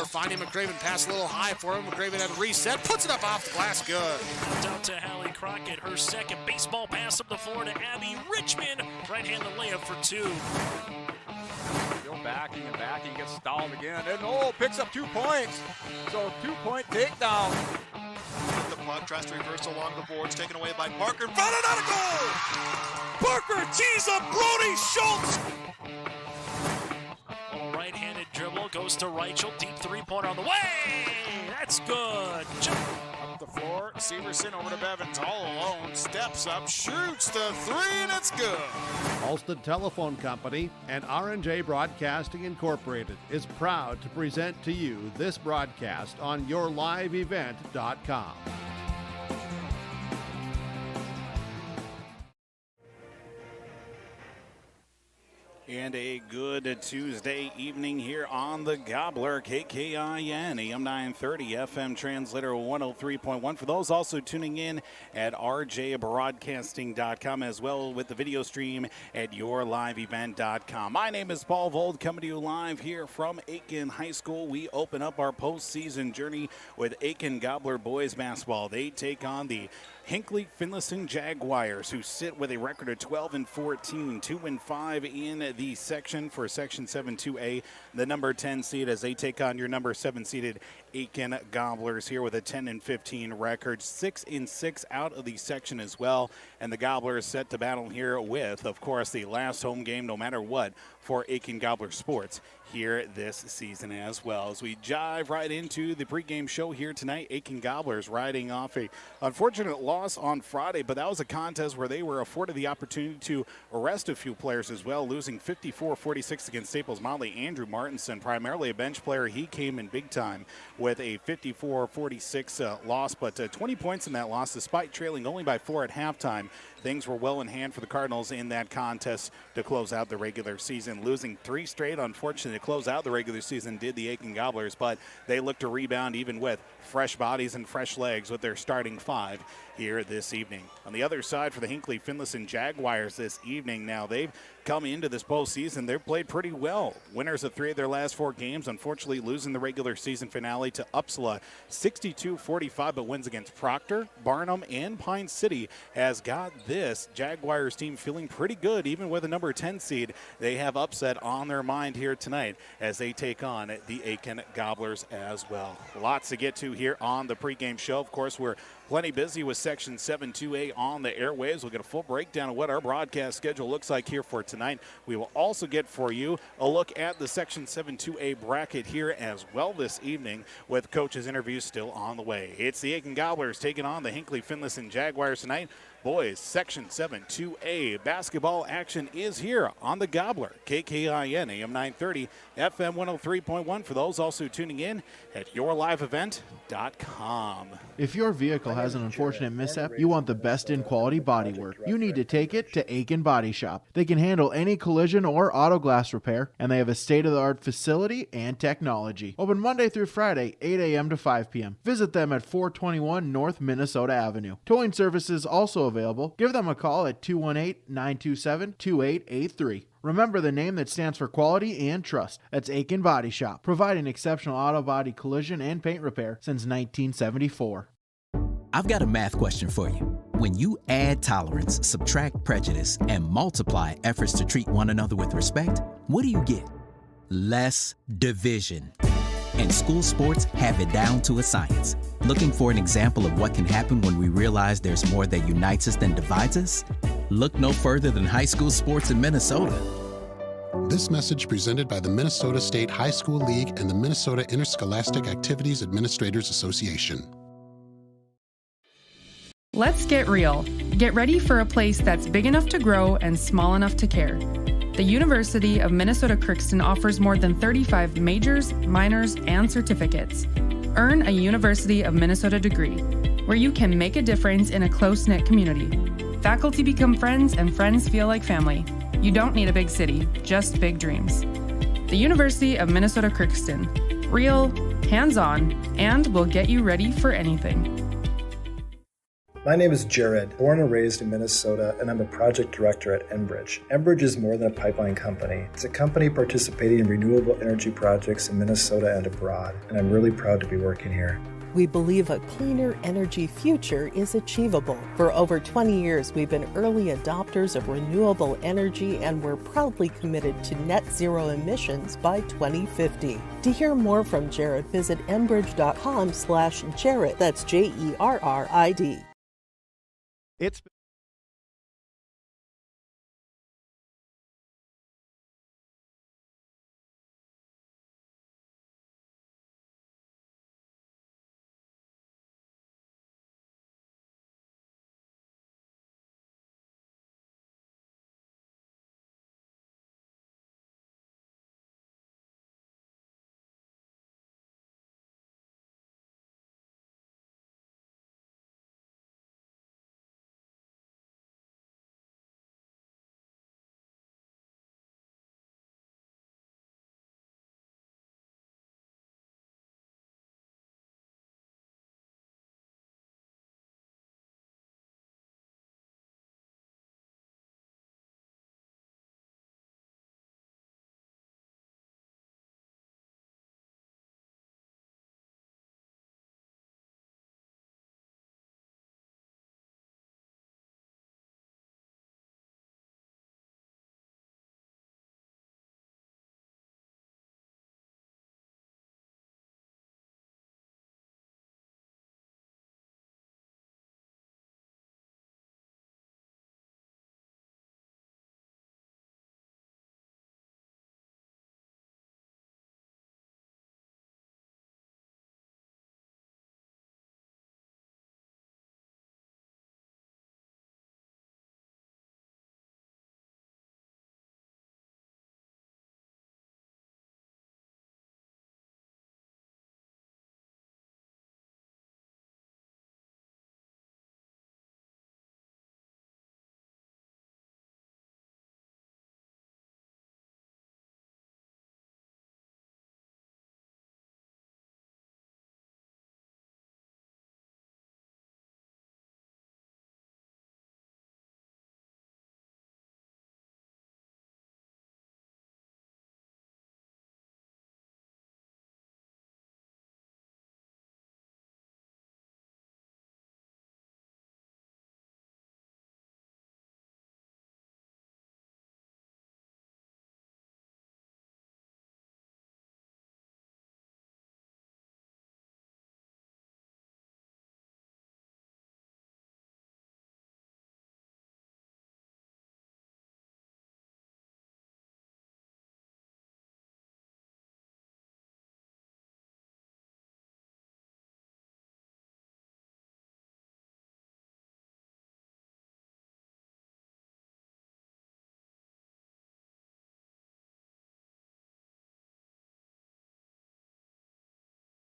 Gabler finding McCraven, pass a little high for him. McCraven had reset, puts it up off the glass, good. Out to Hallie Crockett, her second baseball pass up the floor to Abby Richmond. Right-handed layup for 2. Still backing and backing, gets stalled again, and picks up 2 points. So 2-point takedown. The puck tries to reverse along the boards, taken away by Parker. In front, and out of goal! Parker tees up Brody Schultz. Little right-handed dribble goes to Reichel. Deep three-pointer on the way. That's good. Up the floor, Severson over to Bevins, all alone, steps up, shoots the 3, and it's good. Ulster Telephone Company and R&J Broadcasting Incorporated is proud to present to you this broadcast on yourliveevent.com. And a good Tuesday evening here on the Gobbler, KKIN, AM 930, FM translator 103.1. For those also tuning in at rjbroadcasting.com, as well with the video stream at yourliveevent.com. My name is Paul Vold, coming to you live here from Aitkin High School. We open up our postseason journey with Aitkin Gobbler boys basketball. They take on the Hinckley-Finlayson Jaguars, who sit with a record of 12-14, 2-5 in the section for Section 7-2A, the number 10 seed, as they take on your number 7 seeded Aitkin Gobblers here with a 10-15 record, 6-6 out of the section as well. And the Gobblers set to battle here with, of course, the last home game, no matter what, for Aitkin Gobbler sports here this season as well. As we dive right into the pregame show here tonight, Aitkin Gobblers riding off a unfortunate loss on Friday, but that was a contest where they were afforded the opportunity to arrest a few players as well, losing 54-46 against Staples Motley. Andrew Martinson, primarily a bench player, he came in big time with a 54-46 loss, but 20 points in that loss despite trailing only by 4 at halftime. Things were well in hand for the Cardinals in that contest to close out the regular season. Losing 3 straight, unfortunately, to close out the regular season did the Aitkin Gobblers, but they look to rebound even with fresh bodies and fresh legs with their starting 5 here this evening. On the other side for the Hinckley-Finlayson Jaguars this evening, now they've come into this postseason. They've played pretty well. Winners of 3 of their last 4 games, unfortunately losing the regular season finale to Uppsala 62-45, but wins against Proctor, Barnum, and Pine City has got this Jaguars team feeling pretty good, even with a number 10 seed. They have upset on their mind here tonight as they take on the Aitkin Gobblers as well. Lots to get to here on the pregame show. Of course, we're plenty busy with Section 7-2A on the airwaves. We'll get a full breakdown of what our broadcast schedule looks like here for tonight. We will also get for you a look at the Section 7-2A bracket here as well this evening, with coaches' interviews still on the way. It's the Aitkin Gobblers taking on the Hinckley-Finlayson Jaguars tonight. Boys, Section 7-2A basketball action is here on the Gobbler, KKIN, AM 930, FM 103.1. For those also tuning in at yourliveevent.com. If your vehicle has an unfortunate mishap, you want the best in quality bodywork, you need to take it to Aitkin Body Shop. They can handle any collision or auto glass repair, and they have a state-of-the-art facility and technology. Open Monday through Friday, 8 a.m. to 5 p.m. Visit them at 421 North Minnesota Avenue. Towing services also available. Give them a call at 218-927-2883. Remember the name that stands for quality and trust. That's Aitkin Body Shop, providing exceptional auto body collision and paint repair since 1974. I've got a math question for you. When you add tolerance, subtract prejudice, and multiply efforts to treat one another with respect, what do you get? Less division. And school sports have it down to a science. Looking for an example of what can happen when we realize there's more that unites us than divides us? Look no further than high school sports in Minnesota. This message presented by the Minnesota State High School League and the Minnesota Interscholastic Activities Administrators Association. Let's get real. Get ready for a place that's big enough to grow and small enough to care. The University of Minnesota Crookston offers more than 35 majors, minors, and certificates. Earn a University of Minnesota degree, where you can make a difference in a close-knit community. Faculty become friends, and friends feel like family. You don't need a big city, just big dreams. The University of Minnesota Crookston. Real, hands-on, and will get you ready for anything. My name is Jared, born and raised in Minnesota, and I'm a project director at Enbridge. Enbridge is more than a pipeline company. It's a company participating in renewable energy projects in Minnesota and abroad, and I'm really proud to be working here. We believe a cleaner energy future is achievable. For over 20 years, we've been early adopters of renewable energy, and we're proudly committed to net zero emissions by 2050. To hear more from Jared, visit enbridge.com/Jared. That's Jerrid. It's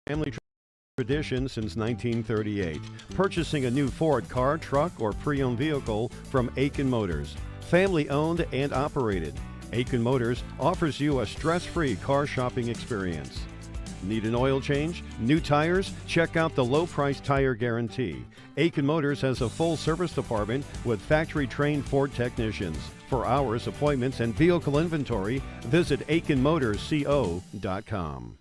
family tradition since 1938. Purchasing a new Ford car, truck, or pre-owned vehicle from Aitkin Motors. Family owned and operated. Aitkin Motors offers you a stress-free car shopping experience. Need an oil change? New tires? Check out the low-price tire guarantee. Aitkin Motors has a full service department with factory-trained Ford technicians. For hours, appointments, and vehicle inventory, visit AitkinMotorsCO.com.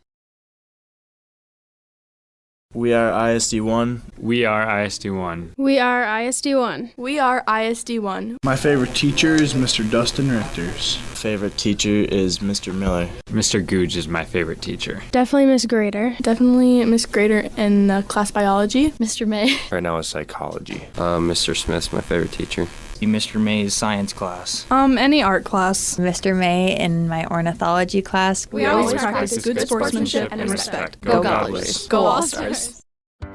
We are ISD1. We are ISD1. We are ISD1. We are ISD1. My favorite teacher is Mr. Dustin Richters. Favorite teacher is Mr. Miller. Mr. Googe is my favorite teacher. Definitely Miss Grader. Definitely Miss Grader in class biology. Mr. May. Right now is psychology. Mr. Smith's my favorite teacher. Mr. May's science class. Any art class. Mr. May in my ornithology class. We always practice good sportsmanship and respect. Go Gobblers. Go All-Stars.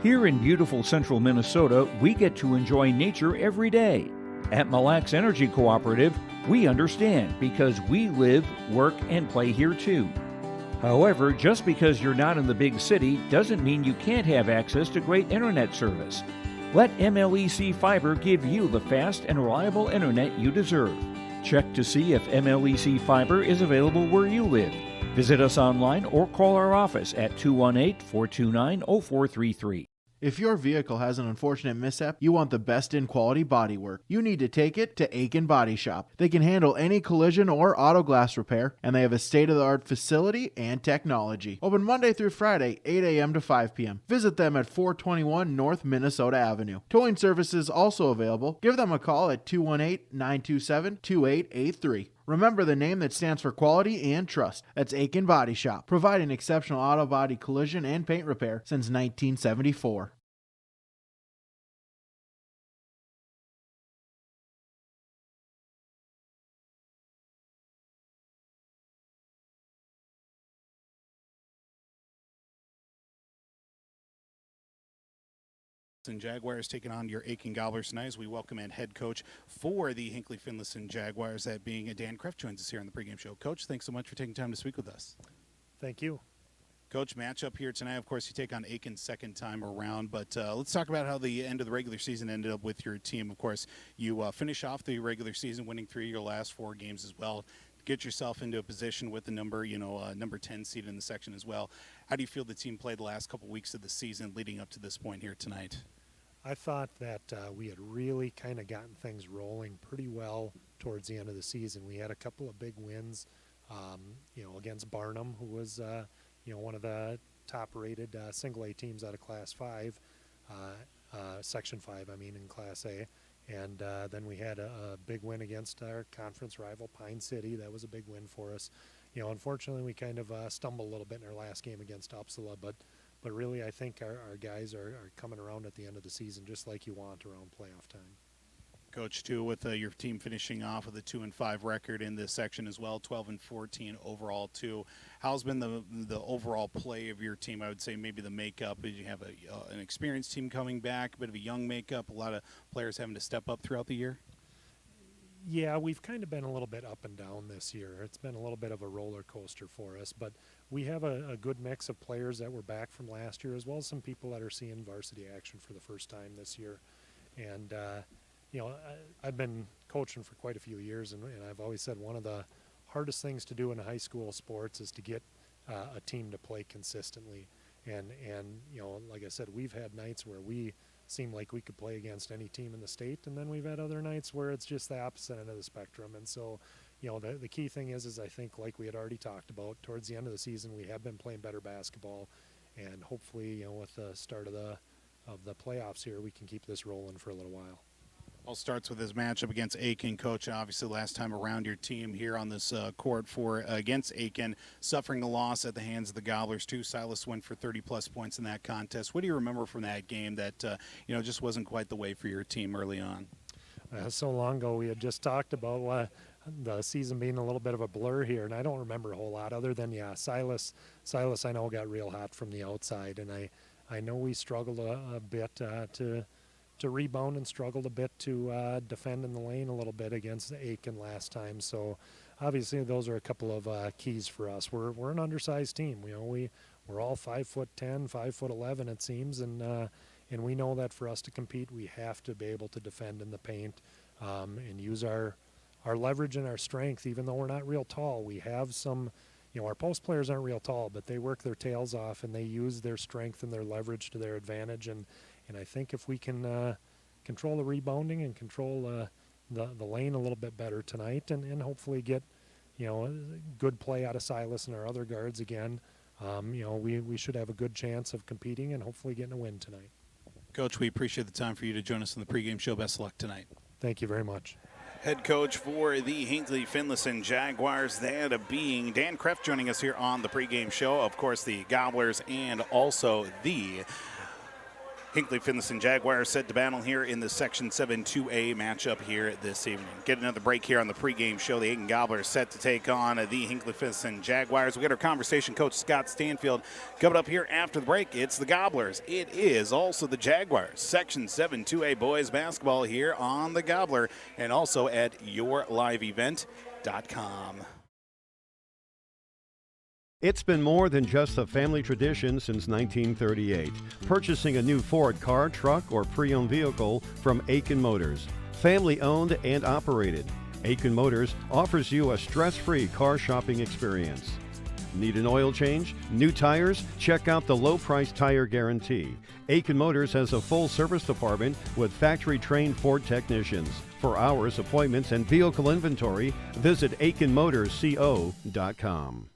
Here in beautiful central Minnesota, we get to enjoy nature every day. At Mille Lacs Energy Cooperative, we understand because we live, work, and play here too. However, just because you're not in the big city doesn't mean you can't have access to great internet service. Let MLEC Fiber give you the fast and reliable internet you deserve. Check to see if MLEC Fiber is available where you live. Visit us online or call our office at 218-429-0433. If your vehicle has an unfortunate mishap, you want the best in quality bodywork. You need to take it to Aitkin Body Shop. They can handle any collision or auto glass repair, and they have a state-of-the-art facility and technology. Open Monday through Friday, 8 a.m. to 5 p.m. Visit them at 421 North Minnesota Avenue. Towing services also available. Give them a call at 218-927-2883. Remember the name that stands for quality and trust. That's Aitkin Body Shop, providing exceptional auto body collision and paint repair since 1974. And Jaguars taking on your Aitkin Gobblers tonight as we welcome in head coach for the Hinckley-Finlayson Jaguars, that being Dan Kreft, joins us here on the pregame show. Coach, thanks so much for taking time to speak with us. Thank you. Coach, matchup here tonight. Of course, you take on Aitkin second time around, but let's talk about how the end of the regular season ended up with your team. Of course, you finish off the regular season winning 3 of your last 4 games as well. Get yourself into a position with the number 10 seed in the section as well. How do you feel the team played the last couple weeks of the season leading up to this point here tonight? I thought that we had really kind of gotten things rolling pretty well towards the end of the season. We had a couple of big wins, against Barnum, who was, one of the top-rated single A teams out of Class 5, Section 5, in Class A. And then we had a big win against our conference rival, Pine City. That was a big win for us. Unfortunately, we kind of stumbled a little bit in our last game against Uppsala, but really, I think our guys are coming around at the end of the season just like you want around playoff time. Coach, too, with your team finishing off with a 2-5 record in this section as well, 12-14 overall, too. How's been the overall play of your team? I would say maybe the makeup. Did you have an experienced team coming back, a bit of a young makeup, a lot of players having to step up throughout the year? Yeah, we've kind of been a little bit up and down this year. It's been a little bit of a roller coaster for us, but we have a good mix of players that were back from last year, as well as some people that are seeing varsity action for the first time this year. And, I've been coaching for quite a few years, and I've always said one of the hardest things to do in high school sports is to get a team to play consistently. And like I said, we've had nights where we seem like we could play against any team in the state, and then we've had other nights where it's just the opposite end of the spectrum. And so, the key thing is I think, like we had already talked about, towards the end of the season, we have been playing better basketball, and hopefully, with the start of the playoffs here, we can keep this rolling for a little while. All starts with this matchup against Aitkin, Coach. Obviously, last time around, your team here on this court against Aitkin, suffering a loss at the hands of the Gobblers, too. Silas went for 30-plus points in that contest. What do you remember from that game that just wasn't quite the way for your team early on? So long ago, we had just talked about the season being a little bit of a blur here, and I don't remember a whole lot other than, Silas I know got real hot from the outside, and I know we struggled a bit to rebound and struggled a bit to defend in the lane a little bit against Aitkin last time. So obviously those are a couple of keys for us. We're an undersized team. We're all 5'10", 5'11" it seems, and we know that for us to compete, we have to be able to defend in the paint and use our leverage and our strength. Even though we're not real tall, we have some. Our post players aren't real tall, but they work their tails off and they use their strength and their leverage to their advantage. And I think if we can control the rebounding and control the lane a little bit better tonight, and hopefully get good play out of Silas and our other guards again, we should have a good chance of competing and hopefully getting a win tonight. Coach, we appreciate the time for you to join us on the pregame show. Best of luck tonight. Thank you very much. Head coach for the Hinckley-Finlayson Jaguars, that being Dan Kreft, joining us here on the pregame show. Of course, the Gobblers and also the Hinckley-Finlayson Jaguars set to battle here in the Section 7 2A matchup here this evening. Get another break here on the pregame show. The Aitkin Gobblers set to take on the Hinckley-Finlayson Jaguars. We got our conversation, Coach Scott Stanfield, coming up here after the break. It's the Gobblers. It is also the Jaguars. Section 7 2A boys basketball here on the Gobbler and also at yourliveevent.com. It's been more than just a family tradition since 1938. Purchasing a new Ford car, truck, or pre-owned vehicle from Aitkin Motors. Family owned and operated. Aitkin Motors offers you a stress-free car shopping experience. Need an oil change? New tires? Check out the low price tire guarantee. Aitkin Motors has a full service department with factory trained Ford technicians. For hours, appointments, and vehicle inventory, visit AitkinMotorsCO.com.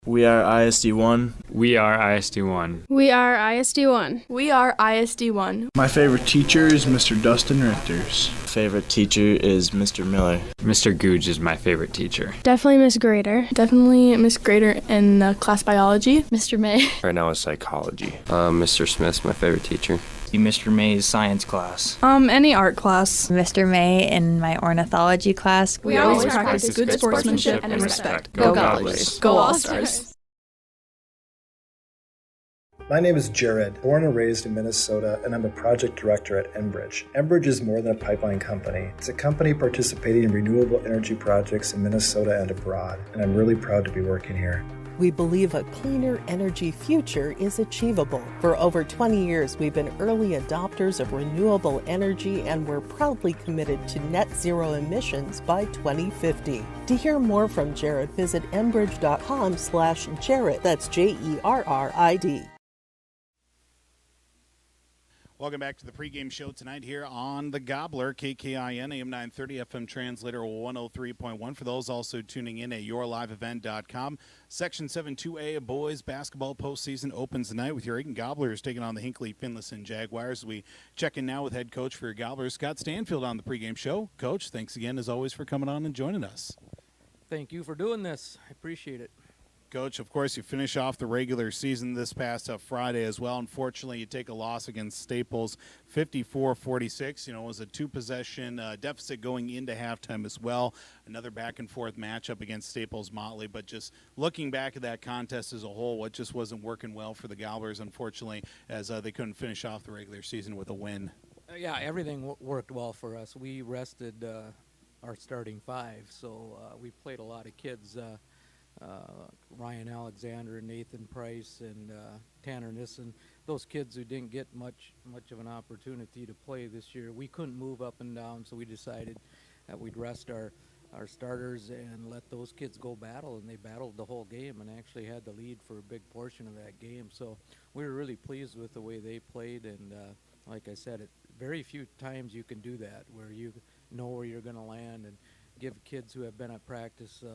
We are ISD 1. We are ISD 1. We are ISD 1. We are ISD 1. My favorite teacher is Mr. Dustin Richters. Favorite teacher is Mr. Miller. Mr. Googe is my favorite teacher. Definitely Miss Grader. Definitely Miss Grader in class biology. Mr. May. Right now is psychology. Mr. Smith's my favorite teacher. Mr. May's science class. Any art class. Mr. May in my ornithology class. We always practice good sportsmanship and respect. Go Gobblers. Go All-Stars. My name is Jared, born and raised in Minnesota, and I'm a project director at Enbridge. Enbridge is more than a pipeline company. It's a company participating in renewable energy projects in Minnesota and abroad, and I'm really proud to be working here. We believe a cleaner energy future is achievable. For over 20 years, we've been early adopters of renewable energy, and we're proudly committed to net zero emissions by 2050. To hear more from Jared, visit enbridge.com/Jared. That's JERRID. Welcome back to the pregame show tonight here on the Gobbler, KKIN, AM 930, FM translator 103.1. For those also tuning in at yourliveevent.com. Section 7-2A boys basketball postseason opens tonight with your Aitkin Gobblers taking on the Hinckley-Finlayson Jaguars. We check in now with head coach for your Gobblers, Scott Stanfield, on the pregame show. Coach, thanks again as always for coming on and joining us. Thank you for doing this. I appreciate it. Coach, of course, you finish off the regular season this past Friday as well. Unfortunately, you take a loss against Staples, 54-46. You know, it was a two-possession deficit going into halftime as well. Another back-and-forth matchup against Staples Motley. But just looking back at that contest as a whole, it just wasn't working well for the Gobblers, unfortunately, as they couldn't finish off the regular season with a win. Yeah, everything worked well for us. We rested our starting five, so we played a lot of kids. Ryan Alexander and Nathan Price and Tanner Nissen, those kids who didn't get much of an opportunity to play this year. We couldn't move up and down, so we decided that we'd rest our starters and let those kids go battle, and they battled the whole game and actually had the lead for a big portion of that game. So we were really pleased with the way they played, and like I said, very few times you can do that where you know where you're going to land and give kids who have been at practice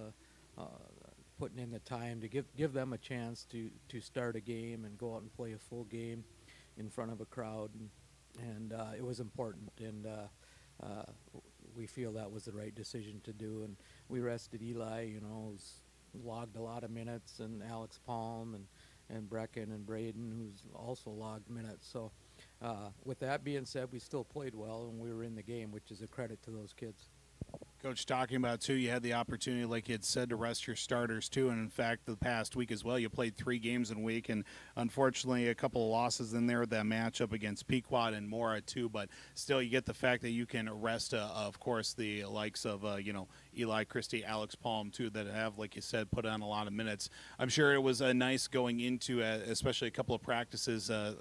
putting in the time to give them a chance to start a game and go out and play a full game in front of a crowd, and it was important, and we feel that was the right decision to do. And we rested Eli, you know, who's logged a lot of minutes, and Alex Palm and Brecken and Braden, who's also logged minutes. So with that being said, we still played well, and we were in the game, which is a credit to those kids. Coach, talking about, too, you had the opportunity, like you had said, to rest your starters, too. And, in fact, the past week as well, you played 3 games in a week. And, unfortunately, a couple of losses in there with that matchup against Pequot and Mora, too. But still, you get the fact that you can rest, of course, the likes of, Eli Christie, Alex Palm, too, that have, like you said, put on a lot of minutes. I'm sure it was nice going into, especially a couple of practices, to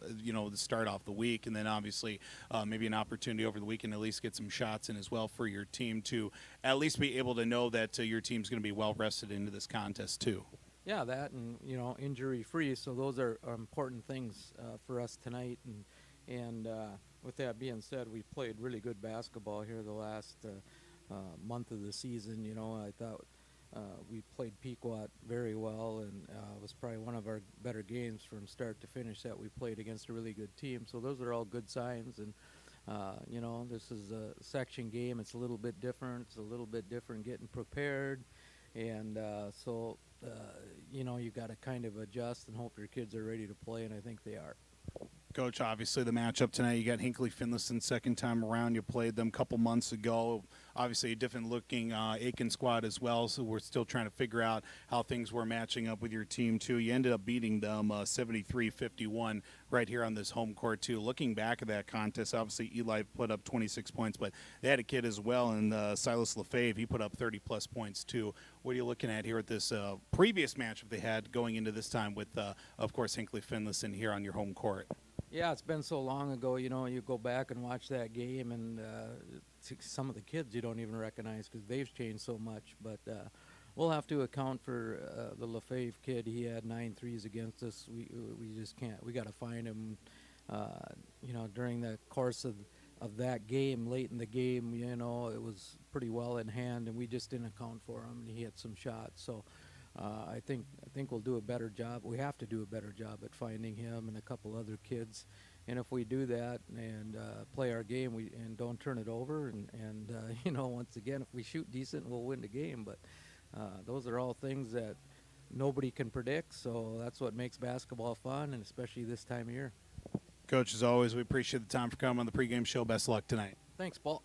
start off the week. And then, obviously, maybe an opportunity over the weekend to at least get some shots in as well for your team to at least be able to know that your team's going to be well rested into this contest too. Yeah, that, and injury free. So those are important things for us tonight. And with that being said, we played really good basketball here the last month of the season. I thought we played Pequot very well, and it was probably one of our better games from start to finish that we played against a really good team. So those are all good signs. And this is a section game. It's a little bit different. It's a little bit different getting prepared. And so you got to kind of adjust and hope your kids are ready to play, and I think they are. Coach, obviously the matchup tonight, you got Hinckley-Finlayson second time around. You played them a couple months ago. Obviously a different-looking Aitkin squad as well, so we're still trying to figure out how things were matching up with your team, too. You ended up beating them 73-51 right here on this home court, too. Looking back at that contest, obviously Eli put up 26 points, but they had a kid as well, and Silas Lefebvre, he put up 30-plus points, too. What are you looking at here at this previous matchup they had going into this time with, of course, Hinckley-Finlayson here on your home court? Yeah, it's been so long ago. You go back and watch that game, and some of the kids you don't even recognize because they've changed so much. But we'll have to account for the Lefebvre kid. He had 9 threes against us. We just can't. We got to find him. During the course of that game, late in the game, it was pretty well in hand, and we just didn't account for him. And he hit some shots. So I think we'll do a better job. We have to do a better job at finding him and a couple other kids. And if we do that and play our game and don't turn it over, and once again, if we shoot decent, we'll win the game. But those are all things that nobody can predict, so that's what makes basketball fun, and especially this time of year. Coach, as always, we appreciate the time for coming on the pregame show. Best of luck tonight. Thanks, Paul.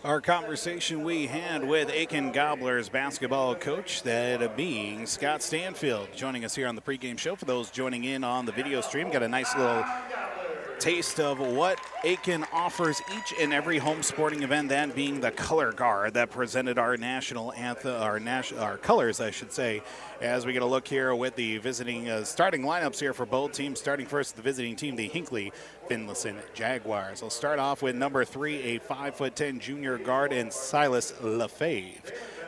Our conversation we had with Aitkin Gobblers basketball coach, that being Scott Stanfield, joining us here on the pregame show. For those joining in on the video stream, got a nice little taste of what Aitkin offers each and every home sporting event, that being the color guard that presented our national anthem, our colors, I should say, as we get a look here with the visiting starting lineups here for both teams. Starting first, the visiting team, the Hinckley-Finlayson Jaguars. We'll start off with number 3, a 5'10" junior guard, and Silas Lefebvre.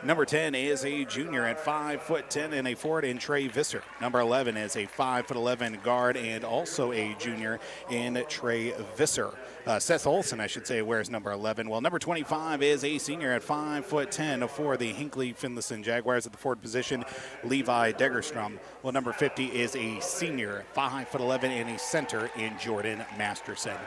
Number 10 is a junior at 5'10" and a forward in Trey Visser. Number 11 is a 5'11" guard and also a junior in Trey Visser. Seth Olson, I should say, wears number 11. Well, number 25 is a senior at 5'10" for the Hinckley-Finlayson Jaguars at the forward position, Levi Degerstrom. Well, number 50 is a senior, 5'11" and a center in Jordan Masterson.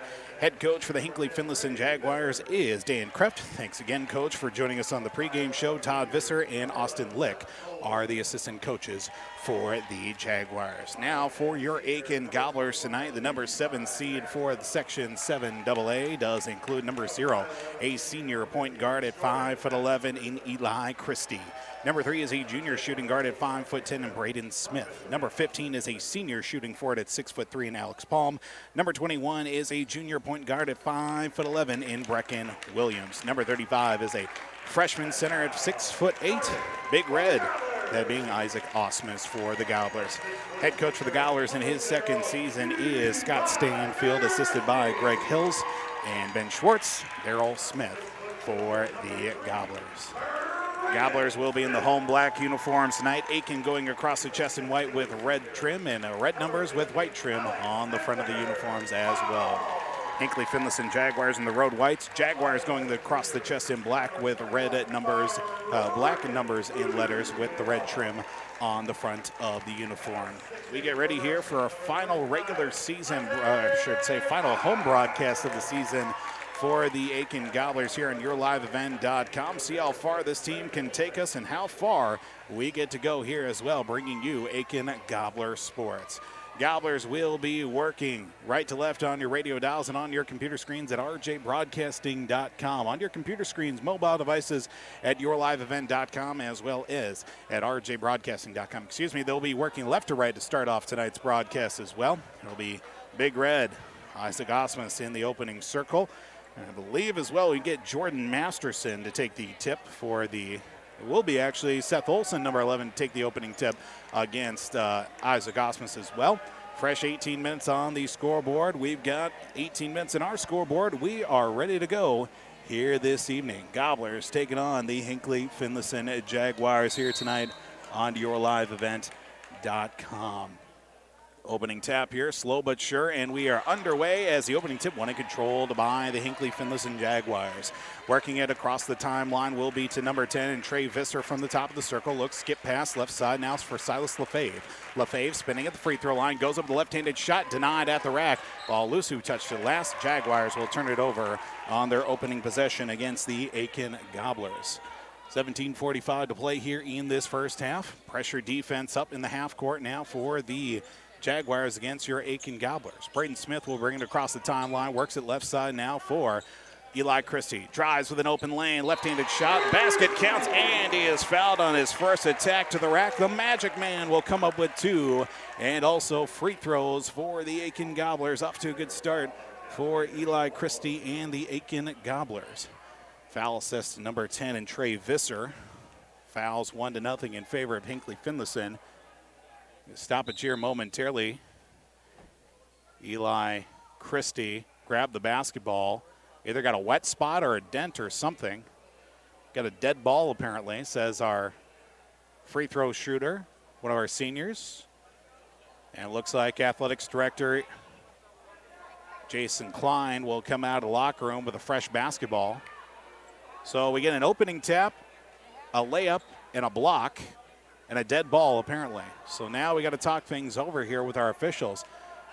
Head coach for the Hinckley-Finlayson Jaguars is Dan Kreft. Thanks again, Coach, for joining us on the pregame show. Todd Visser and Austin Lick are the assistant coaches for the Jaguars. Now for your Aitkin Gobblers tonight, the number 7 seed for the Section 7 AA does include number 0, a senior point guard at 5'11" in Eli Christie. Number 3 is a junior shooting guard at 5'10" in Braden Smith. Number 15 is a senior shooting forward at 6'3" in Alex Palm. Number 21 is a junior point guard at 5'11" in Brecken Williams. Number 35 is a freshman center at 6'8", Big Red, that being Isaac Osmus for the Gobblers. Head coach for the Gobblers in his second season is Scott Stanfield, assisted by Greg Hills and Ben Schwartz. Darrell Smith for the Gobblers. Gobblers will be in the home black uniforms tonight. Aitkin going across the chest in white with red trim, and red numbers with white trim on the front of the uniforms as well. Hinckley-Finlayson Jaguars in the road whites. Jaguars going across the chest in black with red numbers, black numbers in letters with the red trim on the front of the uniform. We get ready here for our final regular season, final home broadcast of the season for the Aitkin Gobblers here on YourLiveEvent.com. See how far this team can take us and how far we get to go here as well, bringing you Aitkin Gobbler Sports. Gobblers will be working right to left on your radio dials and on your computer screens at rjbroadcasting.com, on your computer screens, mobile devices at yourliveevent.com, as well as at rjbroadcasting.com. They'll be working left to right to start off tonight's broadcast as well. It'll be Big Red, Isaac Osmus in the opening circle. And I believe as well we get Jordan Masterson to take the tip for the... It will be actually Seth Olson, number 11, to take the opening tip against Isaac Osmus as well. Fresh 18 minutes on the scoreboard. We've got 18 minutes in our scoreboard. We are ready to go here this evening. Gobblers taking on the Hinckley-Finlayson Jaguars here tonight on YourLiveEvent.com. Opening tap here, slow but sure, and we are underway as the opening tip won and controlled by the Hinckley-Finlayson Jaguars. Working it across the timeline will be to number 10 and Trey Visser from the top of the circle. Looks, skip pass, left side now for Silas Lefebvre. Lefebvre spinning at the free throw line, goes up the left-handed shot, denied at the rack. Ball loose, who touched it last. Jaguars will turn it over on their opening possession against the Aitkin Gobblers. 17:45 to play here in this first half. Pressure defense up in the half court now for the Jaguars against your Aitkin Gobblers. Braden Smith will bring it across the timeline, works it left side now for Eli Christie. Drives with an open lane, left-handed shot, basket counts, and he is fouled on his first attack to the rack. The Magic Man will come up with 2, and also free throws for the Aitkin Gobblers. Off to a good start for Eli Christie and the Aitkin Gobblers. Foul assist number 10 and Trey Visser. Fouls 1-0 in favor of Hinckley-Finlayson. Stoppage here momentarily. Eli Christie grabbed the basketball. Either got a wet spot or a dent or something. Got a dead ball apparently, says our free throw shooter, one of our seniors. And it looks like athletics director Jason Klein will come out of the locker room with a fresh basketball. So we get an opening tap, a layup, and a block, and a dead ball apparently. So now we got to talk things over here with our officials.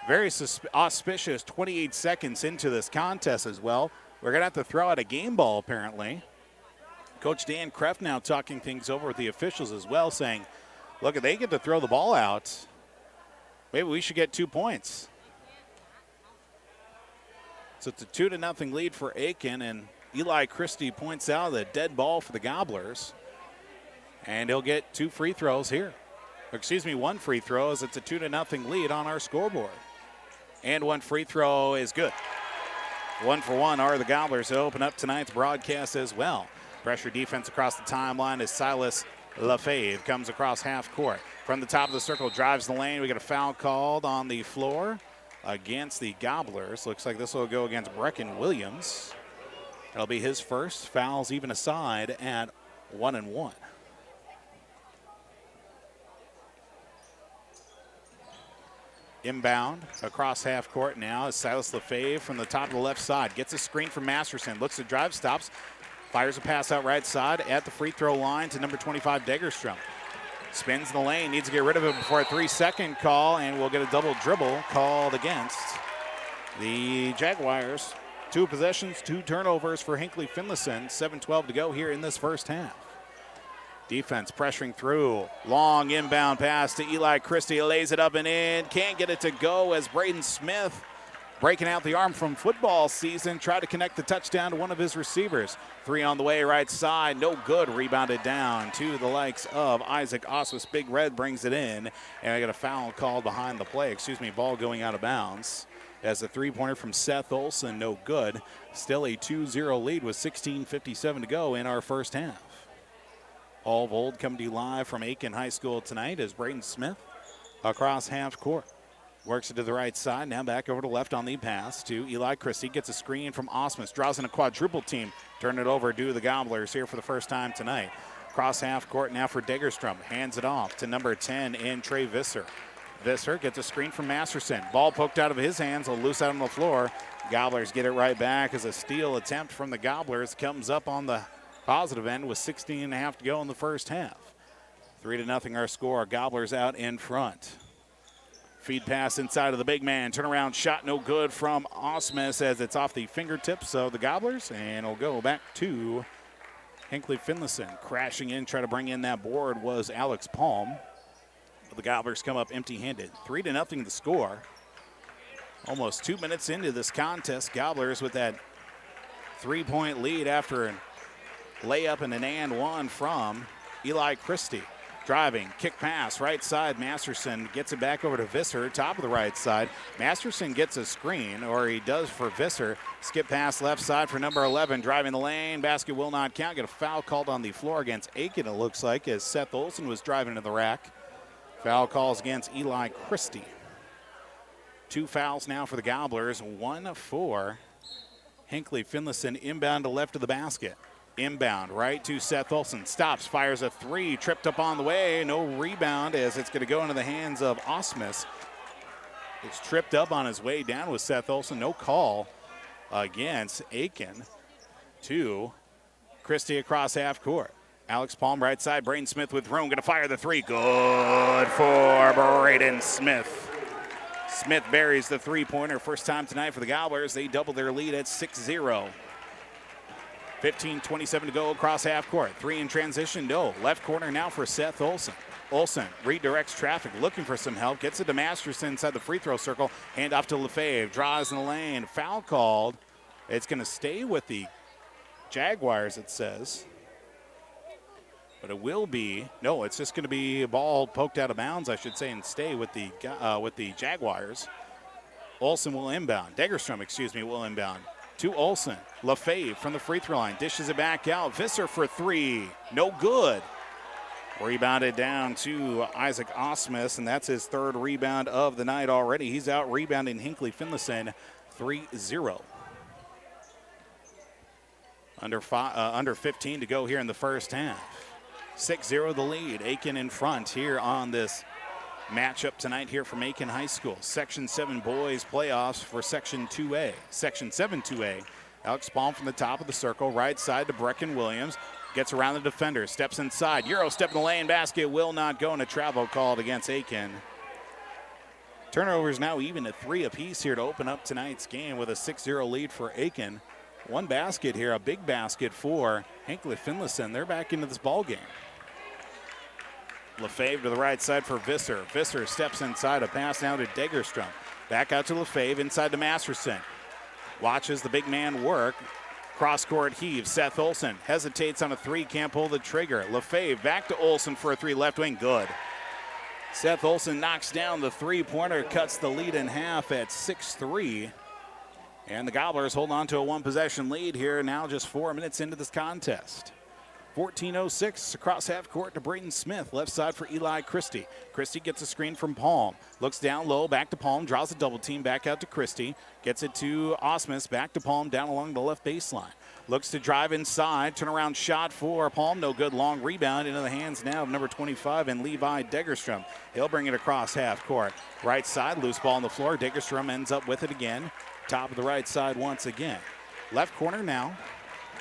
Very auspicious 28 seconds into this contest as well. We're going to have to throw out a game ball apparently. Coach Dan Kreff now talking things over with the officials as well, saying, look, if they get to throw the ball out, maybe we should get 2 points. So it's a 2-0 lead for Aitkin, and Eli Christie points out the dead ball for the Gobblers. And he'll get 2 free throws here. Excuse me, 1 free throw as it's a 2-0 lead on our scoreboard. And 1 free throw is good. 1 for 1 are the Gobblers to open up tonight's broadcast as well. Pressure defense across the timeline as Silas Lefebvre comes across half court. From the top of the circle, drives the lane. We got a foul called on the floor against the Gobblers. Looks like this will go against Brecken Williams. That'll be his first. Fouls even aside at 1-1. Inbound across half court now is Silas Lefebvre from the top of the left side. Gets a screen from Masterson. Looks to drive, stops. Fires a pass out right side at the free throw line to number 25, Degerstrom. Spins the lane, needs to get rid of it before a 3-second call, and we'll get a double dribble called against the Jaguars. 2 possessions, 2 turnovers for Hinckley-Finlayson. 7:12 to go here in this first half. Defense pressuring through. Long inbound pass to Eli Christie. Lays it up and in. Can't get it to go as Braden Smith, breaking out the arm from football season, tried to connect the touchdown to one of his receivers. 3 on the way, right side. No good. Rebounded down to the likes of Isaac Oswis. Big Red brings it in. And I got a foul called behind the play. Ball going out of bounds. As a 3-pointer from Seth Olson, no good. Still a 2-0 lead with 16:57 to go in our first half. All of Old coming to you live from Aitkin High School tonight as Braden Smith across half court. Works it to the right side. Now back over to left on the pass to Eli Christie. Gets a screen from Osmus. Draws in a quadruple team. Turn it over to the Gobblers here for the first time tonight. Cross half court now for Degerstrom. Hands it off to number 10 in Trey Visser. Visser gets a screen from Masterson. Ball poked out of his hands. A loose out on the floor. Gobblers get it right back as a steal attempt from the Gobblers comes up on the positive end with 16.5 to go in the first half. 3-0 our score. Gobblers out in front. Feed pass inside of the big man. Turnaround shot no good from Osmus as it's off the fingertips of the Gobblers. And it'll go back to Hinckley-Finlayson. Crashing in, trying to bring in that board was Alex Palm. But the Gobblers come up empty-handed. 3-0 the score. Almost 2 minutes into this contest. Gobblers with that 3-point lead after a layup and an and one from Eli Christie. Driving, kick pass, right side. Masterson gets it back over to Visser, top of the right side. Masterson gets a screen, or he does for Visser. Skip pass left side for number 11. Driving the lane, basket will not count. Get a foul called on the floor against Aitkin, it looks like, as Seth Olson was driving to the rack. Foul calls against Eli Christie. 2 fouls now for the Gobblers, 1 for Hinckley-Finlayson. Inbound to left of the basket. Inbound right to Seth Olson. Stops, fires a 3, tripped up on the way. No rebound as it's going to go into the hands of Osmus. It's tripped up on his way down with Seth Olson. No call against Aitkin. 2. Christie across half court. Alex Palm right side. Braden Smith with room. Going to fire the 3. Good for Braden Smith. Smith buries the 3-pointer. First time tonight for the Gobblers. They double their lead at 6-0. 15:27 to go across half court. 3 in transition, no. Left corner now for Seth Olson. Olson redirects traffic, looking for some help. Gets it to Masterson inside the free throw circle. Hand off to Lefebvre. Draws in the lane. Foul called. It's going to stay with the Jaguars, it says. But it will be, no, it's just going to be a ball poked out of bounds, I should say, and stay with the Jaguars. Olson will inbound. Degerstrom, will inbound. To Olson. Lefebvre from the free throw line. Dishes it back out. Visser for 3. No good. Rebounded down to Isaac Osmus, and that's his 3rd rebound of the night already. He's out rebounding Hinckley-Finlayson 3-0. Under 15 to go here in the first half. 6-0 the lead. Aitkin in front here on this matchup tonight here from Aitkin High School. Section 7 boys playoffs for Section 2A. Section 7 2A. Alex Palm from the top of the circle, right side to Brecken Williams. Gets around the defender, steps inside. Euro step in the lane, basket will not go, and a travel called against Aitkin. Turnovers now even at 3 apiece here to open up tonight's game with a 6-0 lead for Aitkin. One basket here, a big basket for Hinckley-Finlayson. They're back into this ball game. Lefebvre to the right side for Visser. Visser steps inside, a pass now to Degerstrom. Back out to Lefebvre, inside to Masterson. Watches the big man work. Cross-court heave. Seth Olson hesitates on a 3, can't pull the trigger. Lefebvre back to Olson for a 3, left wing, good. Seth Olson knocks down the 3-pointer, cuts the lead in half at 6-3. And the Gobblers hold on to a 1-possession lead here now just 4 minutes into this contest. 14:06 across half court to Braden Smith, left side for Eli Christie. Christie gets a screen from Palm, looks down low, back to Palm, draws a double team, back out to Christie, gets it to Osmus, back to Palm, down along the left baseline. Looks to drive inside, turnaround shot for Palm, no good, long rebound into the hands now of number 25 and Levi Degerstrom. He'll bring it across half court. Right side, loose ball on the floor, Degerstrom ends up with it again. Top of the right side once again. Left corner now.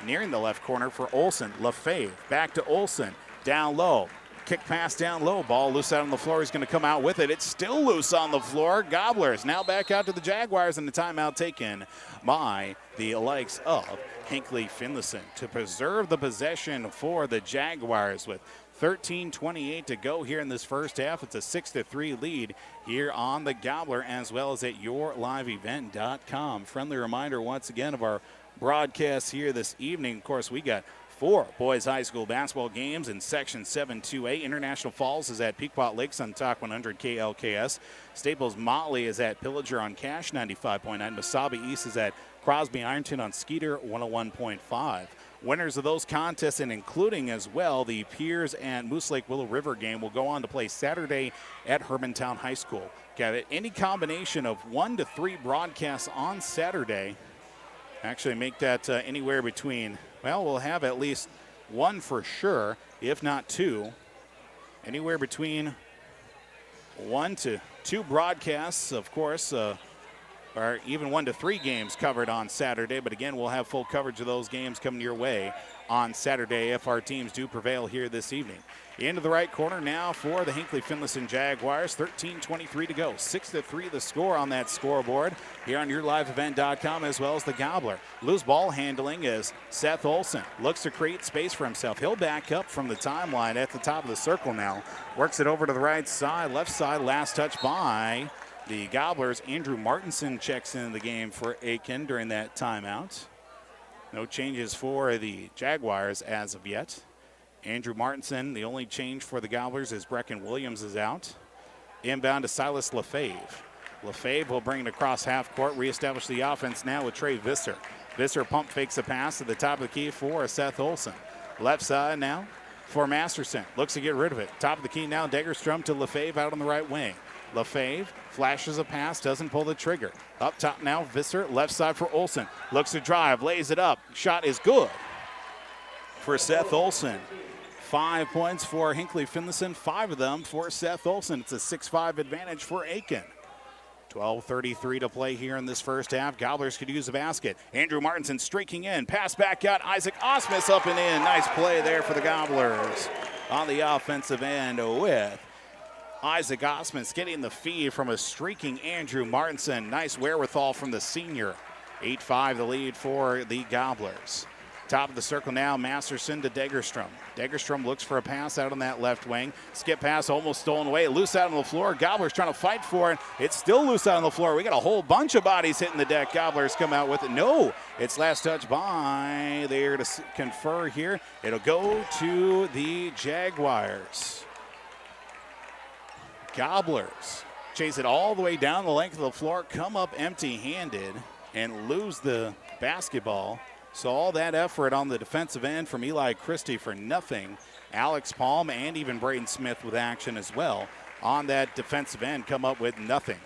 Nearing the left corner for Olson. Lefebvre back to Olson. Down low. Kick pass down low. Ball loose out on the floor. He's going to come out with it. It's still loose on the floor. Gobblers now back out to the Jaguars, and the timeout taken by the likes of Hinckley-Finlayson to preserve the possession for the Jaguars with 13:28 to go here in this first half. It's a 6-3 lead here on the Gobbler as well as at yourliveevent.com. Friendly reminder once again of our broadcast here this evening. Of course, we got 4 boys high school basketball games in Section 7 2A. International Falls is at Pequot Lakes on Talk 100 KLKS. Staples Motley is at Pillager on Cash 95.9. Mesabi East is at Crosby Ironton on Skeeter 101.5. Winners of those contests, and including as well the Piers and Moose Lake Willow River game, will go on to play Saturday at Hermantown High School. Got any combination of 1 to 3 broadcasts on Saturday. Actually make that anywhere between, well, we'll have at least 1 for sure, if not 2. Anywhere between 1 to 2 broadcasts, of course, or even 1 to 3 games covered on Saturday. But again, we'll have full coverage of those games coming your way on Saturday if our teams do prevail here this evening. Into the right corner now for the Hinckley-Finlayson Jaguars. 13:23 to go. 6-3 the score on that scoreboard here on yourliveevent.com as well as the Gobbler. Loose ball handling is Seth Olson. Looks to create space for himself. He'll back up from the timeline at the top of the circle now. Works it over to the right side. Left side, last touch by the Gobblers. Andrew Martinson checks into the game for Aitkin during that timeout. No changes for the Jaguars as of yet. Andrew Martinson, the only change for the Gobblers is Brecken Williams is out. Inbound to Silas Lefebvre. Lefebvre will bring it across half court, reestablish the offense now with Trey Visser. Visser pump fakes a pass at the top of the key for Seth Olson. Left side now for Masterson. Looks to get rid of it. Top of the key now, Degerstrom to Lefebvre out on the right wing. Lefebvre flashes a pass, doesn't pull the trigger. Up top now, Visser, left side for Olson. Looks to drive, lays it up. Shot is good for Seth Olson. 5 points for Hinckley-Finlayson, 5 of them for Seth Olson. It's a 6-5 advantage for Aitkin. 12:33 to play here in this first half. Gobblers could use a basket. Andrew Martinson streaking in. Pass back out. Isaac Osmus up and in. Nice play there for the Gobblers on the offensive end with Isaac Osmus getting the feed from a streaking Andrew Martinson. Nice wherewithal from the senior. 8-5 the lead for the Gobblers. Top of the circle now, Masterson to Degerstrom. Degerstrom looks for a pass out on that left wing. Skip pass almost stolen away. Loose out on the floor. Gobblers trying to fight for it. It's still loose out on the floor. We got a whole bunch of bodies hitting the deck. Gobblers come out with it. No, it's last touch by there to confer here. It'll go to the Jaguars. Gobblers chase it all the way down the length of the floor, come up empty-handed, and lose the basketball. So all that effort on the defensive end from Eli Christie for nothing. Alex Palm and even Braden Smith with action as well on that defensive end come up with nothing.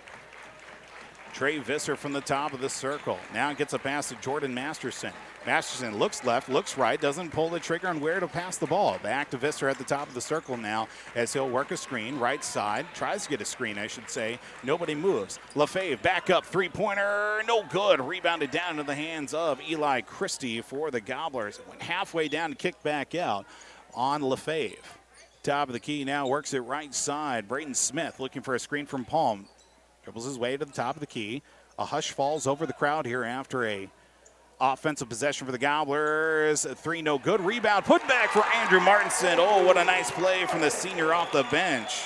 Trey Visser from the top of the circle. Now gets a pass to Jordan Masterson. Masterson looks left, looks right, doesn't pull the trigger on where to pass the ball. Back to Visser at the top of the circle now as he'll work a screen, right side. Tries to get a screen, I should say. Nobody moves. LaFave back up, three-pointer, no good. Rebounded down into the hands of Eli Christie for the Gobblers. It went halfway down and kicked back out on LaFave. Top of the key now, works it right side. Braden Smith looking for a screen from Palm. Dribbles his way to the top of the key. A hush falls over the crowd here after a offensive possession for the Gobblers. A three, no good. Rebound, put back for Andrew Martinson. Oh, what a nice play from the senior off the bench.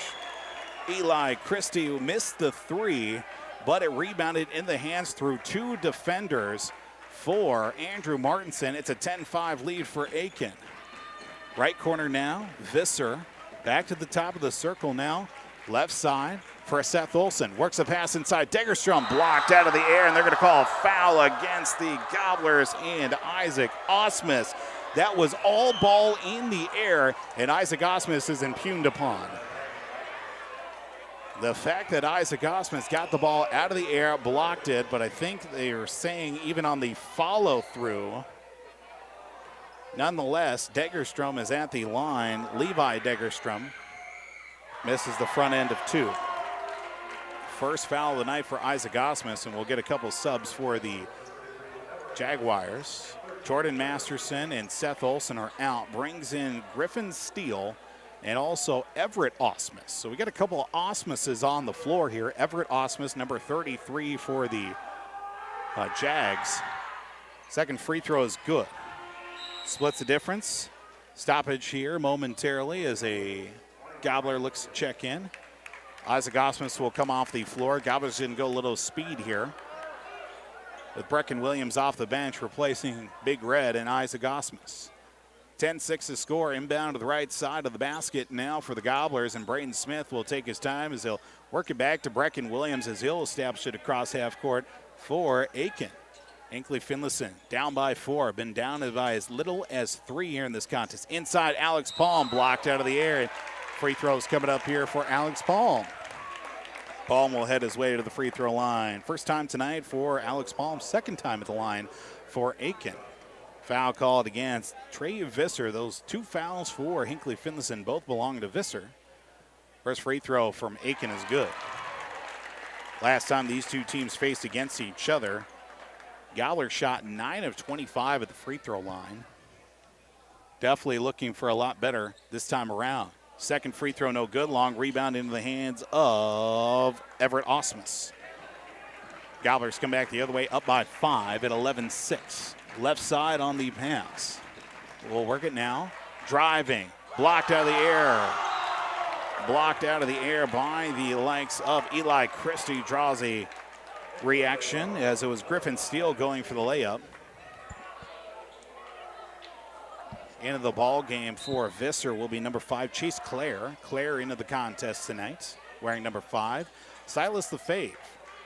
Eli Christie missed the three, but it rebounded in the hands through two defenders for Andrew Martinson. It's a 10-5 lead for Aitkin. Right corner now, Visser. Back to the top of the circle now. Left side for Seth Olson. Works a pass inside. Degerstrom blocked out of the air, and they're going to call a foul against the Gobblers and Isaac Osmus. That was all ball in the air, and Isaac Osmus is impugned upon. The fact that Isaac Osmus got the ball out of the air, blocked it, but I think they are saying even on the follow-through, nonetheless, Degerstrom is at the line. Levi Degerstrom misses the front end of two. First foul of the night for Isaac Osmus, and we'll get a couple subs for the Jaguars. Jordan Masterson and Seth Olson are out. Brings in Griffin Steele and also Everett Osmus. So we got a couple of Osmuses on the floor here. Everett Osmus, number 33 for the Jags. Second free throw is good. Splits the difference. Stoppage here momentarily as a Gobbler looks to check in. Isaac Osmus will come off the floor. Gobblers didn't go a little speed here, with Brecken Williams off the bench replacing Big Red and Isaac Osmus. 10-6 to score. Inbound to the right side of the basket now for the Gobblers, and Braden Smith will take his time as he'll work it back to Brecken Williams as he'll establish it across half court for Aitkin. Hinckley-Finlayson down by 4, been down by as little as 3 here in this contest. Inside, Alex Palm blocked out of the air. Free throws coming up here for Alex Palm. Palm will head his way to the free throw line. First time tonight for Alex Palm, second time at the line for Aitkin. Foul called against Trey Visser. Those two fouls for Hinckley-Finlayson both belong to Visser. First free throw from Aitkin is good. Last time these two teams faced against each other, Gobbler shot 9 of 25 at the free throw line. Definitely looking for a lot better this time around. Second free throw, no good. Long rebound into the hands of Everett Osmus. Gobblers come back the other way, up by 5 at 11-6. Left side on the pass. We'll work it now. Driving. Blocked out of the air. Blocked out of the air by the likes of Eli Christie. Draws a reaction as it was Griffin Steele going for the layup. Into the ball game for Visser will be number 5, Chase Clare. Clare into the contest tonight, wearing number 5. Silas LaFave.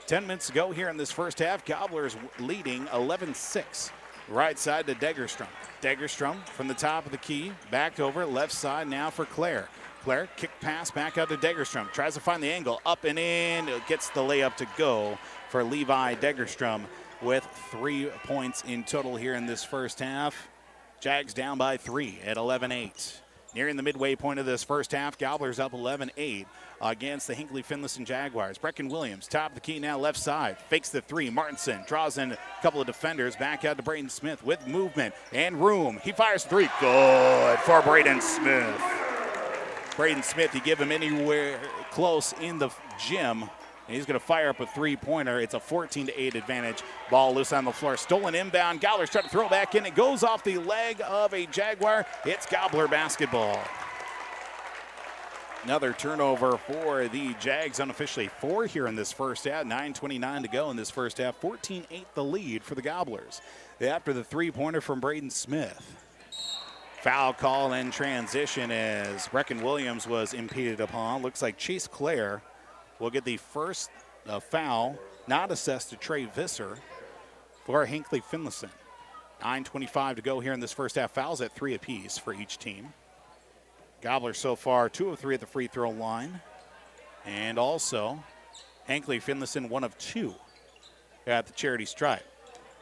10 minutes to go here in this first half. Gobblers leading 11-6. Right side to Degerstrom. Degerstrom from the top of the key. Backed over, left side now for Clare. Clare, kick pass back out to Degerstrom. Tries to find the angle, up and in. Gets the layup to go for Levi Degerstrom with 3 points in total here in this first half. Jags down by 3 at 11-8. Nearing the midway point of this first half, Gobblers up 11-8 against the Hinckley-Finlayson Jaguars. Brecken Williams, top of the key now, left side. Fakes the 3. Martinson draws in a couple of defenders. Back out to Braden Smith with movement and room. He fires 3. Good for Braden Smith. Braden Smith, you give him anywhere close in the gym, and he's going to fire up a 3-pointer. It's a 14-8 advantage. Ball loose on the floor. Stolen inbound. Gobblers try to throw back in. It goes off the leg of a Jaguar. It's Gobbler basketball. Another turnover for the Jags, unofficially 4 here in this first half. 9:29 to go in this first half. 14-8 the lead for the Gobblers after the 3-pointer from Braden Smith. Foul call in transition as Brecken Williams was impeded upon. Looks like Chase Clare will get the first foul, not assessed to Trey Visser for Hinckley-Finlayson. 9:25 to go here in this first half. Fouls at 3 apiece for each team. Gobblers so far 2 of 3 at the free throw line. And also Hinckley-Finlayson 1 of 2 at the charity stripe.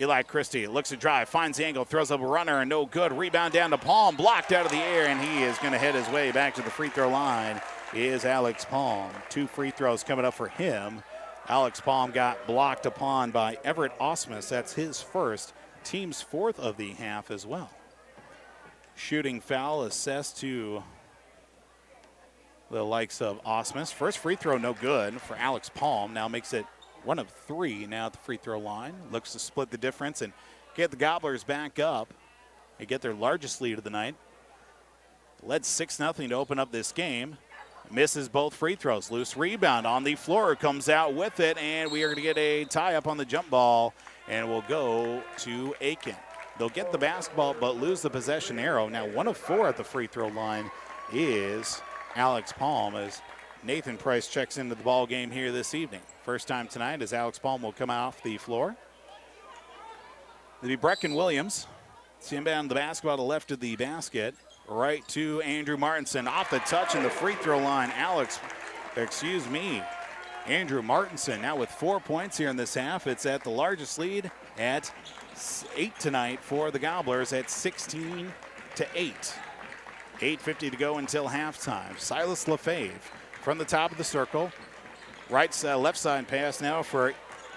Eli Christie looks to drive, finds the angle, throws up a runner, and no good. Rebound down to Palm, blocked out of the air, and he is going to head his way back to the free throw line. Is Alex Palm. 2 free throws coming up for him. Alex Palm got blocked upon by Everett Osmus. That's his first, team's 4th of the half as well. Shooting foul assessed to the likes of Osmus. First free throw no good for Alex Palm. Now makes it 1 of 3 now at the free throw line. Looks to split the difference and get the Gobblers back up and get their largest lead of the night. Led 6-0 to open up this game. Misses both free throws. Loose rebound on the floor, comes out with it, and we are going to get a tie up on the jump ball, and we'll go to Aitkin. They'll get the basketball but lose the possession arrow. Now 1 of 4 at the free throw line is Alex Palm as Nathan Price checks into the ball game here this evening. First time tonight as Alex Palm will come off the floor. It'll be Brecken Williams. See him inbound the basketball to left of the basket. Right to Andrew Martinson. Off the touch in the free throw line. Andrew Martinson now with 4 points here in this half. It's at the largest lead at 8 tonight for the Gobblers at 16-8. 8:50 to go until halftime. Silas Lefebvre from the top of the circle. Left side pass now for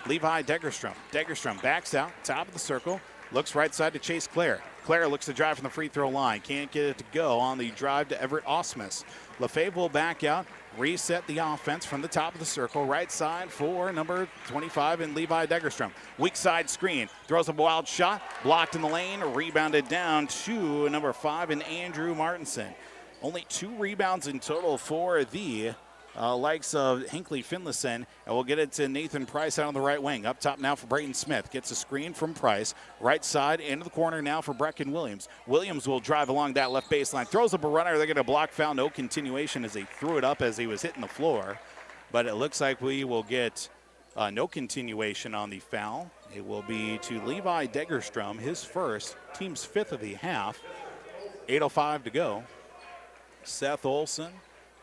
Levi Degerstrom. Degerstrom backs out, top of the circle. Looks right side to Chase Clare. Clare looks to drive from the free throw line. Can't get it to go on the drive to Everett Osmus. Lefebvre will back out, reset the offense from the top of the circle. Right side for number 25 and Levi Degerstrom. Weak side screen. Throws up a wild shot. Blocked in the lane. Rebounded down to number 5 and Andrew Martinson. Only 2 rebounds in total for the likes of Hinckley-Finlayson, and we'll get it to Nathan Price out on the right wing. Up top now for Brayton Smith. Gets a screen from Price. Right side into the corner now for Brecken Williams. Williams will drive along that left baseline. Throws up a runner. They're going to block foul. No continuation as he threw it up as he was hitting the floor. But it looks like we will get no continuation on the foul. It will be to Levi Degerstrom, his first, team's 5th of the half. 8:05 to go. Seth Olson,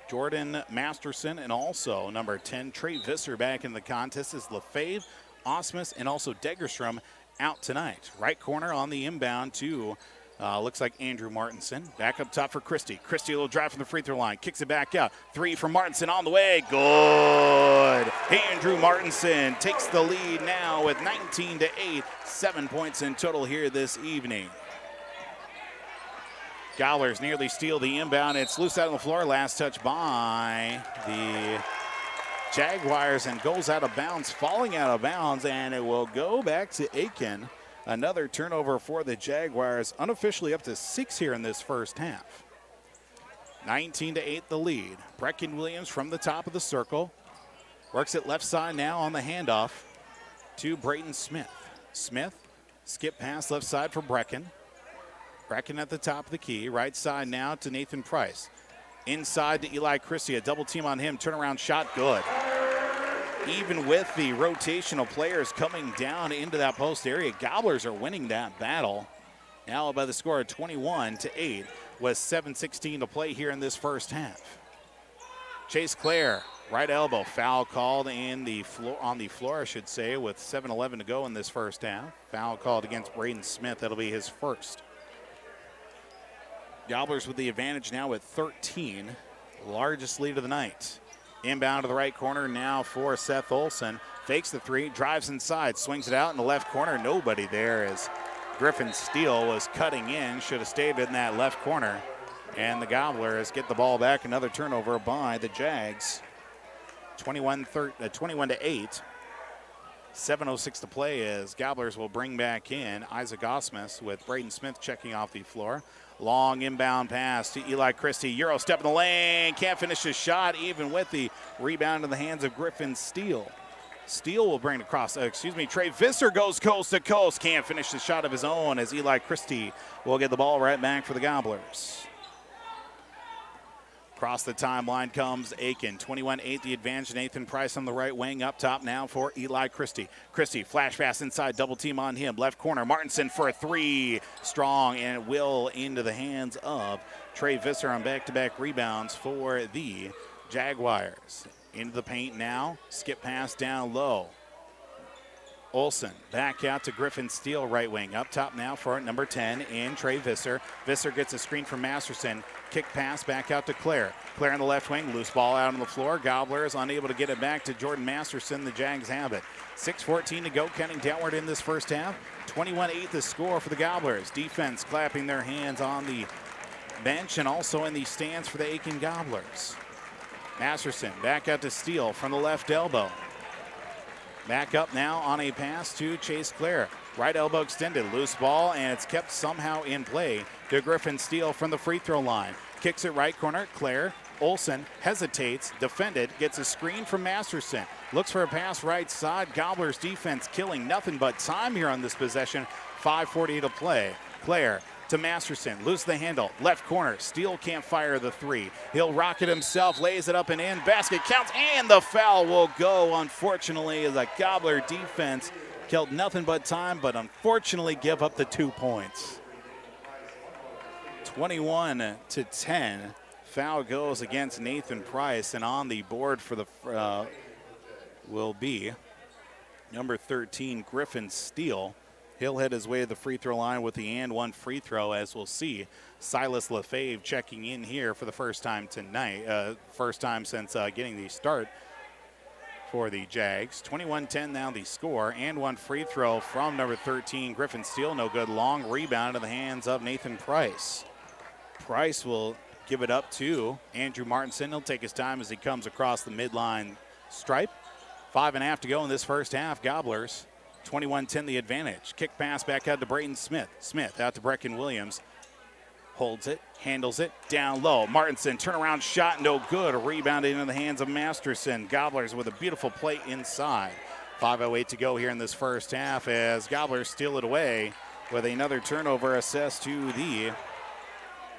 Jordan Masterson, and also number 10, Trey Visser back in the contest as Lefebvre, Osmus, and also Degerstrom out tonight. Right corner on the inbound to, looks like Andrew Martinson. Back up top for Christie. Christie will drive from the free throw line. Kicks it back out. 3 from Martinson on the way. Good. Andrew Martinson takes the lead now with 19-8. 7 points in total here this evening. Gobblers nearly steal the inbound. It's loose out on the floor. Last touch by the Jaguars and goes out of bounds, falling out of bounds, and it will go back to Aitkin. Another turnover for the Jaguars, unofficially up to 6 here in this first half. 19-8 the lead. Brecken Williams from the top of the circle. Works it left side now on the handoff to Brayton Smith. Smith, skip pass left side for Brecken. Brecken at the top of the key. Right side now to Nathan Price. Inside to Eli Christie. A double team on him. Turnaround shot. Good. Even with the rotational players coming down into that post area, Gobblers are winning that battle. Now by the score of 21-8 with 7:16 to play here in this first half. Chase Clare, right elbow. Foul called in the floor, on the floor, I should say, with 7:11 to go in this first half. Foul called against Brayden Smith. That'll be his first. Gobblers with the advantage now with 13, largest lead of the night. Inbound to the right corner now for Seth Olson. Fakes the 3, drives inside, swings it out in the left corner. Nobody there as Griffin Steele was cutting in. Should have stayed in that left corner. And the Gobblers get the ball back. Another turnover by the Jags. 21-8. 7:06 to play as Gobblers will bring back in Isaac Osmus with Brayden Smith checking off the floor. Long inbound pass to Eli Christie. Euro step in the lane. Can't finish his shot even with the rebound in the hands of Griffin Steele. Steele will bring it across. Trey Visser goes coast to coast. Can't finish the shot of his own as Eli Christie will get the ball right back for the Gobblers. Across the timeline comes Aitkin. 21-8 the advantage. Nathan Price on the right wing. Up top now for Eli Christie. Christie, flash pass inside. Double team on him. Left corner. Martinson for a 3. Strong and will into the hands of Trey Visser on back-to-back rebounds for the Jaguars. Into the paint now. Skip pass down low. Olsen back out to Griffin Steele, right wing. Up top now for number 10 in Trey Visser. Visser gets a screen from Masterson. Kick pass back out to Claire. Claire on the left wing, loose ball out on the floor. Gobblers unable to get it back to Jordan Masterson. The Jags have it. 6:14 to go, counting downward in this first half. 21-8 the score for the Gobblers. Defense clapping their hands on the bench and also in the stands for the Aitkin Gobblers. Masterson back out to Steele from the left elbow. Back up now on a pass to Chase Clare. Right elbow extended, loose ball, and it's kept somehow in play to Griffin Steele from the free throw line. Kicks it right corner, Clare. Olsen hesitates, defended, gets a screen from Masterson. Looks for a pass right side. Gobblers defense killing nothing but time here on this possession. 5:40 to play. Clare to Masterson, lose the handle, left corner. Steele can't fire the three. He'll rock it himself, lays it up and in. Basket counts, and the foul will go. Unfortunately, the Gobbler defense killed nothing but time, but unfortunately give up the 2 points. 21-10. Foul goes against Nathan Price, and on the board for the will be number 13, Griffin Steele. He'll head his way to the free throw line with the and one free throw, as we'll see Silas Lefebvre checking in here for the first time tonight, first time since getting the start for the Jags. 21-10 now the score, and one free throw from number 13, Griffin Steele. No good. Long rebound in the hands of Nathan Price. Price will give it up to Andrew Martinson. He'll take his time as he comes across the midline stripe. 5.5 to go in this first half. Gobblers 21-10 the advantage. Kick pass back out to Brayton Smith. Smith out to Brecken Williams. Holds it, handles it, down low. Martinson, turnaround shot, no good. Rebounded into the hands of Masterson. Gobblers with a beautiful play inside. 5:08 to go here in this first half as Gobblers steal it away with another turnover assessed to the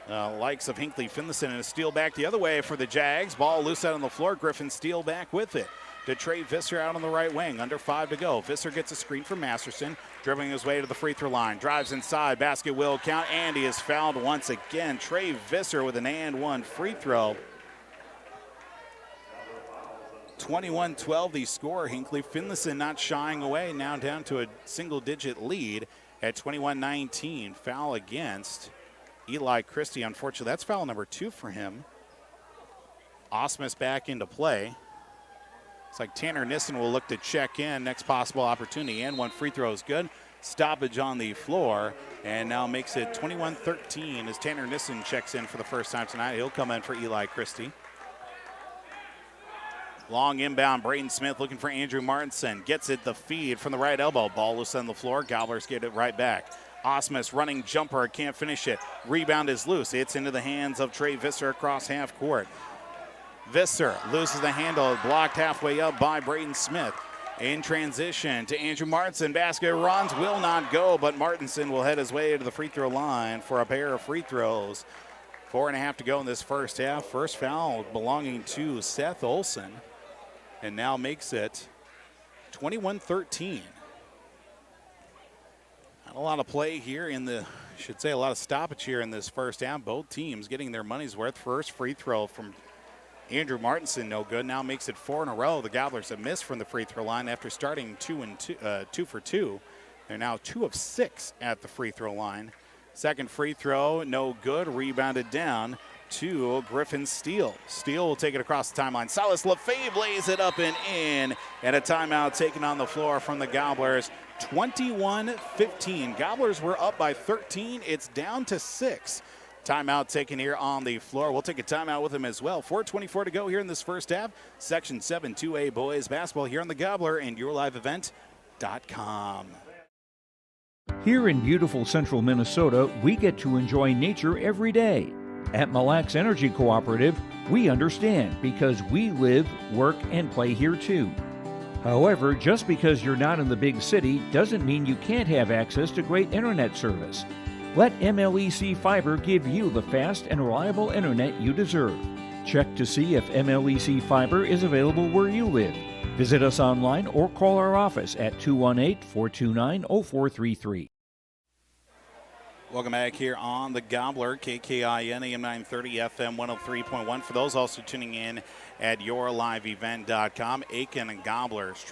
likes of Hinckley-Finlayson, and a steal back the other way for the Jags. Ball loose out on the floor. Griffin Steele back with it to Trey Visser out on the right wing. Under 5 to go. Visser gets a screen from Masterson, dribbling his way to the free throw line. Drives inside. Basket will count, and he is fouled once again. Trey Visser with an and one free throw. 21-12 the score. Hinckley-Finlayson not shying away. Now down to a single-digit lead at 21-19. Foul against Eli Christie. Unfortunately, that's foul number 2 for him. Osmus back into play. It's like Tanner Nissen will look to check in. Next possible opportunity, and one free throw is good. Stoppage on the floor, and now makes it 21-13 as Tanner Nissen checks in for the first time tonight. He'll come in for Eli Christie. Long inbound, Brayton Smith looking for Andrew Martinson. Gets it, the feed from the right elbow. Ball loose on the floor. Gobblers get it right back. Osmus running jumper, can't finish it. Rebound is loose. It's into the hands of Trey Visser across half court. Visser loses the handle, blocked halfway up by Brayton Smith. In transition to Andrew Martinson. Basket runs, will not go, but Martinson will head his way to the free throw line for a pair of free throws. 4.5 to go in this first half. First foul belonging to Seth Olsen, and now makes it 21-13. Not a lot of play here in the, a lot of stoppage here in this first half. Both teams getting their money's worth. First free throw from Andrew Martinson, no good. Now makes it 4 in a row. The Gobblers have missed from the free throw line after starting 2 for 2. They're now 2 of 6 at the free throw line. Second free throw, no good. Rebounded down to Griffin Steele. Steele will take it across the timeline. Silas Lefebvre lays it up and in, and a timeout taken on the floor from the Gobblers. 21-15. Gobblers were up by 13. It's down to 6. Timeout taken here on the floor. We'll take a timeout with him as well. 4:24 to go here in this first half. Section 7 2A boys basketball here on the Gobbler and YourLiveEvent.com. Here in beautiful central Minnesota, we get to enjoy nature every day. At Mille Lacs Energy Cooperative, we understand because we live, work, and play here too. However, just because you're not in the big city doesn't mean you can't have access to great internet service. Let MLEC Fiber give you the fast and reliable internet you deserve. Check to see if MLEC Fiber is available where you live. Visit us online or call our office at 218-429-0433. Welcome back here on the Gobbler, KKIN AM 930 FM 103.1. For those also tuning in at YourLiveEvent.com, Aitkin and Gobblers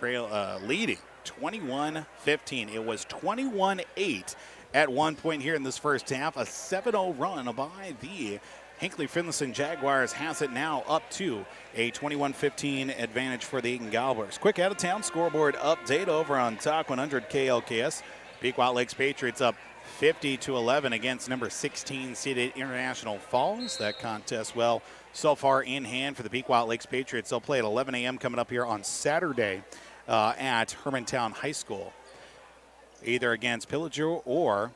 leading 21-15. It was 21-8 at one point here in this first half. A 7-0 run by the Hinckley-Finlayson Jaguars has it now up to a 21-15 advantage for the Aitkin Gobblers. Quick out-of-town scoreboard update over on Talk 100 KLKS. Pequot Lakes Patriots up 50-11 against number 16 seeded International Falls. That contest, well, so far in hand for the Pequot Lakes Patriots. They'll play at 11 a.m. coming up here on Saturday at Hermantown High School, either against Pillager or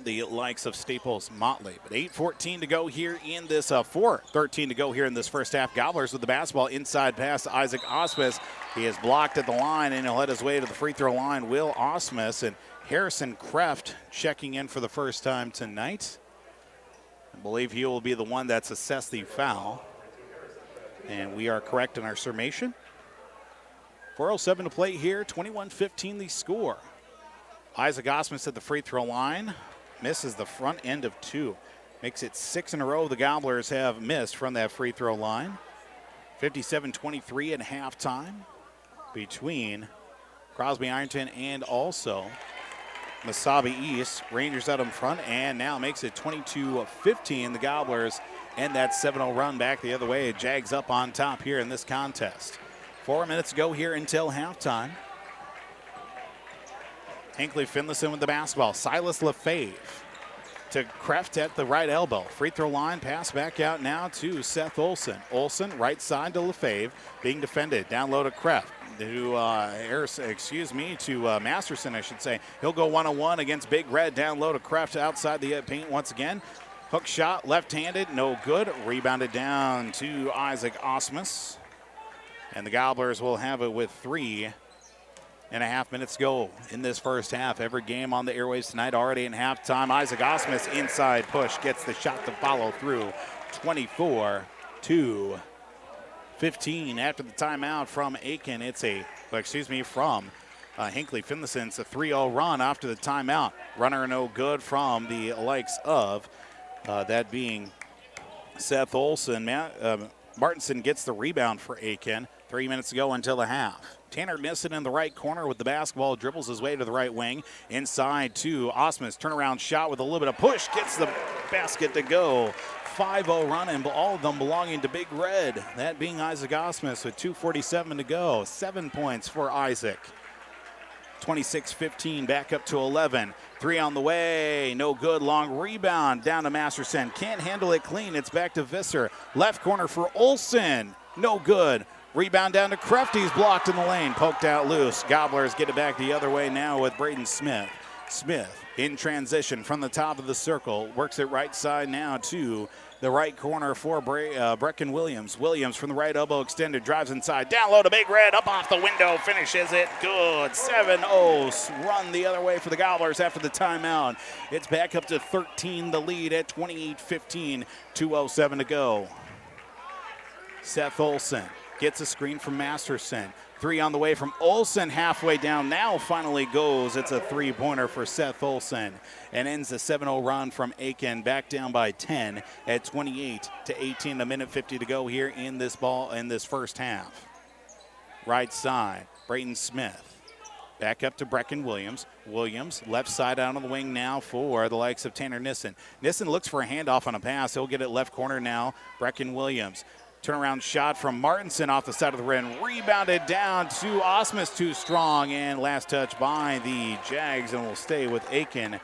the likes of Staples Motley. But 8:14 to go here in this, 4:13 to go here in this first half. Gobblers with the basketball, inside pass to Isaac Osmus. He is blocked at the line, and he'll head his way to the free throw line. Will Osmus, and Harrison Kreft checking in for the first time tonight. I believe he will be the one that's assessed the foul. And we are correct in our summation. 4:07 to play here, 21-15 the score. Isaac Osmus at the free throw line. Misses the front end of two. Makes it 6 in a row the Gobblers have missed from that free throw line. 57-23 at halftime between Crosby Ironton and also Mesabi East. Rangers out in front and now makes it 22-15. The Gobblers end that 7-0 run back the other way. Jags up on top here in this contest. 4 minutes to go here until halftime. Hinckley-Finlayson with the basketball. Silas Lefebvre to Kreft at the right elbow. Free throw line pass back out now to Seth Olson. Olson right side to Lefebvre, being defended. Down low to Kreft. To Masterson, I should say. He'll go one-on-one against Big Red. Down low to Kreft outside the paint once again. Hook shot, left-handed, no good. Rebounded down to Isaac Osmus. And the Gobblers will have it with 3.5 minutes to go in this first half. Every game on the airwaves tonight already in halftime. Isaac Osmus inside push gets the shot to follow through. 24-15 after the timeout from Aitkin. From Hinckley-Finlayson. It's a 3-0 run after the timeout. Runner no good from the likes of that being Seth Olson. Martinson gets the rebound for Aitkin. 3 minutes to go until the half. Tanner Nissen in the right corner with the basketball, dribbles his way to the right wing. Inside to Osmus, turnaround shot with a little bit of push, gets the basket to go. 5-0 run, and all of them belonging to Big Red. That being Isaac Osmus with 2:47 to go. 7 points for Isaac. 26-15, back up to 11. 3 on the way, no good. Long rebound down to Masterson. Can't handle it clean. It's back to Visser. Left corner for Olson, no good. Rebound down to Kreft. He's blocked in the lane, poked out loose. Gobblers get it back the other way now with Braden Smith. Smith in transition from the top of the circle, works it right side now to the right corner for Brecken Williams. Williams from the right elbow extended, drives inside, down low to Big Red, up off the window, finishes it good. 7-0 run the other way for the Gobblers after the timeout. It's back up to 13, the lead at 28-15, 2:07 to go. Seth Olson gets a screen from Masterson. 3 on the way from Olson, halfway down. Now finally goes. It's a three-pointer for Seth Olson. And ends the 7-0 run from Aitkin, back down by 10 at 28-18. A minute 50 to go here in this first half. Right side, Brayton Smith. Back up to Brecken Williams. Williams, left side out on the wing now for the likes of Tanner Nissen. Nissen looks for a handoff on a pass. He'll get it left corner now. Brecken Williams. Turnaround shot from Martinson off the side of the rim. Rebounded down to Osmus, too strong. And last touch by the Jags, and will stay with Aitkin.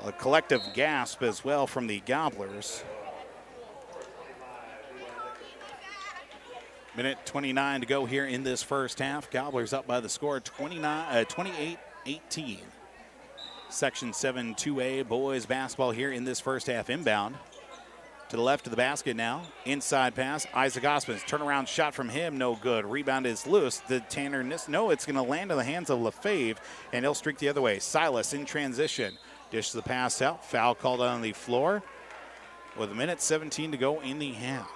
A collective gasp as well from the Gobblers. Minute 29 to go here in this first half. Gobblers up by the score 28-18. Section 7 2A boys basketball here in this first half. Inbound. To the left of the basket now. Inside pass. Isaac Osmus. Turnaround shot from him. No good. Rebound is loose. The Tanner Nissen. No, it's going to land in the hands of Lefebvre, and he'll streak the other way. Silas in transition. Dish the pass out. Foul called on the floor with a minute 17 to go in the half.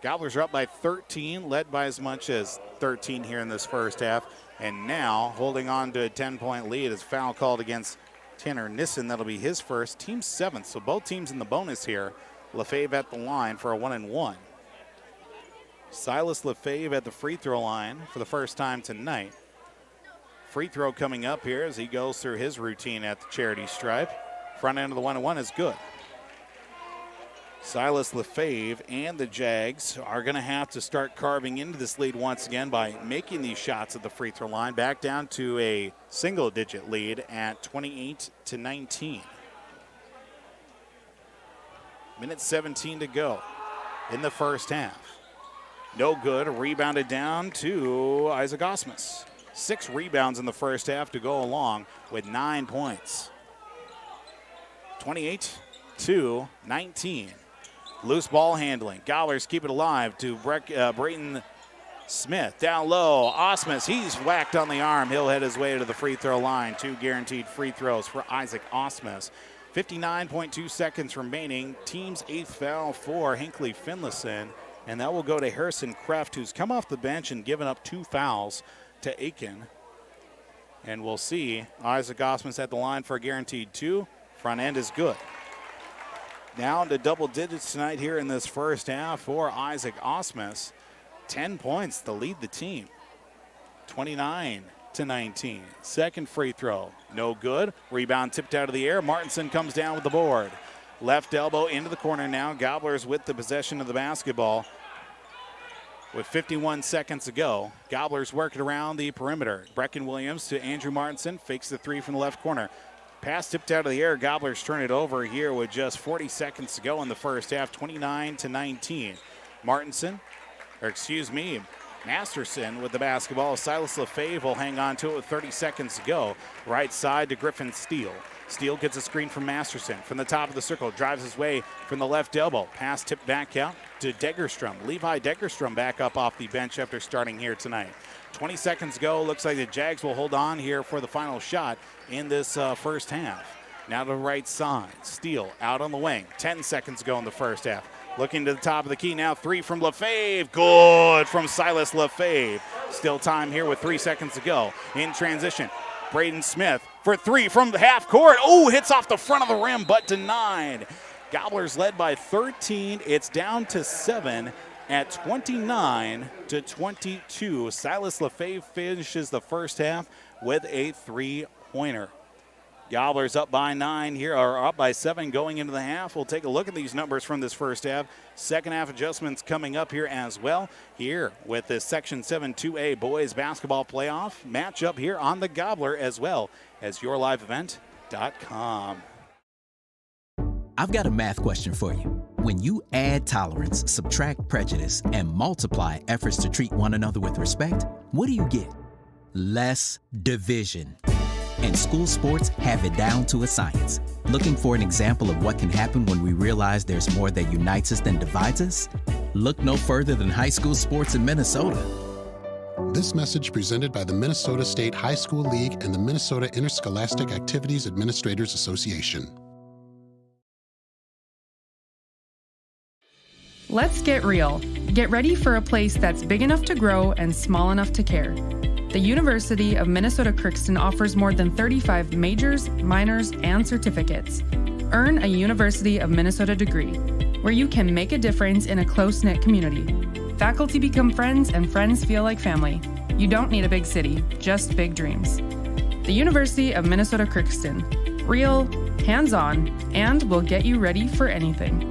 Gobblers are up by 13, led by as much as 13 here in this first half. And now holding on to a 10-point lead is foul called against Tanner Nissen. That'll be his first. Team 7th. So both teams in the bonus here. Lefebvre at the line for a 1-and-1. Silas Lefebvre at the free throw line for the first time tonight. Free throw coming up here as he goes through his routine at the charity stripe. Front end of the 1-1 is good. Silas Lefebvre and the Jags are going to have to start carving into this lead once again by making these shots at the free throw line. Back down to a single-digit lead at 28-19. Minute 17 to go in the first half. No good. Rebounded down to Isaac Osmus. 6 rebounds in the first half to go along with 9 points. 28-19. Loose ball handling. Gobblers keep it alive to Brayton Smith. Down low. Osmus, he's whacked on the arm. He'll head his way to the free throw line. 2 guaranteed free throws for Isaac Osmus. 59.2 seconds remaining. Team's 8th foul for Hinckley-Finlayson. And that will go to Harrison Kreft, who's come off the bench and given up 2 fouls to Aitkin. And we'll see Isaac Osmus at the line for a guaranteed 2. Front end is good. Down to double digits tonight here in this first half for Isaac Osmus. 10 points to lead the team. 29-19. Second free throw, no good. Rebound tipped out of the air. Martinson comes down with the board. Left elbow into the corner now. Gobblers with the possession of the basketball. With 51 seconds to go, Gobblers working around the perimeter. Brecken Williams to Andrew Martinson. Fakes the 3 from the left corner. Pass tipped out of the air. Gobblers turn it over here with just 40 seconds to go in the first half. 29-19. Masterson with the basketball. Silas Lefebvre will hang on to it with 30 seconds to go. Right side to Griffin Steele. Steele gets a screen from Masterson. From the top of the circle, drives his way from the left elbow. Pass tipped back out to Degerstrom. Levi Degerstrom back up off the bench after starting here tonight. 20 seconds to go. Looks like the Jags will hold on here for the final shot in this first half. Now to the right side. Steele out on the wing. 10 seconds to go in the first half. Looking to the top of the key now. 3 from Lefebvre. Good from Silas Lefebvre. Still time here with 3 seconds to go. In transition, Braden Smith for 3 from the half court. Oh, hits off the front of the rim, but denied. Gobblers led by 13. It's down to 7 at 29-22. Silas Lefebvre finishes the first half with a 3-pointer. Gobblers up by 9 here, or up by 7 going into the half. We'll take a look at these numbers from this first half. Second half adjustments coming up here as well. Here with the Section 7 2A boys basketball playoff matchup here on the Gobbler as well as yourliveevent.com. I've got a math question for you. When you add tolerance, subtract prejudice, and multiply efforts to treat one another with respect, what do you get? Less division. And school sports have it down to a science. Looking for an example of what can happen when we realize there's more that unites us than divides us? Look no further than high school sports in Minnesota. This message presented by the Minnesota State High School League and the Minnesota Interscholastic Activities Administrators Association. Let's get real. Get ready for a place that's big enough to grow and small enough to care. The University of Minnesota Crookston offers more than 35 majors, minors, and certificates. Earn a University of Minnesota degree, where you can make a difference in a close-knit community. Faculty become friends, and friends feel like family. You don't need a big city, just big dreams. The University of Minnesota Crookston. Real, hands-on, and will get you ready for anything.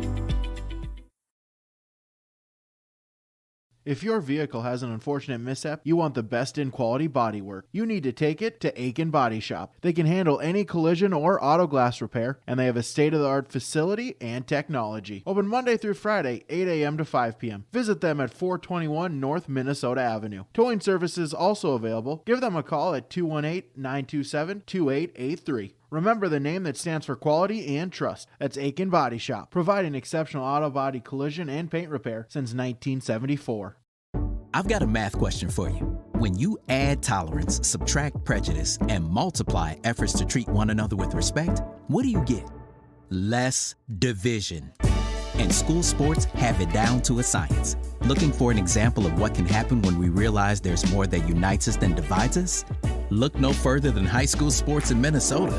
If your vehicle has an unfortunate mishap, you want the best in quality bodywork. You need to take it to Aitkin Body Shop. They can handle any collision or auto glass repair, and they have a state-of-the-art facility and technology. Open Monday through Friday, 8 a.m. to 5 p.m. Visit them at 421 North Minnesota Avenue. Towing services also available. Give them a call at 218-927-2883. Remember the name that stands for quality and trust. That's Aitkin Body Shop, providing exceptional auto body collision and paint repair since 1974. I've got a math question for you. When you add tolerance, subtract prejudice, and multiply efforts to treat one another with respect, what do you get? Less division. And school sports have it down to a science. Looking for an example of what can happen when we realize there's more that unites us than divides us? Look no further than high school sports in Minnesota.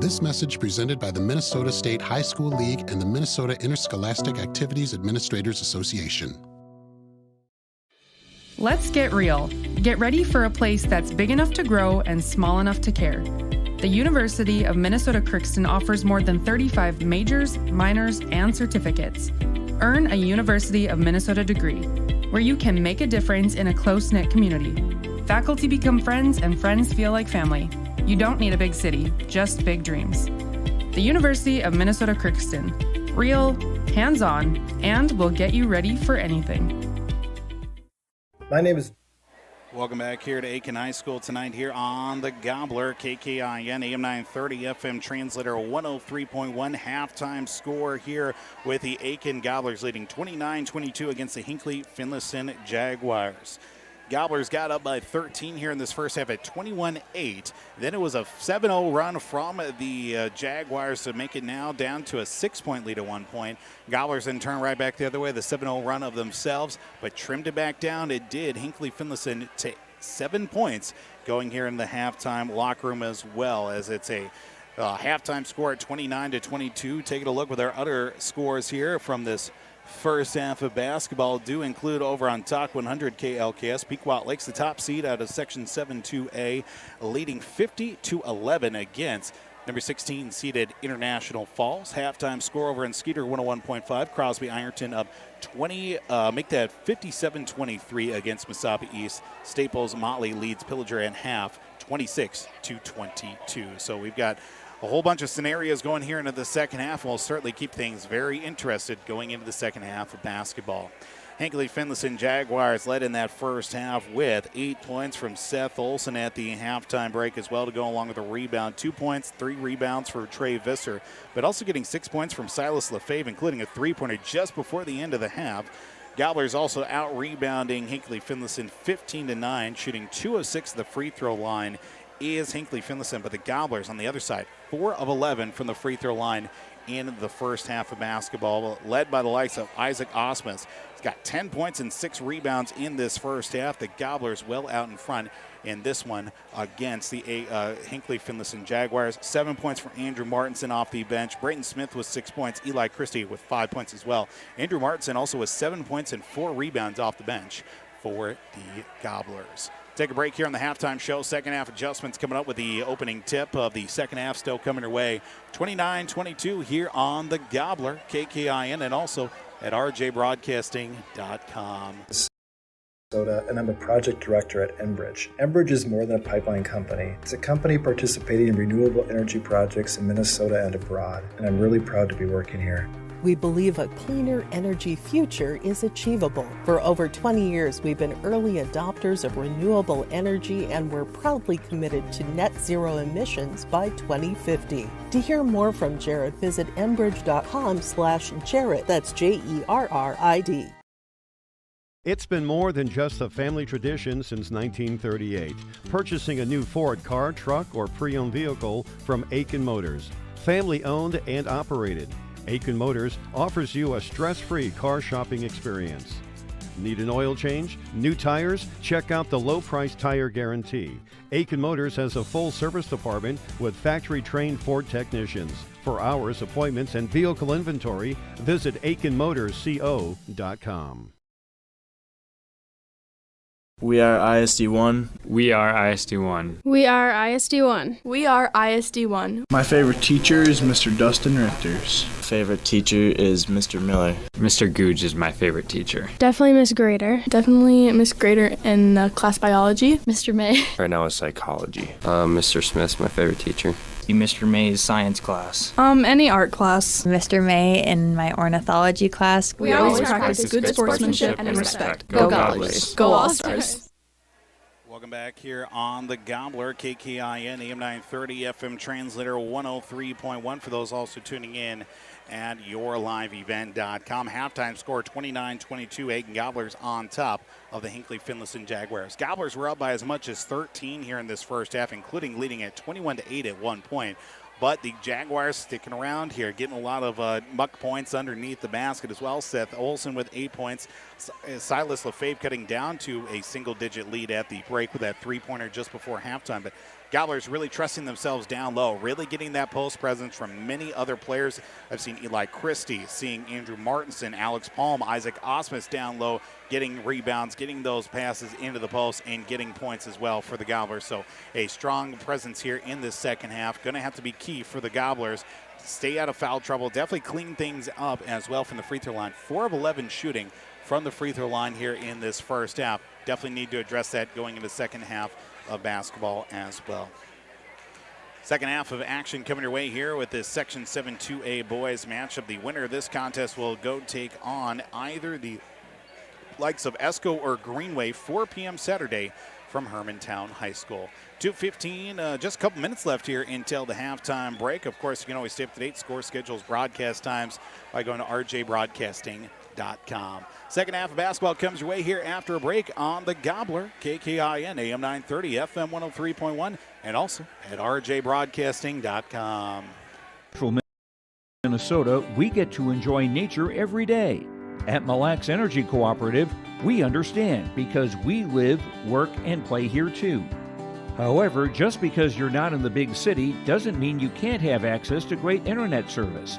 This message presented by the Minnesota State High School League and the Minnesota Interscholastic Activities Administrators Association. Let's get real. Get ready for a place that's big enough to grow and small enough to care. The University of Minnesota Crookston offers more than 35 majors, minors, and certificates. Earn a University of Minnesota degree, where you can make a difference in a close-knit community. Faculty become friends and friends feel like family. You don't need a big city, just big dreams. The University of Minnesota Crookston. Real, hands-on, and will get you ready for anything. My name is... Welcome back here to Aitkin High School tonight here on the Gobbler, KKIN, AM 930, FM translator 103.1. Halftime score here with the Aitkin Gobblers leading 29-22 against the Hinckley-Finlayson Jaguars. Gobblers got up by 13 here in this first half at 21-8. Then it was a 7-0 run from the Jaguars to make it now down to a 6-point lead at one point. Gobblers then turned right back the other way, the 7-0 run of themselves, but trimmed it back down. It did. Hinckley-Finlayson to 7 points going here in the halftime locker room as well, as it's a halftime score at 29-22. Taking a look with our other scores here from this first half of basketball do include over on Talk 100 KLKS. Pequot Lakes, the top seed out of Section 7-2A, leading 50-11 against number 16 seeded International Falls. Halftime score over in Skeeter 101.5. Crosby Ironton up 20, make that 57-23 against Massapa East. Staples Motley leads Pillager in half 26-22. So we've got a whole bunch of scenarios going here into the second half. We'll certainly keep things very interested going into the second half of basketball. Hinckley-Finlayson Jaguars led in that first half with 8 points from Seth Olson at the halftime break as well to go along with a rebound. 2 points, 3 rebounds for Trey Visser, but also getting 6 points from Silas Lefebvre, including a three-pointer just before the end of the half. Gobblers also out-rebounding Hinckley-Finlayson 15-9, shooting 2 of 6 at the free throw line is Hinckley-Finlayson, but the Gobblers on the other side, 4 of 11 from the free throw line in the first half of basketball, led by the likes of Isaac Osmus. He's got 10 points and 6 rebounds in this first half. The Gobblers well out in front in this one against the Hinckley-Finlayson Jaguars. 7 points from Andrew Martinson off the bench. Brayton Smith with 6 points. Eli Christie with 5 points as well. Andrew Martinson also with 7 points and 4 rebounds off the bench for the Gobblers. Take a break here on the halftime show. Second half adjustments coming up with the opening tip of the second half still coming your way. 29-22 here on the Gobbler, KKIN, and also at rjbroadcasting.com. And I'm a project director at Enbridge. Enbridge is more than a pipeline company. It's a company participating in renewable energy projects in Minnesota and abroad, and I'm really proud to be working here. We believe a cleaner energy future is achievable. For over 20 years, we've been early adopters of renewable energy, and we're proudly committed to net zero emissions by 2050. To hear more from Jared, visit enbridge.com/Jared. That's JERRID. It's been more than just a family tradition since 1938. Purchasing a new Ford car, truck, or pre-owned vehicle from Aitkin Motors. Family owned and operated. Aitkin Motors offers you a stress-free car shopping experience. Need an oil change? New tires? Check out the low-price tire guarantee. Aitkin Motors has a full service department with factory-trained Ford technicians. For hours, appointments, and vehicle inventory, visit AitkinMotorsCO.com. We are ISD1. We are ISD1. We are ISD1. We are ISD1. My favorite teacher is Mr. Dustin Richters. Favorite teacher is Mr. Miller. Mr. Googe is my favorite teacher. Definitely Miss Grader. Definitely Miss Grader in class biology. Mr. May. Right now is psychology. Mr. Smith's my favorite teacher. Mr. May's science class. Any art class. Mr. May in my ornithology class. We always practice good sportsmanship and respect. Go Gobblers. Go All-Stars. Welcome back here on the Gobbler, KKIN, AM 930, FM translator 103.1 for those also tuning in at yourliveevent.com. Halftime score 29-22, Aitkin Gobblers on top of the Hinckley-Finlayson Jaguars. Gobblers were up by as much as 13 here in this first half, including leading at 21-8 at one point. But the Jaguars sticking around here, getting a lot of muck points underneath the basket as well. Seth Olson with 8 points. Silas Lefebvre cutting down to a single-digit lead at the break with that three-pointer just before halftime. But Gobblers really trusting themselves down low, really getting that post presence from many other players. I've seen Eli Christie, seeing Andrew Martinson, Alex Palm, Isaac Osmus down low, getting rebounds, getting those passes into the post, and getting points as well for the Gobblers. So a strong presence here in this second half. Going to have to be key for the Gobblers. Stay out of foul trouble. Definitely clean things up as well from the free throw line. 4 of 11 shooting from the free throw line here in this first half. Definitely need to address that going into the second half of basketball as well. Second half of action coming your way here with this Section 7 2A boys matchup. The winner of this contest will go take on either the likes of Esco or Greenway, 4 p.m. Saturday from Hermantown High School. 2:15, just a couple minutes left here until the halftime break. Of course, you can always stay up to date, score schedules, broadcast times by going to rjbroadcasting.com. Second half of basketball comes your way here after a break on the Gobbler, KKIN, AM 930, FM 103.1, and also at rjbroadcasting.com. Minnesota, we get to enjoy nature every day. At Mille Lacs Energy Cooperative, we understand because we live, work, and play here too. However, just because you're not in the big city doesn't mean you can't have access to great internet service.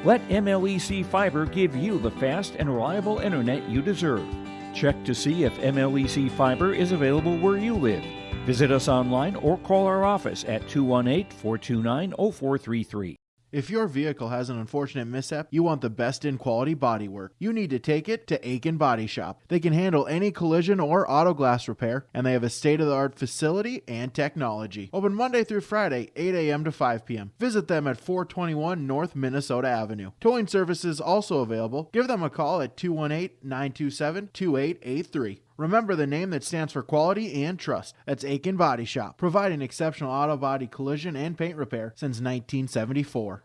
Let MLEC Fiber give you the fast and reliable internet you deserve. Check to see if MLEC Fiber is available where you live. Visit us online or call our office at 218-429-0433. If your vehicle has an unfortunate mishap, you want the best in quality bodywork. You need to take it to Aitkin Body Shop. They can handle any collision or auto glass repair, and they have a state-of-the-art facility and technology. Open Monday through Friday, 8 a.m. to 5 p.m. Visit them at 421 North Minnesota Avenue. Towing services also available. Give them a call at 218-927-2883. Remember the name that stands for quality and trust. That's Aitkin Body Shop, providing exceptional auto body collision and paint repair since 1974.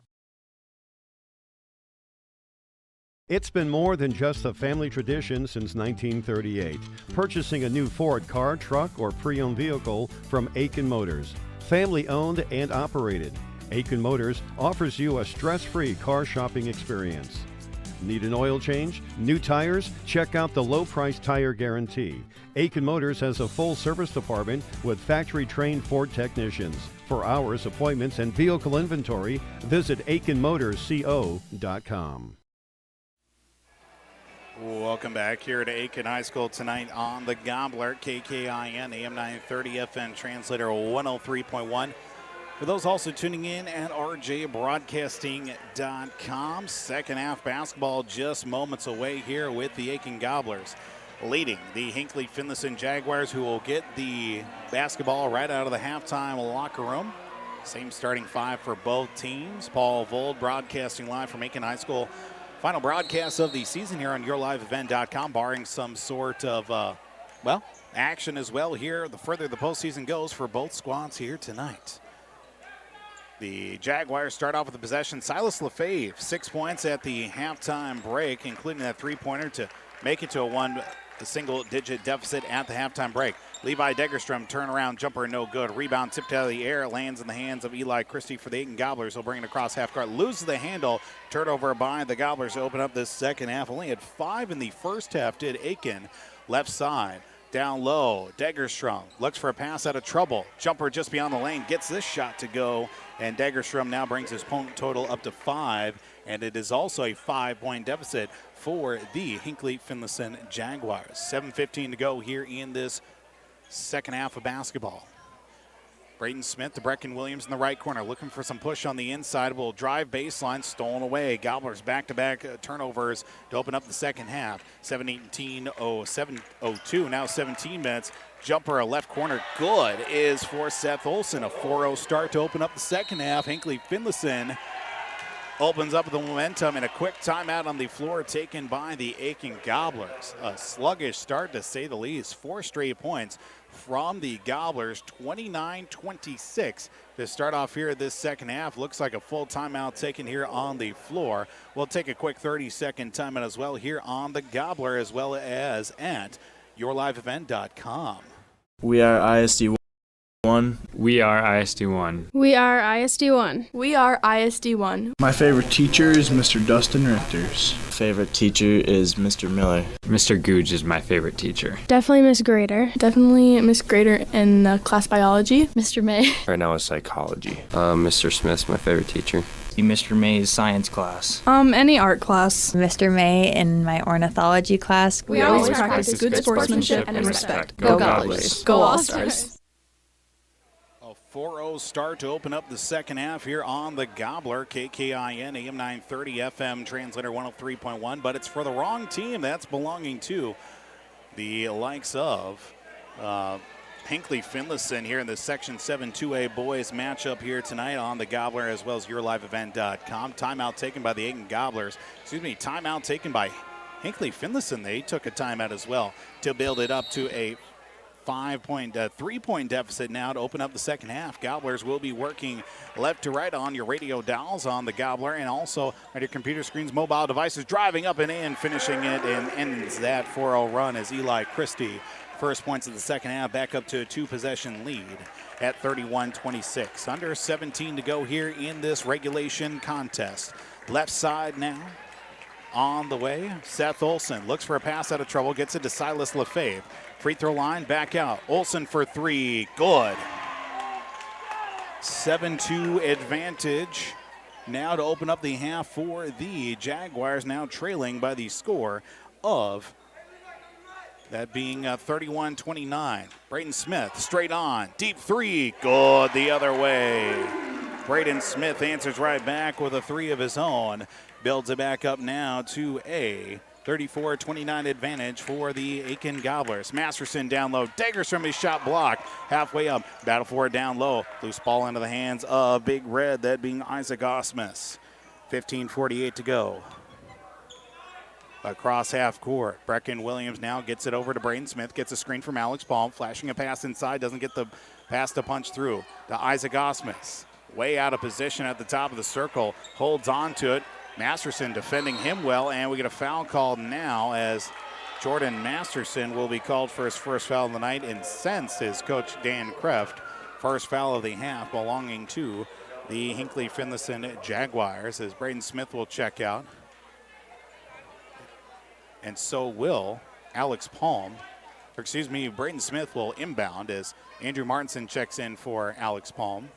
It's been more than just a family tradition since 1938. Purchasing a new Ford car, truck, or pre-owned vehicle from Aitkin Motors. Family owned and operated. Aitkin Motors offers you a stress-free car shopping experience. Need an oil change? New tires? Check out the low-price tire guarantee. Aitkin Motors has a full service department with factory-trained Ford technicians. For hours, appointments, and vehicle inventory, visit AitkinMotorsCO.com. Welcome back here to Aitkin High School tonight on the Gobbler, KKIN, AM 930, FM translator 103.1. For those also tuning in at rjbroadcasting.com, second half basketball just moments away here with the Aitkin Gobblers leading the Hinckley-Finlayson Jaguars, who will get the basketball right out of the halftime locker room. Same starting five for both teams. Paul Vold broadcasting live from Aitkin High School. Final broadcast of the season here on yourliveevent.com, barring some sort of, action as well here the further the postseason goes for both squads here tonight. The Jaguars start off with the possession. Silas Lefebvre, 6 points at the halftime break, including that three-pointer to make it to a single-digit deficit at the halftime break. Levi Degerstrom, turnaround jumper, no good. Rebound tipped out of the air, lands in the hands of Eli Christie for the Aitkin Gobblers. He'll bring it across half court, loses the handle. Turnover by the Gobblers to open up this second half. Only had 5 in the first half, did Aitkin. Left side. Down low, Degerstrom looks for a pass out of trouble. Jumper just beyond the lane, gets this shot to go, and Degerstrom now brings his point total up to 5, and it is also a 5-point deficit for the Hinckley-Finlayson Jaguars. 7:15 to go here in this second half of basketball. Braden Smith to Brecken Williams in the right corner, looking for some push on the inside. Will drive baseline, stolen away. Gobblers back-to-back turnovers to open up the second half. 7:18:07:02, now 17 minutes. Jumper, a left corner, good is for Seth Olson. A 4-0 start to open up the second half. Hinckley-Finlayson opens up the momentum, and a quick timeout on the floor taken by the Aitkin Gobblers. A sluggish start, to say the least. 4 straight points from the Gobblers, 29-26 to start off here this second half. Looks like a full timeout taken here on the floor. We'll take a quick 30-second timeout as well here on the Gobbler, as well as at yourliveevent.com. We are ISD 1. 1. We are ISD 1. We are ISD 1. We are ISD 1. My favorite teacher is Mr. Dustin Richters. Favorite teacher is Mr. Miller. Mr. Googe is my favorite teacher. Definitely Miss Grader. Definitely Miss Grader in class biology. Mr. May. Right now is psychology. Mr. Smith's my favorite teacher. Mr. May's science class. Any art class. Mr. May in my ornithology class. We always practice good sportsmanship and respect. Go Gobblers. Go All-Stars. A 4-0 start to open up the second half here on the Gobbler. KKIN, AM 930, FM translator 103.1. But it's for the wrong team. That's belonging to the likes of Hinckley-Finlayson here in the Section 7 2A boys matchup here tonight on the Gobbler, as well as YourLiveEvent.com. Timeout taken by the Aitkin Gobblers. Timeout taken by Hinckley-Finlayson. They took a timeout as well to build it up to a 3-point deficit now to open up the second half. Gobblers will be working left to right on your radio dials on the Gobbler and also on your computer screens, mobile devices, driving up and in, finishing it, and ends that 4-0 run as Eli Christie. First points of the second half, back up to a 2-possession lead at 31-26. Under 17 to go here in this regulation contest. Left side now on the way. Seth Olson looks for a pass out of trouble, gets it to Silas Lefebvre. Free throw line, back out. Olson for three, good. 7-2 advantage now to open up the half for the Jaguars, now trailing by the score of that being 31-29. Braden Smith straight on. Deep three. Good the other way. Braden Smith answers right back with a three of his own. Builds it back up now to a 34-29 advantage for the Aitkin Gobblers. Masterson down low. Daggers from his shot block. Halfway up. Battle for it down low. Loose ball into the hands of Big Red, that being Isaac Osmus. 15:48 to go. Across half court. Brecken Williams now gets it over to Braden Smith. Gets a screen from Alex Palm. Flashing a pass inside. Doesn't get the pass to punch through. To Isaac Osmus. Way out of position at the top of the circle. Holds on to it. Masterson defending him well. And we get a foul called now as Jordan Masterson will be called for his first foul of the night. Incensed is Coach Dan Kreft. First foul of the half belonging to the Hinckley-Finlayson Jaguars as Braden Smith will check out. And so will Alex Palm. Braden Smith will inbound as Andrew Martinson checks in for Alex Palm.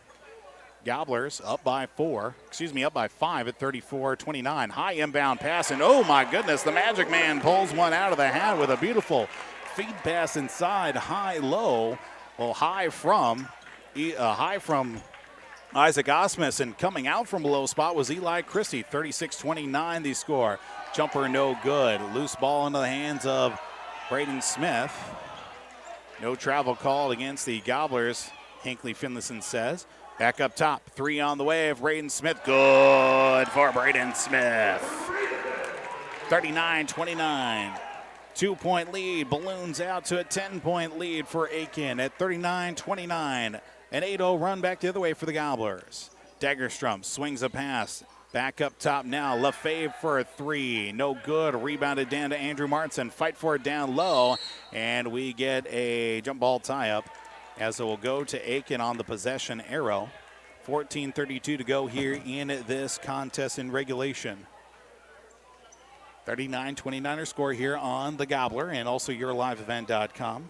Gobblers up by 5 at 34-29. High inbound pass, and oh my goodness, the Magic Man pulls one out of the hat with a beautiful feed pass inside, high-low. Well, high from Isaac Osmus, and coming out from below spot was Eli Christie. 36-29 the score. Jumper no good. Loose ball into the hands of Braden Smith. No travel called against the Gobblers, Hinckley-Finlayson says. Back up top, three on the way of Braden Smith. Good for Braden Smith. 39-29. 2-point lead balloons out to a 10-point lead for Aitkin at 39-29. An 8-0 run back the other way for the Gobblers. Dagerstrom swings a pass. Back up top now. Lefebvre for a three. No good. Rebounded down to Andrew Martinson. Fight for it down low. And we get a jump ball tie-up as it will go to Aitkin on the possession arrow. 14:32 to go here in this contest in regulation. 39-29 score here on the Gobbler and also YourLiveEvent.com.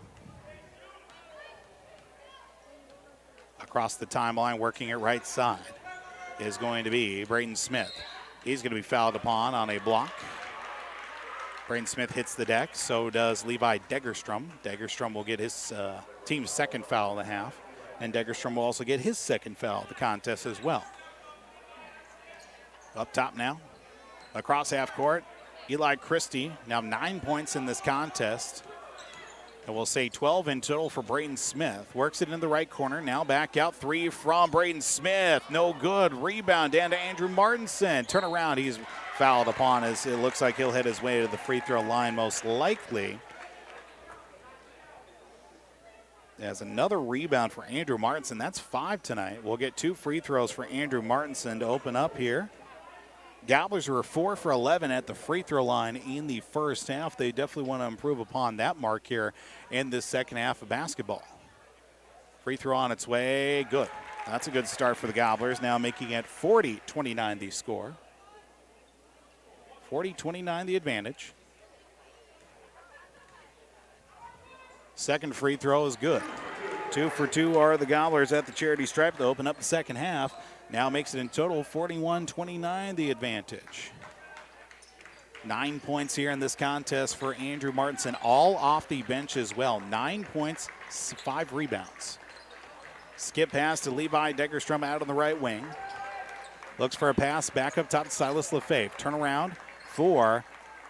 Across the timeline, working it right side, is going to be Braden Smith. He's going to be fouled upon on a block. Braden Smith hits the deck, so does Levi Degerstrom. Degerstrom will get his team's second foul in the half, and Degerstrom will also get his second foul of the contest as well. Up top now, across half court, Eli Christie, now 9 points in this contest. And we'll say 12 in total for Braden Smith. Works it in the right corner. Now back out. Three from Braden Smith. No good. Rebound down to Andrew Martinson. Turn around. He's fouled upon as it looks like he'll head his way to the free throw line most likely. There's another rebound for Andrew Martinson. That's 5 tonight. We'll get 2 free throws for Andrew Martinson to open up here. Gobblers were 4 for 11 at the free throw line in the first half. They definitely want to improve upon that mark here in this second half of basketball. Free throw on its way. Good. That's a good start for the Gobblers. Now making it 40-29 the score. 40-29 the advantage. Second free throw is good. 2 for 2 are the Gobblers at the charity stripe to open up the second half. Now makes it in total 41-29 the advantage. 9 points here in this contest for Andrew Martinson, all off the bench as well. 9 points, 5 rebounds. Skip pass to Levi Degerstrom out on the right wing. Looks for a pass back up top to Silas Lefebvre. Turnaround for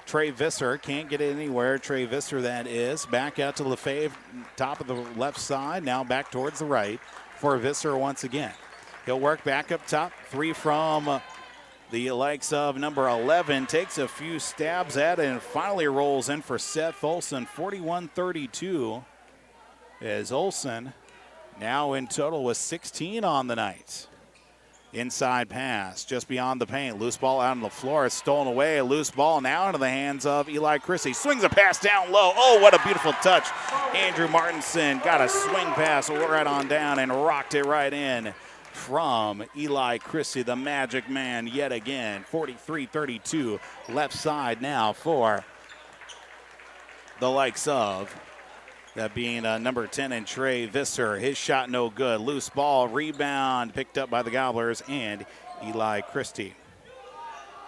Trey Visser. Can't get it anywhere. Trey Visser, that is. Back out to Lefebvre, top of the left side. Now back towards the right for Visser once again. He'll work back up top. 3 from the likes of number 11. Takes a few stabs at it and finally rolls in for Seth Olson. 41-32 as Olson now in total with 16 on the night. Inside pass just beyond the paint. Loose ball out on the floor. It's stolen away. A loose ball now into the hands of Eli Chrissy. Swings a pass down low. Oh, what a beautiful touch. Andrew Martinson got a swing pass right on down and rocked it right in from Eli Chrissy, the magic man yet again. 43-32. Left side now for the likes of that being number 10 and Trey Visser. His shot no good. Loose ball, rebound, picked up by the Gobblers and Eli Christie.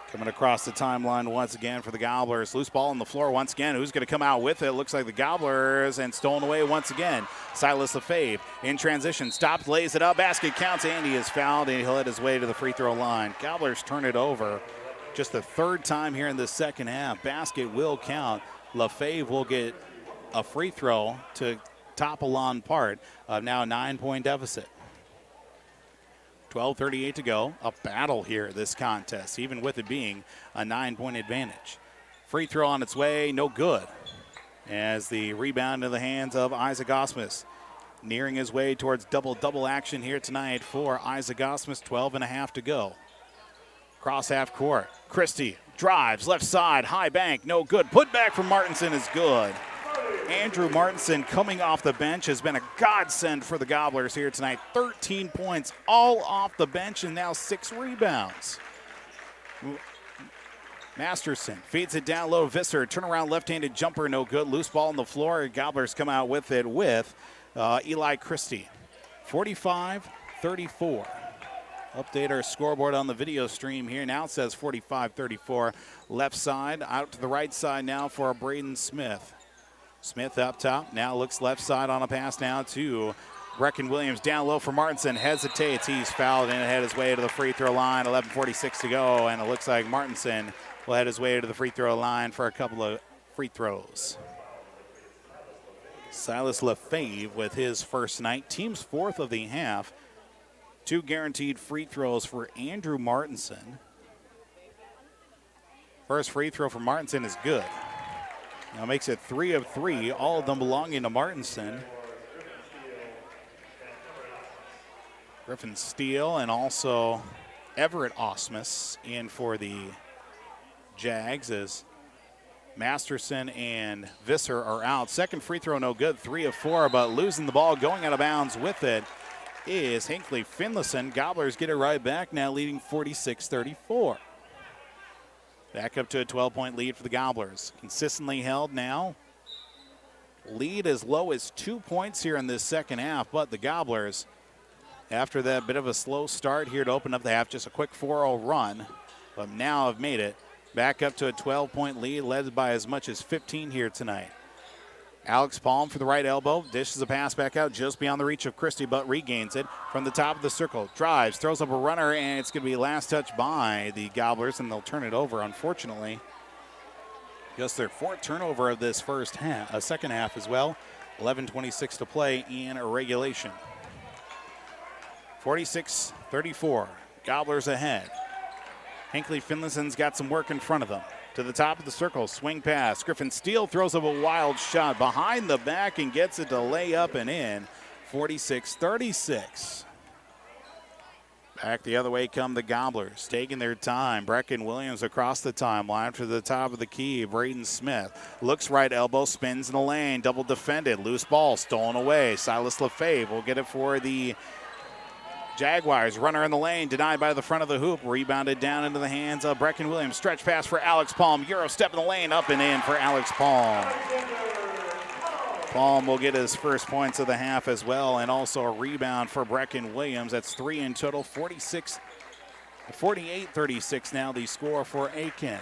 Coming across the timeline once again for the Gobblers. Loose ball on the floor once again. Who's going to come out with it? Looks like the Gobblers, and stolen away once again. Silas Lefebvre in transition. Stops, lays it up. Basket counts, and he is fouled, and he'll head his way to the free throw line. Gobblers turn it over just the third time here in the second half. Basket will count. Lefebvre will get a free throw to topple on part of now a 9-point deficit. 12:38 to go. A battle here, this contest, even with it being a 9-point advantage. Free throw on its way, no good. As the rebound in the hands of Isaac Osmus. Nearing his way towards double-double action here tonight for Isaac Osmus. 12.5 to go. Cross half court. Christie drives, left side, high bank, no good. Put back from Martinson is good. Andrew Martinson coming off the bench has been a godsend for the Gobblers here tonight. 13 points all off the bench and now 6 rebounds. Masterson feeds it down low. Visser, turnaround left-handed jumper, no good. Loose ball on the floor. Gobblers come out with it with Eli Christie. 45-34. Update our scoreboard on the video stream here. Now it says 45-34. Left side, out to the right side now for Braden Smith. Smith up top, now looks left side on a pass now to Brecken Williams. Down low for Martinson, hesitates, he's fouled and head his way to the free throw line. 11:46 to go, and it looks like Martinson will head his way to the free throw line for a couple of free throws. Silas Lefebvre with his first night, team's 4th of the half. 2 guaranteed free throws for Andrew Martinson. First free throw for Martinson is good. Now makes it 3 of 3, all of them belonging to Martinson. Griffin Steele and also Everett Osmus in for the Jags as Masterson and Visser are out. Second free throw no good, 3 of 4, but losing the ball, going out of bounds with it is Hinckley-Finlayson. Gobblers get it right back, now leading 46-34. Back up to a 12-point lead for the Gobblers. Consistently held now. Lead as low as 2 points here in this second half, but the Gobblers, after that bit of a slow start here to open up the half, just a quick 4-0 run, but now have made it back up to a 12-point lead, led by as much as 15 here tonight. Alex Palm for the right elbow, dishes a pass back out just beyond the reach of Christie, but regains it from the top of the circle. Drives, throws up a runner, and it's going to be last touch by the Gobblers, and they'll turn it over, unfortunately. Just their 4th turnover of this second half as well. 11:26 to play in regulation. 46-34, Gobblers ahead. Hinckley-Finlayson's got some work in front of them. To the top of the circle, swing pass. Griffin Steele throws up a wild shot behind the back and gets it to lay up and in. 46-36. Back the other way come the Gobblers, taking their time. Brecken Williams across the timeline to the top of the key. Braden Smith looks right elbow, spins in the lane, double defended. Loose ball stolen away. Silas Lefebvre will get it for the Jaguars. Runner in the lane, denied by the front of the hoop. Rebounded down into the hands of Brecken Williams. Stretch pass for Alex Palm. Euro step in the lane, up and in for Alex Palm. Palm will get his first points of the half as well, and also a rebound for Brecken Williams. That's 3 in total, 48-36 now the score for Aitkin.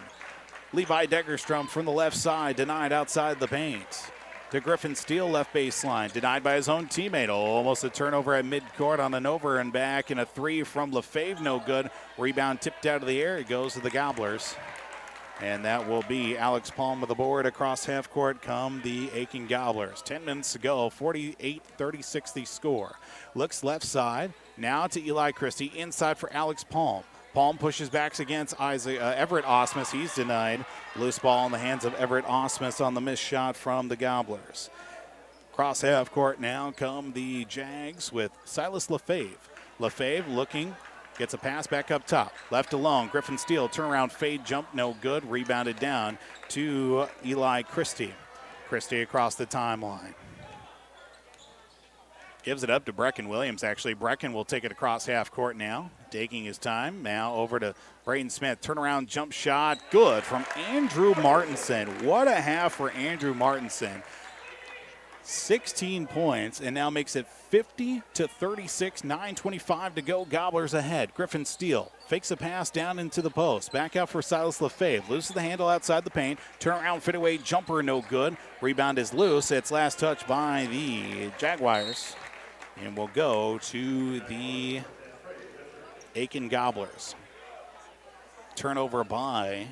Levi Degerstrom from the left side, denied outside the paint. To Griffin Steele, left baseline, denied by his own teammate. Almost a turnover at midcourt on an over and back, and a three from Lefebvre, no good. Rebound tipped out of the air, it goes to the Gobblers. And that will be Alex Palm with the board across half court come the Aitkin Gobblers. 10 minutes to go, 48-36 the score. Looks left side, now to Eli Christie, inside for Alex Palm. Palm pushes back against Everett Osmus. He's denied. Loose ball in the hands of Everett Osmus on the missed shot from the Gobblers. Cross half court now come the Jags with Silas Lefebvre. Lefebvre looking. Gets a pass back up top. Left alone. Griffin Steele, turnaround fade jump, no good. Rebounded down to Eli Christie. Christie across the timeline. Gives it up to Brecken Williams, actually. Brecken will take it across half court now. Taking his time. Now over to Braden Smith. Turnaround jump shot. Good from Andrew Martinson. What a half for Andrew Martinson. 16 points, and now makes it 50-36, 9:25 to go. Gobblers ahead. Griffin Steele fakes a pass down into the post. Back out for Silas Lefebvre. Loses the handle outside the paint. Turnaround fadeaway jumper, no good. Rebound is loose. It's last touch by the Jaguars. And we'll go to the Aitkin Gobblers. Turnover by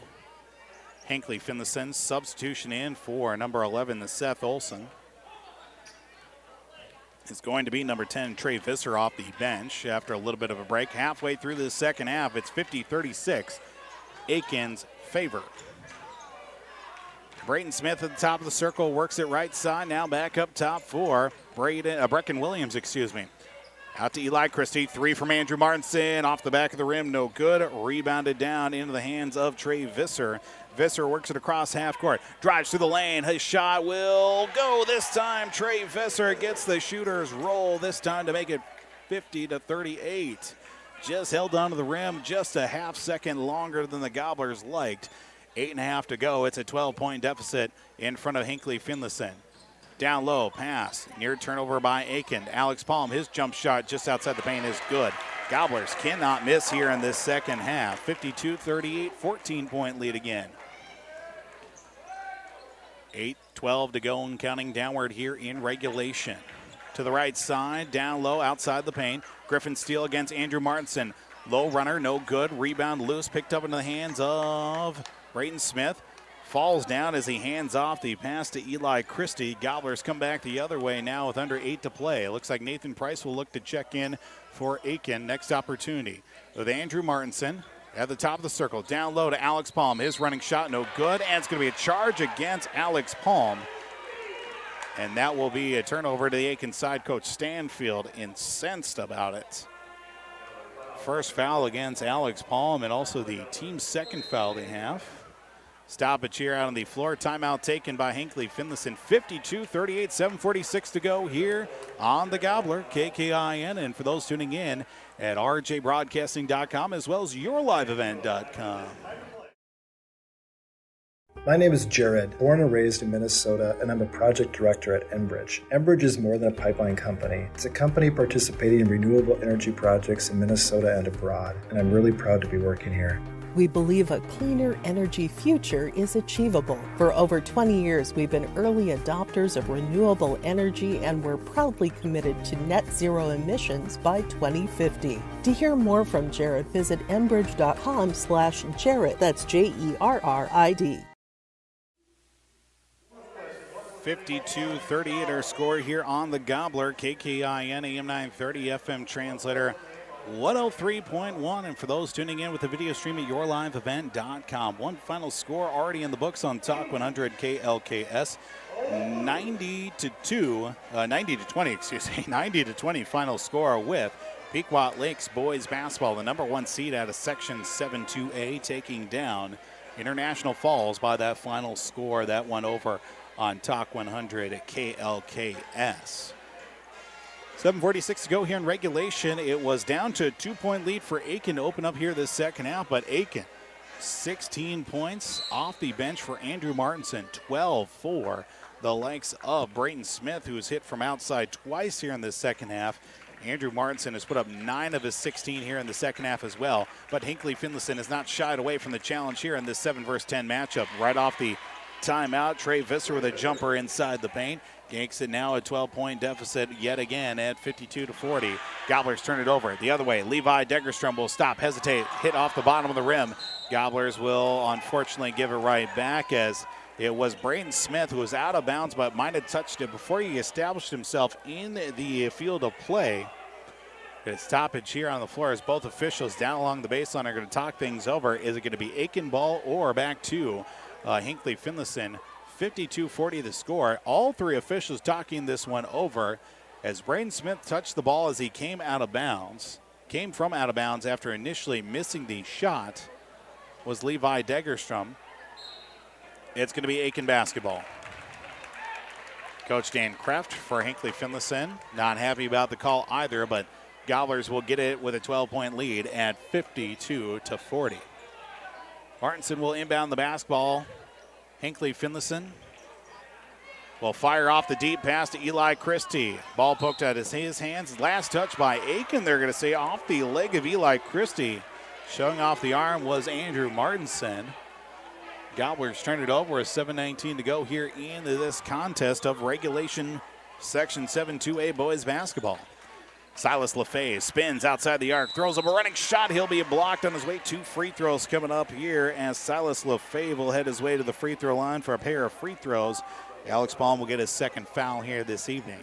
Hinckley-Finlayson. Substitution in for number 11, the Seth Olson. It's going to be number 10, Trey Visser, off the bench after a little bit of a break. Halfway through the second half, it's 50-36, Aitkin's favor. Braden Smith at the top of the circle, works it right side. Now back up top for Brecken Williams, Out to Eli Christie, three from Andrew Martinson, off the back of the rim, no good. Rebounded down into the hands of Trey Visser. Visser works it across half court, drives through the lane. His shot will go this time. Trey Visser gets the shooter's roll this time to make it 50-38. Just held onto the rim just a half second longer than the Gobblers liked. 8.5 to go. It's a 12-point deficit in front of Hinckley-Finlayson. Down low, pass, near turnover by Aitkin. Alex Palm, his jump shot just outside the paint is good. Gobblers cannot miss here in this second half. 52-38, 14-point lead again. 8:12 to go and counting downward here in regulation. To the right side, down low, outside the paint. Griffin Steele against Andrew Martinson. Low runner, no good. Rebound loose, picked up into the hands of Braden Smith. Falls down as he hands off the pass to Eli Christie. Gobblers come back the other way now with under 8 to play. It looks like Nathan Price will look to check in for Aitkin. Next opportunity with Andrew Martinson. At the top of the circle, down low to Alex Palm. His running shot, no good, and it's going to be a charge against Alex Palm. And that will be a turnover to the Aitkin side. Coach Stanfield incensed about it. First foul against Alex Palm, and also the team's second foul they have. Stoppage here out on the floor. Timeout taken by Hinckley-Finlayson. 52-38, 7:46 to go here on the Gobbler, KKIN. And for those tuning in at rjbroadcasting.com as well as yourliveevent.com. My name is Jared, born and raised in Minnesota, and I'm a project director at Enbridge. Enbridge is more than a pipeline company. It's a company participating in renewable energy projects in Minnesota and abroad, and I'm really proud to be working here. We believe a cleaner energy future is achievable. For over 20 years, we've been early adopters of renewable energy, and we're proudly committed to net zero emissions by 2050. To hear more from Jared, visit enbridge.com/Jared. That's JERRID. 52-38 our score here on the Gobbler, KKIN AM 930 FM translator 103.1. And for those tuning in with the video stream at yourliveevent.com, one final score already in the books on Talk 100 KLKS. 90 to 20 final score with Pequot Lakes boys basketball, the number 1 seed out of Section 7-2A, taking down International Falls by that final score. That one over on Talk 100 at KLKS. 7:46 to go here in regulation. It was down to a 2-point lead for Aitkin to open up here this second half, but Aitkin, 16 points off the bench for Andrew Martinson, 12 for the likes of Brayton Smith, who was hit from outside twice here in the second half. Andrew Martinson has put up 9 of his 16 here in the second half as well, but Hinckley-Finlayson has not shied away from the challenge here in this 7-versus-10 matchup. Right off the timeout, Trey Visser with a jumper inside the paint. Yanks it now a 12-point deficit yet again at 52-40. Gobblers turn it over the other way. Levi Degerstrom will stop, hesitate, hit off the bottom of the rim. Gobblers will unfortunately give it right back, as it was Brayton Smith who was out of bounds but might have touched it before he established himself in the field of play. It's stoppage here on the floor as both officials down along the baseline are going to talk things over. Is it going to be Aitkin ball or back to Hinckley-Finlayson? 52-40 the score. All three officials talking this one over as Brayton Smith touched the ball as he came out of bounds. Came from out of bounds after initially missing the shot was Levi Degerstrom. It's going to be Aitkin basketball. Coach Dan Kraft for Hinckley-Finlayson not happy about the call either, but Gobblers will get it with a 12-point lead at 52-40. Martinson will inbound the basketball. Hinckley-Finlayson will fire off the deep pass to Eli Christie. Ball poked out of his hands. Last touch by Aitkin, they're going to say, off the leg of Eli Christie. Showing off the arm was Andrew Martinson. Gobblers turn it over with 7:19 to go here in this contest of regulation Section 7-2A boys basketball. Silas LaFay spins outside the arc, throws up a running shot. He'll be blocked on his way. 2 free throws coming up here as Silas LaFay will head his way to the free throw line for a pair of free throws. Alex Palm will get his second foul here this evening.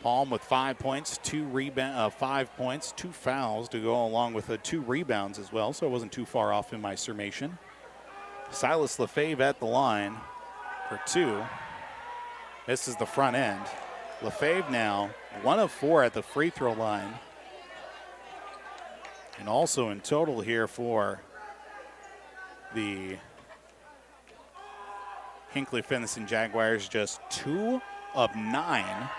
Palm with 5 points, 5 points, 2 fouls to go along with 2 rebounds as well, so it wasn't too far off in my summation. Silas LaFave at the line for 2. Misses the front end. LaFave now 1 of 4 at the free throw line. And also in total here for the Hinckley-Finlayson Jaguars, just 2 of 9.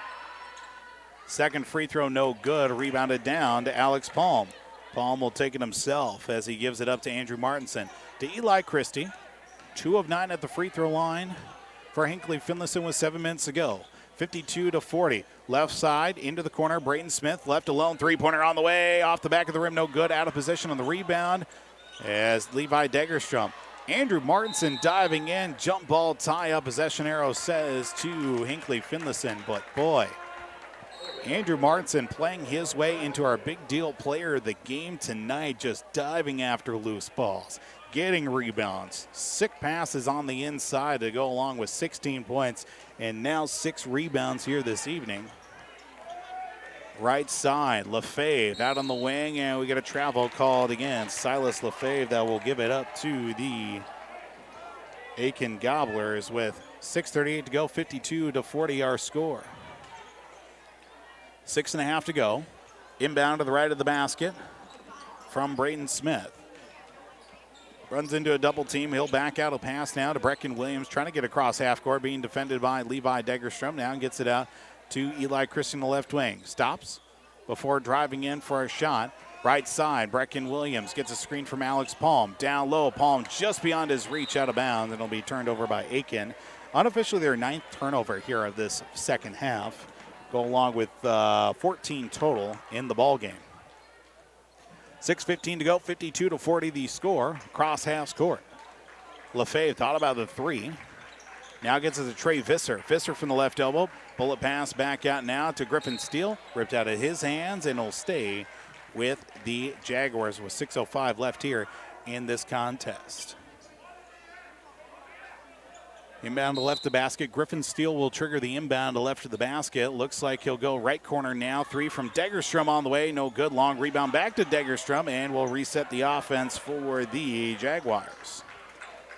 Second free throw no good, rebounded down to Alex Palm. Palm will take it himself as he gives it up to Andrew Martinson. To Eli Christie, 2 of 9 at the free throw line for Hinckley-Finlayson with 7 minutes to go. 52-40. Left side into the corner. Brayton Smith left alone. 3-pointer on the way. Off the back of the rim. No good. Out of position on the rebound as Levi Degerstrom. Andrew Martinson diving in. Jump ball tie up. Possession arrow says to Hinckley-Finlayson. But boy, Andrew Martinson playing his way into our big deal player of the game tonight. Just diving after loose balls. Getting rebounds. 6 passes on the inside to go along with 16 points. And now 6 rebounds here this evening. Right side, LaFave out on the wing, and we get a travel called against Silas LaFave that will give it up to the Aitkin Gobblers with 6:38 to go, 52-40 our score. 6.5 to go. Inbound to the right of the basket from Brayton Smith. Runs into a double team. He'll back out a pass now to Brecken Williams, trying to get across half court, being defended by Levi Degerstrom. Now gets it out to Eli Christie in the left wing. Stops before driving in for a shot. Right side, Brecken Williams gets a screen from Alex Palm. Down low, Palm just beyond his reach, out of bounds, and it'll be turned over by Aitkin. Unofficially their 9th turnover here of this second half. Go along with 14 total in the ball game. 6:15 to go, 52-40 the score. Cross half court. LaFave thought about the 3. Now gets it to Trey Visser. Visser from the left elbow. Bullet pass back out now to Griffin Steele. Ripped out of his hands and will stay with the Jaguars with 6:05 left here in this contest. Inbound to left of the basket. Griffin Steele will trigger the inbound to left of the basket. Looks like he'll go right corner now. 3 from Degerstrom on the way. No good. Long rebound back to Degerstrom, and will reset the offense for the Jaguars.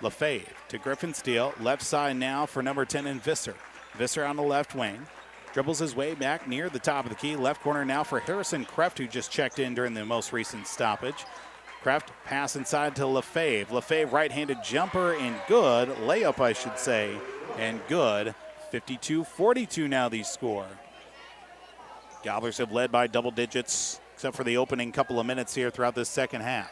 LaFave to Griffin Steele. Left side now for number 10 in Visser. Visser on the left wing. Dribbles his way back near the top of the key. Left corner now for Harrison Kreft, who just checked in during the most recent stoppage. Kreft pass inside to Lefebvre. Lefebvre right-handed jumper and good. Layup, I should say, and good. 52-42 now the score. Gobblers have led by double digits, except for the opening couple of minutes here throughout this second half.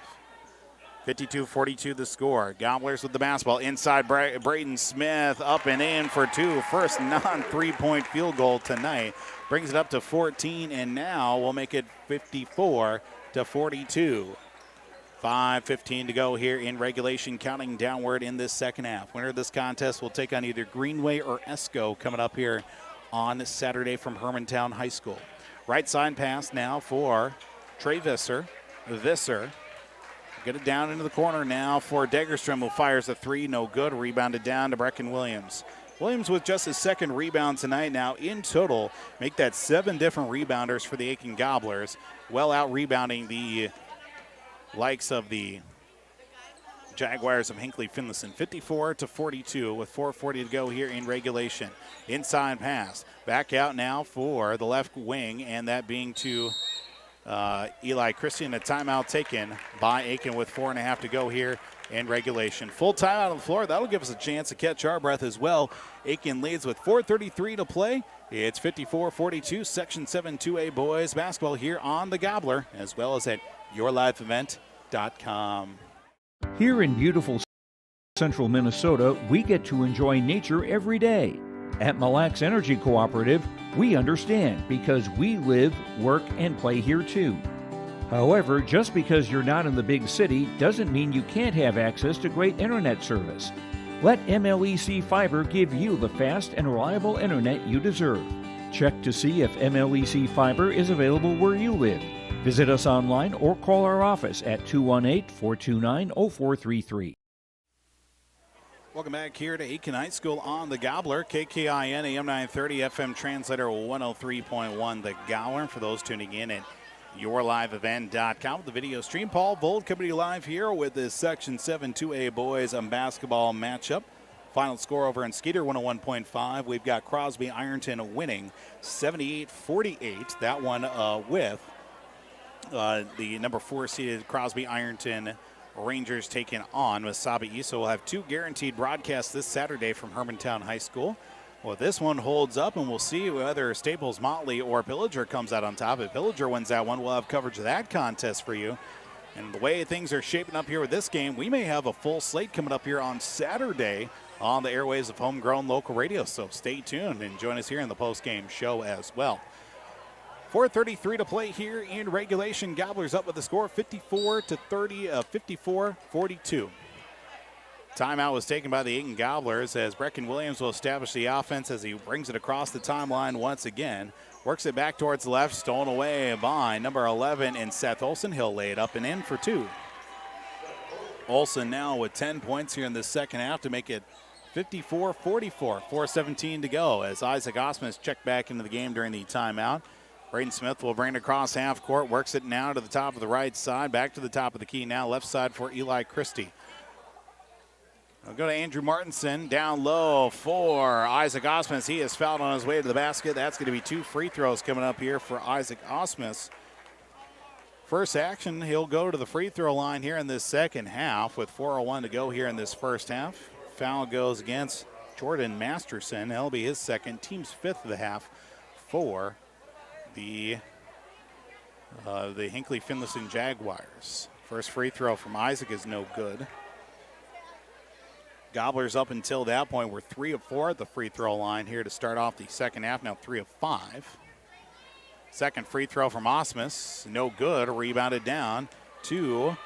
52-42 the score. Gobblers with the basketball. Inside Braden Smith, up and in for two. First non-3-point field goal tonight. Brings it up to 14, and now we'll make it 54-42. 5:15 to go here in regulation, counting downward in this second half. Winner of this contest will take on either Greenway or Esco coming up here on Saturday from Hermantown High School. Right side pass now for Trey Visser. Visser get it down into the corner now for Degerstrom, who fires a three. No good. Rebounded down to Brecken Williams. Williams with just his second rebound tonight. Now in total, make that 7 different rebounders for the Aitkin Gobblers. Well out rebounding the likes of the Jaguars of Hinckley-Finlayson. 54-42 with 4:40 to go here in regulation. Inside pass. Back out now for the left wing, and that being to Eli Christian. A timeout taken by Aitkin with 4.5 to go here in regulation. Full timeout on the floor. That'll give us a chance to catch our breath as well. Aitkin leads with 4:33 to play. It's 54-42, Section 7 2A boys basketball here on the Gobbler, as well as at yourliveevent.com. Here in beautiful central Minnesota, we get to enjoy nature every day. At Mille Lacs Energy Cooperative, we understand because we live, work, and play here too. However, just because you're not in the big city doesn't mean you can't have access to great internet service. Let MLEC Fiber give you the fast and reliable internet you deserve. Check to see if MLEC Fiber is available where you live. Visit us online or call our office at 218-429-0433. Welcome back here to Aitkin High School on the Gobbler. KKIN AM 930 FM translator 103.1 the Gobbler. For those tuning in at yourliveevent.com with the video stream. Paul Vold coming to you live here with this Section 7 2A boys basketball matchup. Final score over in Skeeter 101.5. We've got Crosby Ironton winning 78-48. That one with the number 4 seeded Crosby Ironton Rangers taking on Wasabi Isa. We'll have 2 guaranteed broadcasts this Saturday from Hermantown High School. Well, this one holds up, and we'll see whether Staples Motley or Pillager comes out on top. If Pillager wins that one, we'll have coverage of that contest for you. And the way things are shaping up here with this game, we may have a full slate coming up here on Saturday on the airwaves of homegrown local radio. So stay tuned and join us here in the postgame show as well. 4:33 to play here in regulation. Gobblers up with the score 54-42. Timeout was taken by the Aitkin Gobblers as Brecken Williams will establish the offense as he brings it across the timeline once again. Works it back towards the left, stolen away by number 11 and Seth Olson. He'll lay it up and in for 2. Olson now with 10 points here in the second half to make it 54-44. 4:17 to go as Isaac Osmus checked back into the game during the timeout. Braden Smith will bring it across half court, works it now to the top of the right side, back to the top of the key now, left side for Eli Christie. We'll go to Andrew Martinson, down low for Isaac Osmus. He is fouled on his way to the basket. That's going to be 2 free throws coming up here for Isaac Osmus. First action, he'll go to the free throw line here in this second half with 4:01 to go here in this first half. Foul goes against Jordan Masterson. That'll be his second, team's 5th of the half for the Hinckley-Finlayson Jaguars. First free throw from Isaac is no good. Gobblers up until that point were 3 of 4 at the free throw line here to start off the second half, now 3 of 5. Second free throw from Osmus, no good, rebounded down to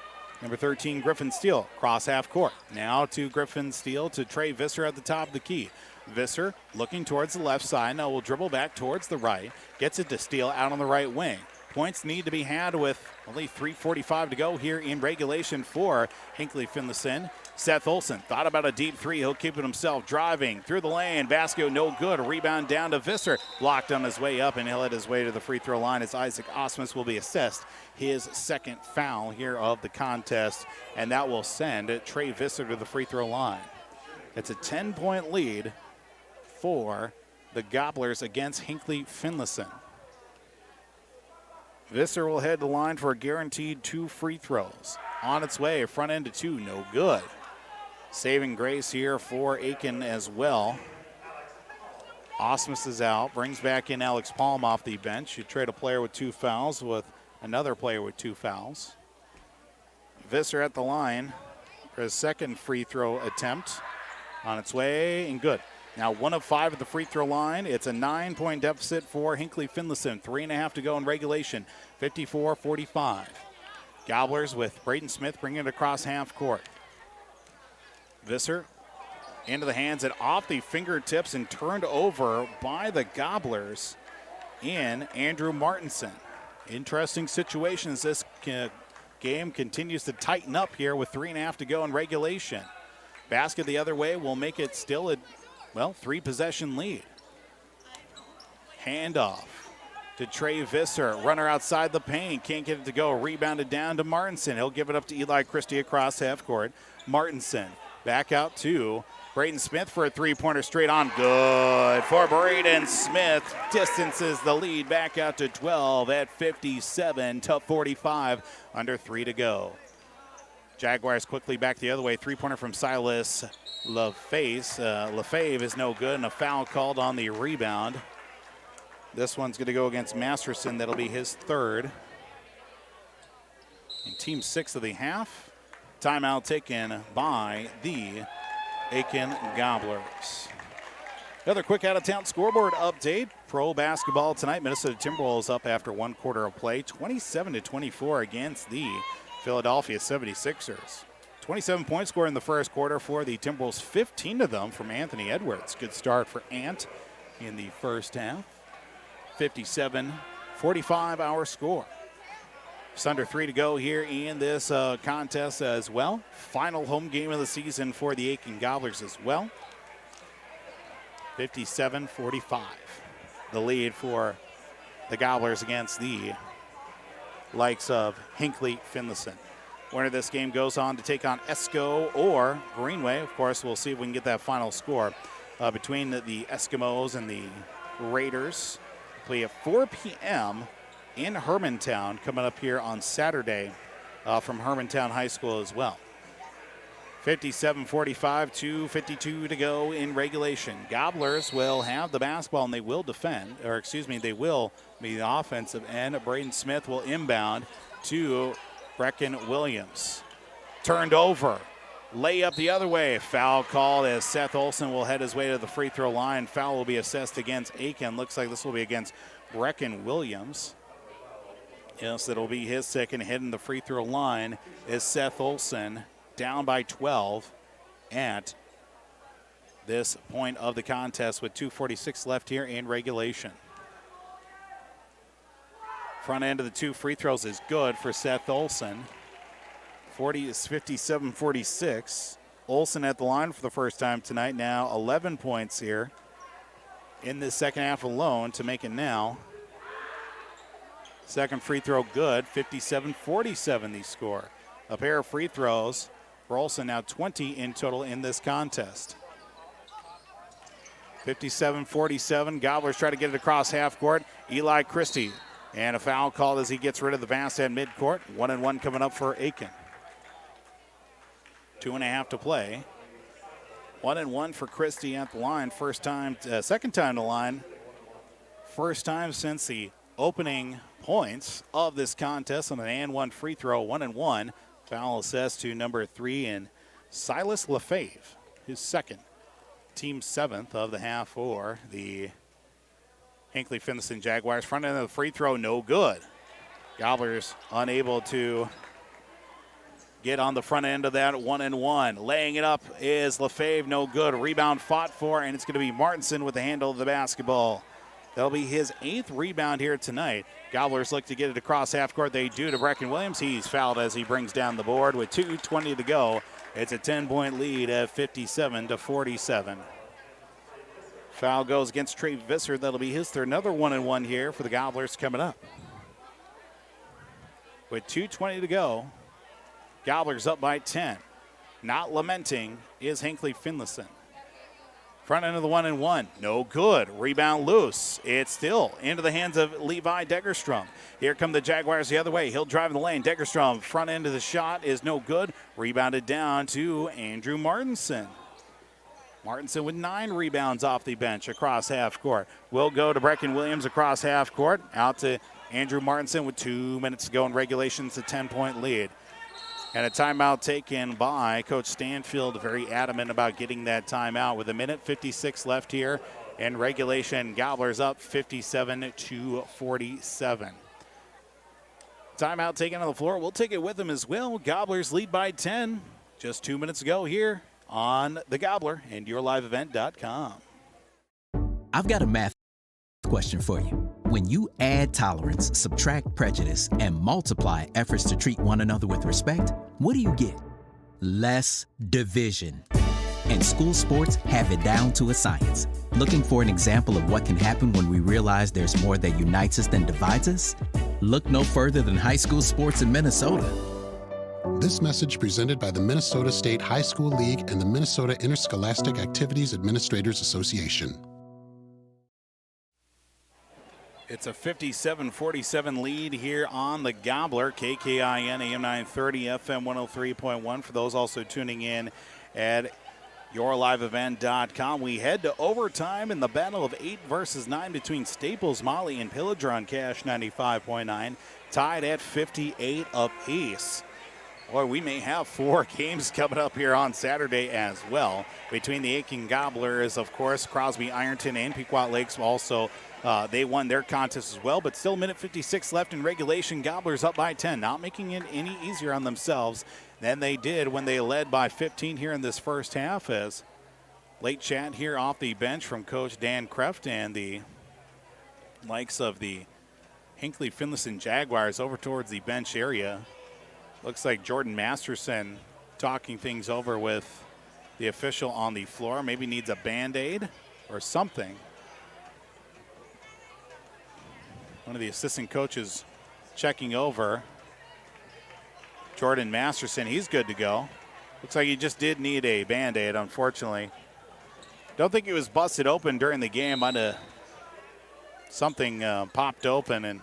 number 13, Griffin Steele, cross half court. Now to Griffin Steele to Trey Visser at the top of the key. Visser looking towards the left side, now will dribble back towards the right, gets it to Steele out on the right wing. Points need to be had with only 3:45 to go here in regulation for Hinckley-Finlayson. Seth Olson thought about a deep 3. He'll keep it himself, driving through the lane. Basket no good. A rebound down to Visser. Blocked on his way up, and he'll head his way to the free throw line as Isaac Osmus will be assessed his second foul here of the contest, and that will send Trey Visser to the free throw line. It's a 10-point lead for the Gobblers against Hinckley-Finlayson. Visser will head to the line for a guaranteed 2 free throws. On its way, front end to 2, no good. Saving grace here for Aitkin as well. Osmus is out, brings back in Alex Palm off the bench. You trade a player with 2 fouls with another player with 2 fouls. Visser at the line for his second free throw attempt. On its way and good. Now 1 of 5 at the free throw line. It's a 9-point deficit for Hinckley-Finlayson. 3.5 to go in regulation. 54-45. Gobblers with Braden Smith bringing it across half court. Visser into the hands and off the fingertips and turned over by the Gobblers in Andrew Martinson. Interesting situation as this game continues to tighten up here with 3.5 to go in regulation. Basket the other way will make it still a, 3-possession lead. Handoff to Trey Visser. Runner outside the paint. Can't get it to go. Rebounded down to Martinson. He'll give it up to Eli Christie across half court. Martinson back out to Braden Smith for a 3-pointer straight on. Good for Braden Smith. Distances the lead back out to 12 at 57-45. Under 3 to go. Jaguars quickly back the other way. 3-pointer from Silas Lefebvre is no good, and a foul called on the rebound. This one's going to go against Masterson. That'll be his 3rd. And team 6 of the half. Timeout taken by the Aitkin Gobblers. Another quick out-of-town scoreboard update. Pro basketball tonight. Minnesota Timberwolves up after 1 quarter of play. 27-24 against the Philadelphia 76ers. 27 points scored in the first quarter for the Timberwolves, 15 of them from Anthony Edwards. Good start for Ant in the first half. 57-45 our score. Just under 3 to go here in this contest as well. Final home game of the season for the Aitkin Gobblers as well. 57-45. The lead for the Gobblers against the likes of Hinckley-Finlayson. Winner of this game goes on to take on Esco or Greenway. Of course, we'll see if we can get that final score between the Eskimos and the Raiders. Play at 4 p.m. in Hermantown coming up here on Saturday from Hermantown High School as well. 57-45, 2:52 to go in regulation. Gobblers will have the basketball and they will defend, they will be the offensive end. Braden Smith will inbound to Brecken Williams. Turned over. Layup the other way. Foul called as Seth Olson will head his way to the free throw line. Foul will be assessed against Aitkin. Looks like this will be against Brecken Williams. Yes, it'll be his second. Heading the free throw line is Seth Olson, down by 12 at this point of the contest with 2:46 left here in regulation. Front end of the 2 free throws is good for Seth Olson. 57-46. Olson at the line for the first time tonight. Now 11 points here in this second half alone to make it now. Second free throw good. 57-47 the score. A pair of free throws for Olson, now 20 in total in this contest. 57-47. Gobblers try to get it across half court. Eli Christie. And a foul called as he gets rid of the pass at midcourt. 1-1 coming up for Aitkin. 2.5 to play. 1-1 for Christie at the line. Second time to line. First time since the opening points of this contest on an and 1 free throw. 1-1. Foul assessed to number 3 and Silas Lefebvre, his second. Team 7th of the half for the Hinckley-Finlayson Jaguars. Front end of the free throw, no good. Gobblers unable to get on the front end of that. 1-1. Laying it up is Lefebvre, no good. Rebound fought for, and it's going to be Martinson with the handle of the basketball. That'll be his 8th rebound here tonight. Gobblers look to get it across half court. They do to Brecken Williams. He's fouled as he brings down the board with 2:20 to go. It's a 10-point lead at 57-47. Foul goes against Trey Visser. That'll be his third. Another 1-1 here for the Gobblers coming up. With 2:20 to go, Gobblers up by 10. Not lamenting is Hinckley-Finlayson. Front end of the 1-and-1, no good. Rebound loose. It's still into the hands of Levi Degerstrom. Here come the Jaguars the other way. He'll drive the lane. Degerstrom, front end of the shot is no good. Rebounded down to Andrew Martinson. Martinson with 9 rebounds off the bench across half court. Will go to Brecken Williams across half court. Out to Andrew Martinson with 2 minutes to go in regulation. It's a 10-point lead. And a timeout taken by Coach Stanfield, very adamant about getting that timeout with 1:56 left here in regulation. Gobblers up 57-47. Timeout taken on the floor. We'll take it with them as well. Gobblers lead by 10. Just 2 minutes ago here on The Gobbler and YourLiveEvent.com. I've got a math question for you. When you add tolerance, subtract prejudice, and multiply efforts to treat one another with respect, what do you get? Less division. And school sports have it down to a science. Looking for an example of what can happen when we realize there's more that unites us than divides us? Look no further than high school sports in Minnesota. This message presented by the Minnesota State High School League and the Minnesota Interscholastic Activities Administrators Association. It's a 57-47 lead here on the Gobbler. KKIN AM 930, FM 103.1. For those also tuning in at YourLiveEvent.com. We head to overtime in the battle of 8 versus 9 between Staples, Molly, and Pillager on Cash 95.9. Tied at 58 apiece. Boy, we may have 4 games coming up here on Saturday as well. Between the Aitkin Gobblers, of course, Crosby, Ironton, and Pequot Lakes also. They won their contest as well, but still 1:56 left in regulation. Gobblers up by 10, not making it any easier on themselves than they did when they led by 15 here in this first half. As late chat here off the bench from Coach Dan Kreft and the likes of the Hinckley-Finlayson Jaguars over towards the bench area. Looks like Jordan Masterson talking things over with the official on the floor. Maybe needs a Band-Aid or something. One of the assistant coaches checking over Jordan Masterson. He's good to go. Looks like he just did need a Band-Aid, unfortunately. Don't think he was busted open during the game. Might have something popped open and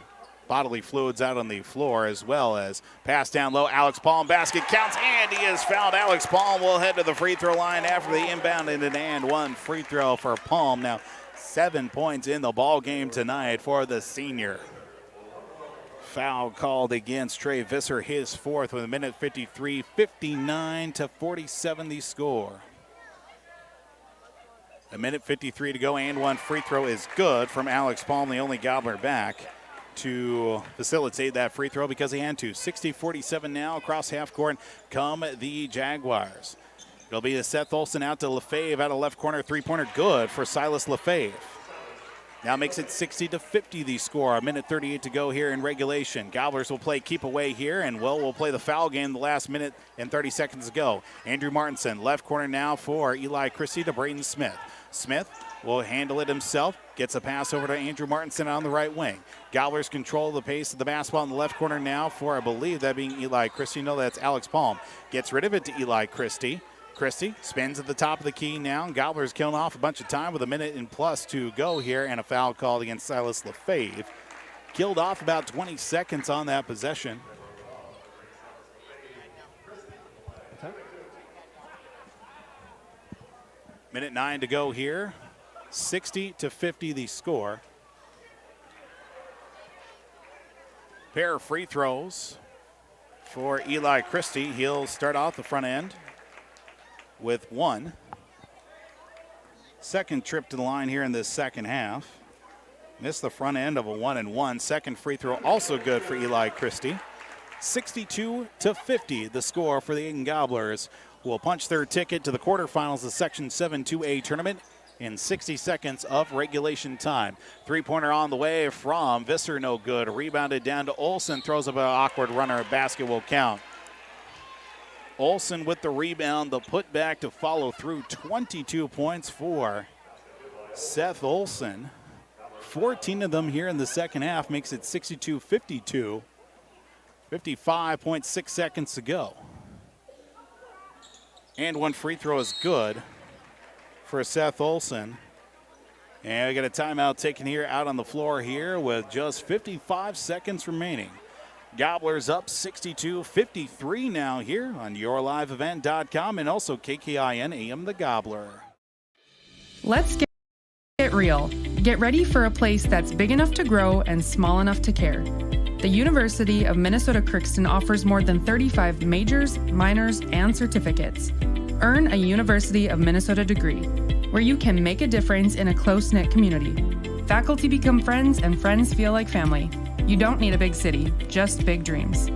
bodily fluids out on the floor, as well as pass down low. Alex Palm, basket counts, and he is fouled. Alex Palm will head to the free throw line after the inbound and an and one free throw for Palm. Now 7 points in the ball game tonight for the senior. Foul called against Trey Visser, his 4th with 1:53, 59-47 the score. 1:53 to go, and one free throw is good from Alex Palm, the only Gobbler back to facilitate that free throw because he had to. 60-47 now across half court come the Jaguars. It'll be a Seth Olson out to Lefebvre out of left corner, 3-pointer good for Silas Lefebvre. Now makes it 60-50 the score. 1:38 to go here in regulation. Gobblers will play keep away here, and will play the foul game the last minute and 30 seconds to go. Andrew Martinson, left corner now for Eli Christie to Braden Smith. Smith will handle it himself. Gets a pass over to Andrew Martinson on the right wing. Gobblers control the pace of the basketball in the left corner now for, I believe, that being Eli Christie. No, that's Alex Palm. Gets rid of it to Eli Christie. Christie spins at the top of the key now. Gobblers killing off a bunch of time with 1 minute and plus to go here, and a foul called against Silas Lefebvre. Killed off about 20 seconds on that possession. Minute 9 to go here. 60-50 the score. Pair of free throws for Eli Christie. He'll start off the front end with 1. Second trip to the line here in this second half. Missed the front end of a 1-and-1. Second free throw also good for Eli Christie. 62-50 the score for the Aitkin Gobblers, who will punch their ticket to the quarterfinals of the Section 7-2A tournament in 60 seconds of regulation time. 3-pointer on the way from Visser, no good. Rebounded down to Olson, throws up an awkward runner. Basket will count. Olson with the rebound, the putback to follow through. 22 points for Seth Olson. 14 of them here in the second half, makes it 62-52. 55.6 seconds to go. And one free throw is good for Seth Olson. And we got a timeout taken here out on the floor here with just 55 seconds remaining. Gobblers up 62-53 now here on YourLiveEvent.com and also KKIN AM The Gobbler. Let's get real. Get ready for a place that's big enough to grow and small enough to care. The University of Minnesota Crookston offers more than 35 majors, minors, and certificates. Earn a University of Minnesota degree, where you can make a difference in a close-knit community. Faculty become friends and friends feel like family. You don't need a big city, just big dreams.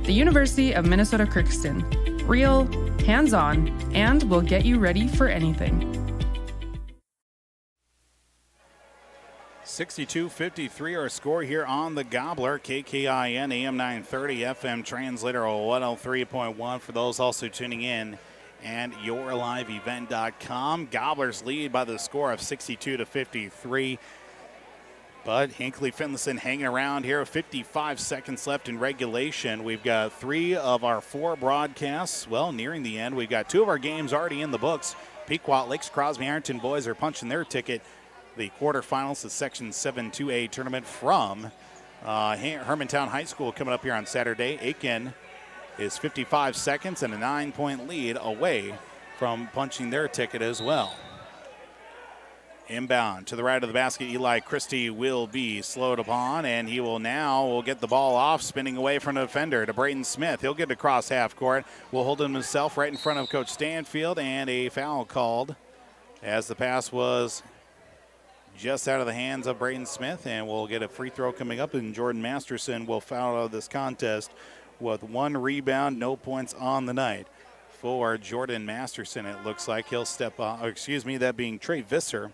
The University of Minnesota Crookston. Real, hands-on, and will get you ready for anything. 62-53 our score here on the Gobbler. KKIN AM 930 FM translator 103.1 for those also tuning in, and YourLiveEvent.com. Gobblers lead by the score of 62-53. But Hinckley-Finlayson hanging around here. 55 seconds left in regulation. We've got 3 of our 4 broadcasts, well, nearing the end. We've got 2 of our games already in the books. Pequot Lakes Crosby Ironton boys are punching their ticket. The quarterfinals, the Section 7-2A tournament from Hermantown High School coming up here on Saturday. Aitkin is 55 seconds and a 9-point lead away from punching their ticket as well. Inbound to the right of the basket, Eli Christie will be slowed upon, and he will get the ball off, spinning away from the defender to Braden Smith. He'll get it across half court. Will hold him himself right in front of Coach Stanfield, and a foul called as the pass was just out of the hands of Braden Smith, and we'll get a free throw coming up, and Jordan Masterson will foul out of this contest with 1 rebound, no points on the night. For Jordan Masterson, it looks like he'll step on, that being Trey Visser.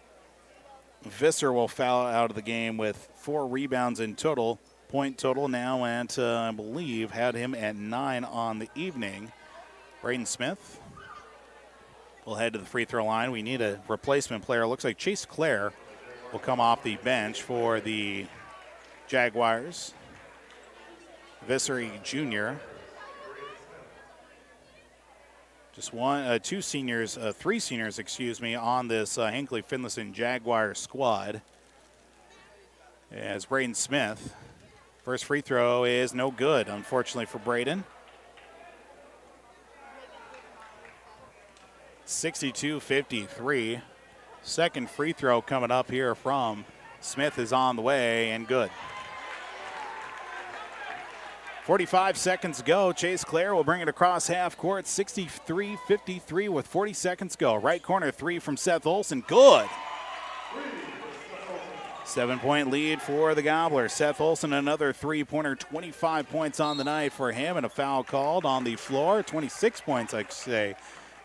Visser will foul out of the game with 4 rebounds in total. Point total now at, I believe, had him at 9 on the evening. Braden Smith will head to the free throw line. We need a replacement player. Looks like Chase Clare will come off the bench for the Jaguars. Visser Jr. Just 3 seniors, on this Hinckley-Finlayson Jaguar squad. As Braden Smith, first free throw is no good, unfortunately for Braden. 62-53. Second free throw coming up here from Smith is on the way and good. 45 seconds to go. Chase Clare will bring it across half court. 63-53 with 40 seconds to go. Right corner 3 from Seth Olson. Good. 7-point lead for the Gobblers. Seth Olson, another 3-pointer. 25 points on the night for him, and a foul called on the floor. 26 points, I say.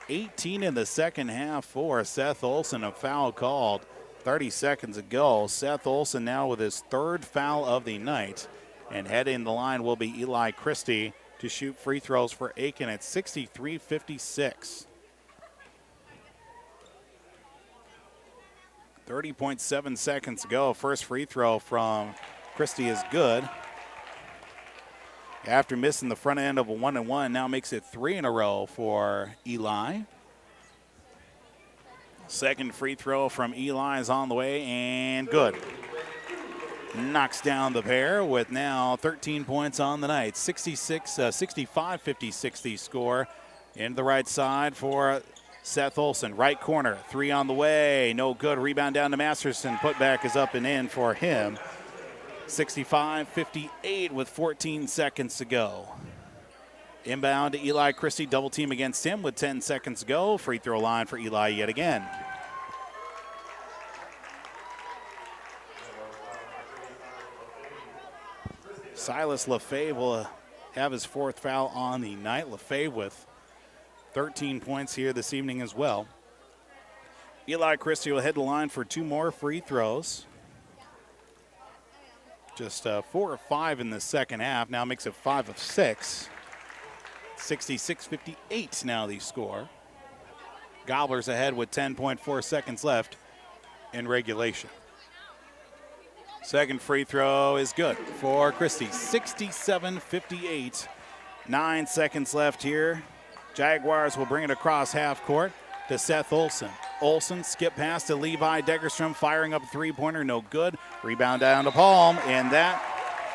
18 in the second half for Seth Olson. A foul called 30 seconds ago. Seth Olson now with his 3rd foul of the night. And heading the line will be Eli Christie to shoot free throws for Aitkin at 63-56. 30.7 seconds to go. First free throw from Christie is good. After missing the front end of a 1-and-1, now makes it 3 in a row for Eli. Second free throw from Eli is on the way and good. Knocks down the pair with now 13 points on the night. 65-56 the score. Into the right side for Seth Olson. Right corner, 3 on the way. No good. Rebound down to Masterson. Putback is up and in for him. 65-58 with 14 seconds to go. Inbound to Eli Christie. Double team against him with 10 seconds to go. Free throw line for Eli yet again. Silas Lefebvre will have his 4th foul on the night. Lefebvre with 13 points here this evening as well. Eli Christie will head to the line for 2 more free throws. Just 4 of 5 in the second half. Now makes it 5 of 6. 66-58 now the score. Gobblers ahead with 10.4 seconds left in regulation. Second free throw is good for Christie. 67-58. 9 seconds left here. Jaguars will bring it across half court to Seth Olson. Olsen, skip pass to Levi Degerstrom, firing up a three-pointer, no good. Rebound down to Palm, and that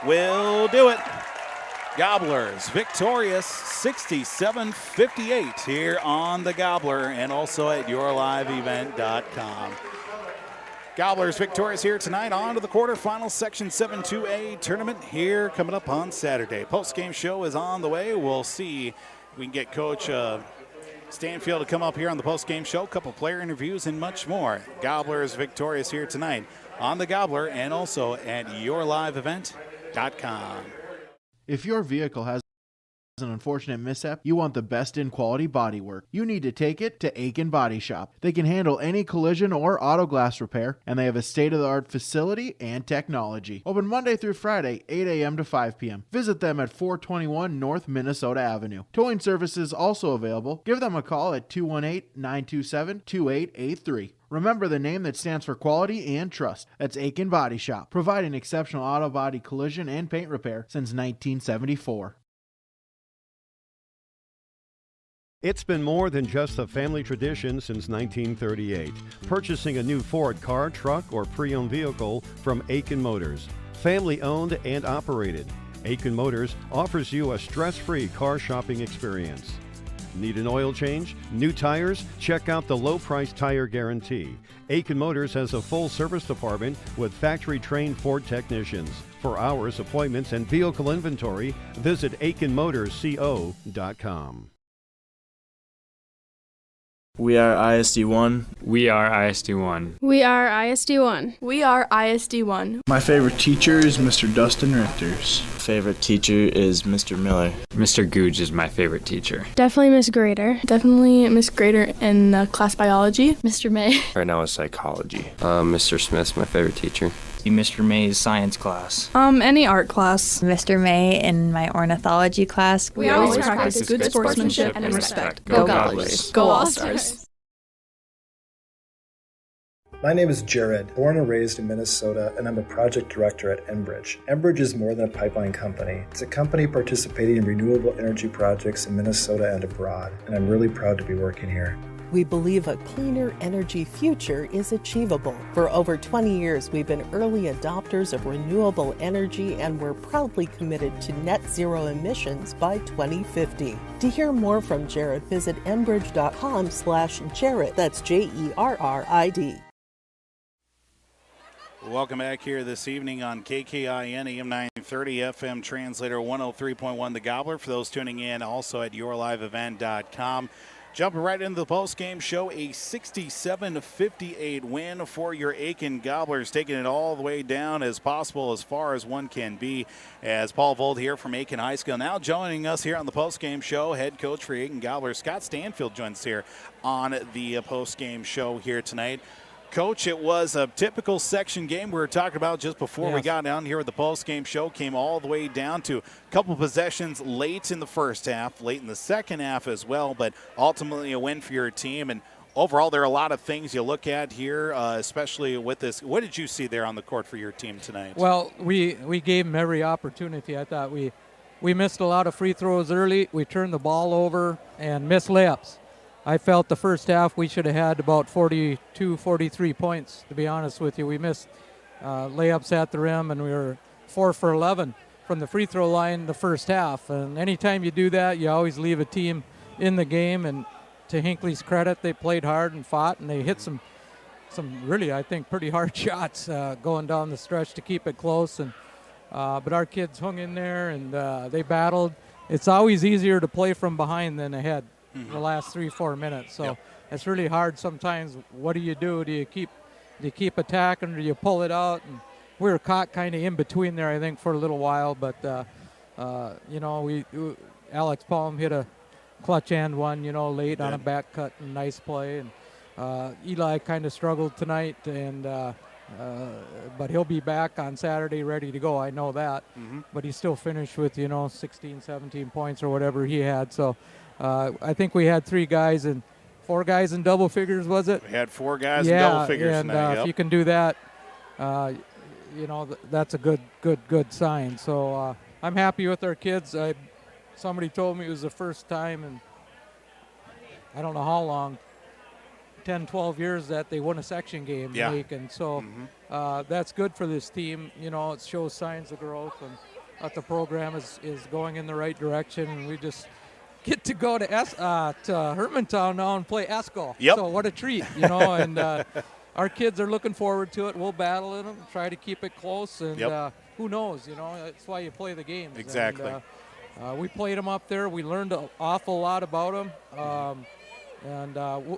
will do it. Gobblers victorious 67-58 here on the Gobbler and also at yourliveevent.com. Gobblers victorious here tonight. On to the quarterfinals, Section 7-2A tournament here coming up on Saturday. Post-game show is on the way. We'll see if we can get Coach Stanfield to come up here on the post-game show. A couple player interviews and much more. Gobblers victorious here tonight on the Gobbler and also at yourliveevent.com. If your vehicle has an unfortunate mishap, you want the best in quality bodywork. You need to take it to Aitkin Body Shop. They can handle any collision or auto glass repair, and they have a state-of-the-art facility and technology. Open Monday through Friday, 8 a.m. to 5 p.m. Visit them at 421 North Minnesota Avenue. Towing services also available. Give them a call at 218-927-2883. Remember the name that stands for quality and trust. That's Aitkin Body Shop, providing exceptional auto body collision and paint repair since 1974. It's been more than just a family tradition since 1938. Purchasing a new Ford car, truck, or pre-owned vehicle from Aitkin Motors. Family owned and operated. Aitkin Motors offers you a stress-free car shopping experience. Need an oil change? New tires? Check out the low-price tire guarantee. Aitkin Motors has a full service department with factory-trained Ford technicians. For hours, appointments, and vehicle inventory, visit AitkinMotorsCO.com. We are ISD1. We are ISD1. We are ISD1. We are ISD1. My favorite teacher is Mr. Dustin Richters. Favorite teacher is Mr. Miller. Mr. Googe is my favorite teacher. Definitely Miss Grader. Definitely Miss Grader in class biology. Mr. May. Right now is psychology. Mr. Smith's my favorite teacher. Mr. May's science class. Any art class. Mr. May in my ornithology class. We always practice good sportsmanship and respect. Go Gobblers. Go All-Stars. My name is Jared, born and raised in Minnesota, and I'm a project director at Enbridge. Enbridge is more than a pipeline company. It's a company participating in renewable energy projects in Minnesota and abroad, and I'm really proud to be working here. We believe a cleaner energy future is achievable. For over 20 years, we've been early adopters of renewable energy, and we're proudly committed to net zero emissions by 2050. To hear more from Jared, visit enbridge.com/Jared. That's JERRID. Welcome back here this evening on KKIN AM 930 FM translator 103.1 The Gobbler. For those tuning in, also at yourliveevent.com. Jumping right into the post-game show, a 67-58 win for your Aitkin Gobblers, taking it all the way down as possible, as far as one can be, as Paul Vold here from Aitkin High School. Now joining us here on the post-game show, head coach for Aitkin Gobblers, Scott Stanfield, joins us here on the post-game show here tonight. Coach, it was a typical section game we were talking about just before we got down here with the post-game show. Came all the way down to a couple possessions late in the first half, late in the second half as well, but ultimately a win for your team. And overall, there are a lot of things you look at here, especially with this. What did you see there on the court for your team tonight? Well, we gave them every opportunity. I thought we missed a lot of free throws early. We turned the ball over and missed layups. I felt the first half we should have had about 42, 43 points, to be honest with you. We missed layups at the rim, and we were 4 for 11 from the free throw line the first half. And anytime you do that, you always leave a team in the game. And to Hinckley's credit, they played hard and fought, and they hit some really, I think, pretty hard shots going down the stretch to keep it close. And but our kids hung in there, and they battled. It's always easier to play from behind than ahead. The last 3-4 minutes, so it's really hard sometimes. What do? Do you keep attacking, or do you pull it out? And we were caught kind of in between there, I think, for a little while. But Alex Palm hit a clutch and one, late on a back cut, and nice play. And Eli kind of struggled tonight, and but he'll be back on Saturday ready to go. I know that. But he still finished with 16, 17 points or whatever he had. So. I think we had 4 guys in double figures, was it? We had 4 guys in double figures and tonight. If you can do that, that's a good sign. So I'm happy with our kids. Somebody told me it was the first time in I don't know how long 10, 12 years that they won a section game in Aitkin. So that's good for this team. You know, it shows signs of growth and that the program is going in the right direction. And we just get to go to Hermantown now and play Esco. Yep. So what a treat, you know. And our kids are looking forward to it. We'll battle in them, try to keep it close. And who knows, you know, that's why you play the games. Exactly. And, we played them up there. We learned an awful lot about them. And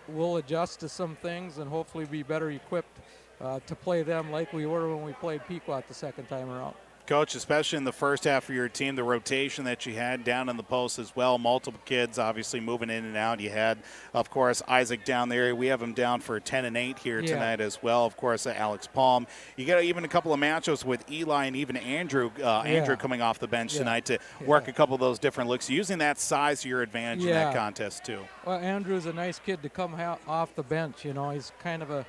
we'll adjust to some things and hopefully be better equipped to play them like we were when we played Pequot the second time around. Coach, especially in the first half of your team, the rotation that you had down in the post as well, multiple kids obviously moving in and out. You had, of course, Isaac down there. We have him down for 10 and 8 here tonight as well. Of course, Alex Palm. You got even a couple of matchups with Eli and even Andrew. Andrew coming off the bench tonight to work a couple of those different looks, using that size to your advantage in that contest too. Well, Andrew's a nice kid to come off the bench. You know, he's kind of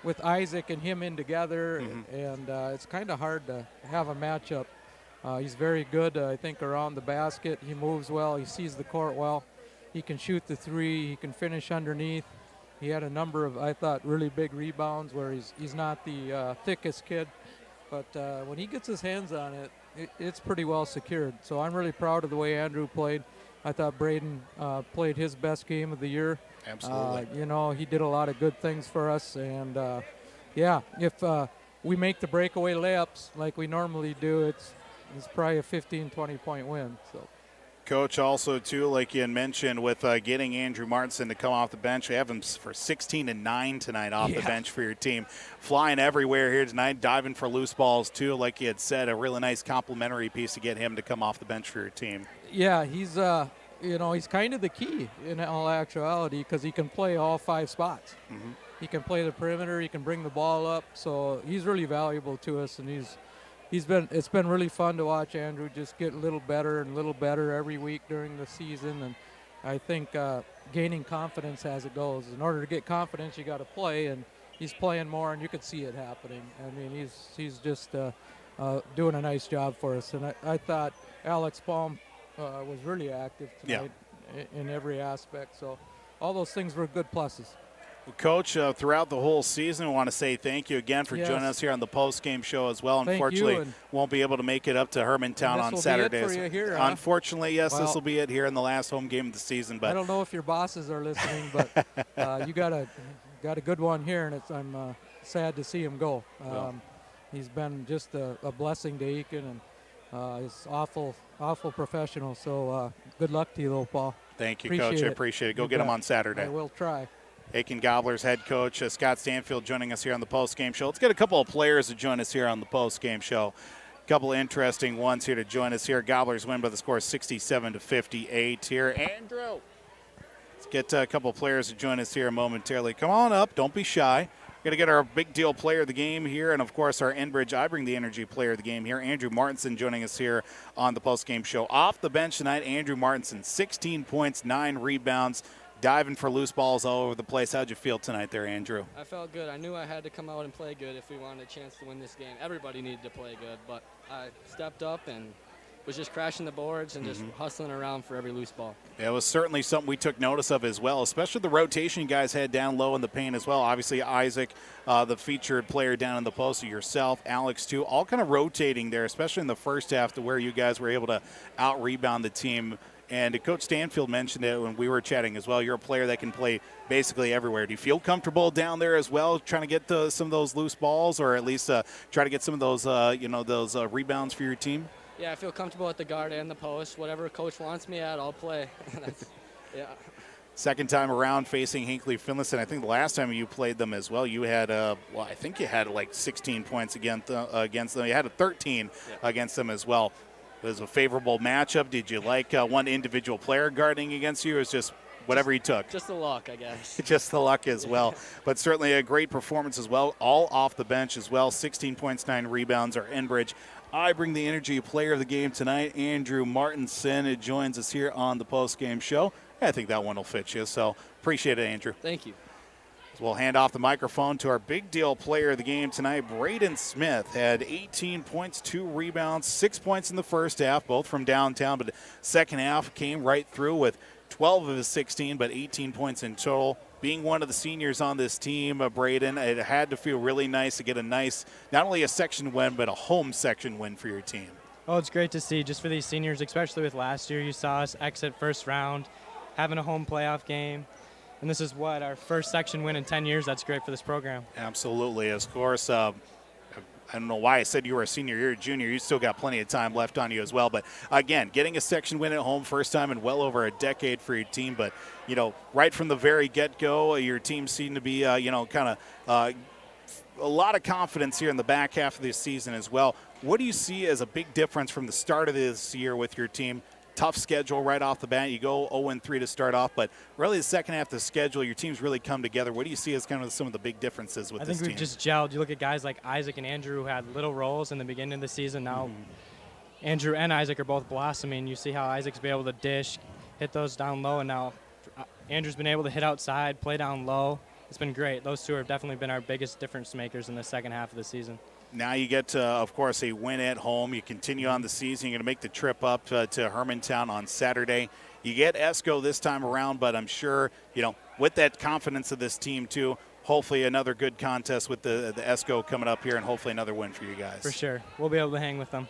with Isaac and him in together, and it's kind of hard to have a matchup. He's very good, I think, around the basket. He moves well. He sees the court well. He can shoot the three. He can finish underneath. He had a number of, I thought, really big rebounds where he's not the thickest kid. But when he gets his hands on it, it's pretty well secured. So I'm really proud of the way Andrew played. I thought Braden played his best game of the year. Absolutely. You know, he did a lot of good things for us. And, if we make the breakaway layups like we normally do, it's probably a 15, 20-point win. So, Coach, also, too, like you had mentioned, with getting Andrew Martinson to come off the bench, we have him for 16 and 9 tonight off the bench for your team. Flying everywhere here tonight, diving for loose balls, too. Like you had said, a really nice complimentary piece to get him to come off the bench for your team. Yeah, he's you know, he's kind of the key in all actuality because he can play all 5 spots. He can play the perimeter. He can bring the ball up. So he's really valuable to us, and it's been really fun to watch Andrew just get a little better and a little better every week during the season. And I think gaining confidence as it goes. In order to get confidence, you got to play, and he's playing more, and you could see it happening. I mean, he's just doing a nice job for us. And I thought Alex Palm was really active tonight in every aspect. So all those things were good pluses. Well, Coach, throughout the whole season, we want to say thank you again for joining us here on the post-game show as well. Unfortunately, won't be able to make it up to Hermantown on Saturdays. Here, Unfortunately, yes, this will be it here in the last home game of the season. But I don't know if your bosses are listening, but you got a good one here, and I'm sad to see him go. He's been just a blessing to Aitkin, and he's awful professional. So good luck to you, little Paul. Thank you, Coach. I appreciate it. Go get him on Saturday. I will try. Aitkin Gobblers head coach Scott Stanfield joining us here on the post-game show. Let's get a couple of players to join us here on the post-game show. A couple of interesting ones here to join us here. Gobblers win by the score 67-58 here. Andrew. Let's get a couple of players to join us here momentarily. Come on up. Don't be shy. We're going to get our big deal player of the game here, and, of course, our Enbridge I Bring the Energy player of the game here, Andrew Martinson, joining us here on the post-game show. Off the bench tonight, Andrew Martinson, 16 points, 9 rebounds, diving for loose balls all over the place. How'd you feel tonight there, Andrew? I felt good. I knew I had to come out and play good if we wanted a chance to win this game. Everybody needed to play good, but I stepped up and was just crashing the boards and just hustling around for every loose ball. Yeah, it was certainly something we took notice of as well, especially the rotation you guys had down low in the paint as well. Obviously, Isaac, the featured player down in the post, yourself, Alex, too, all kind of rotating there, especially in the first half to where you guys were able to out-rebound the team. And Coach Stanfield mentioned it when we were chatting as well. You're a player that can play basically everywhere. Do you feel comfortable down there as well, trying to get some of those loose balls, or at least try to get some of those, those rebounds for your team? Yeah, I feel comfortable at the guard and the post. Whatever coach wants me at, I'll play. Second time around facing Hinckley-Finlayson. I think the last time you played them as well, you had, I think you had like 16 points against them. You had a 13 against them as well. It was a favorable matchup. Did you like one individual player guarding against you, or was just whatever he took? Just the luck, I guess. Just the luck as well. But certainly a great performance as well, all off the bench as well. 16 points, 9 rebounds. Our Enbridge I Bring the Energy player of the game tonight, Andrew Martinson, joins us here on the post-game show. I think that one will fit you, so appreciate it, Andrew. Thank you. We'll hand off the microphone to our big deal player of the game tonight. Braden Smith had 18 points, 2 rebounds, 6 points in the first half, both from downtown, but the second half came right through with 12 of his 16, but 18 points in total. being one of the seniors on this team, Braden, it had to feel really nice to get a nice, not only a section win, but a home section win for your team. Oh, it's great to see just for these seniors, especially with last year. You saw us exit first round, having a home playoff game. And this is our first section win in 10 years. That's great for this program. Absolutely. Of course, I don't know why I said you were a senior. You're a junior. You still got plenty of time left on you as well. But, again, getting a section win at home, first time in well over a decade for your team. But, right from the very get-go, your team seemed to be, kind of a lot of confidence here in the back half of this season as well. What do you see as a big difference from the start of this year with your team? Tough schedule right off the bat. You go 0-3 to start off, but really the second half of the schedule, your team's really come together. What do you see as kind of some of the big differences with this team? I think we've just gelled. You look at guys like Isaac and Andrew who had little roles in the beginning of the season. Now Andrew and Isaac are both blossoming. You see how Isaac's been able to dish, hit those down low, and now Andrew's been able to hit outside, play down low. It's been great. Those two have definitely been our biggest difference makers in the second half of the season. Now you get, of course, a win at home. You continue on the season. You're going to make the trip up to Hermantown on Saturday. You get ESCO this time around, but I'm sure, with that confidence of this team, too, hopefully another good contest with the ESCO coming up here and hopefully another win for you guys. For sure. We'll be able to hang with them.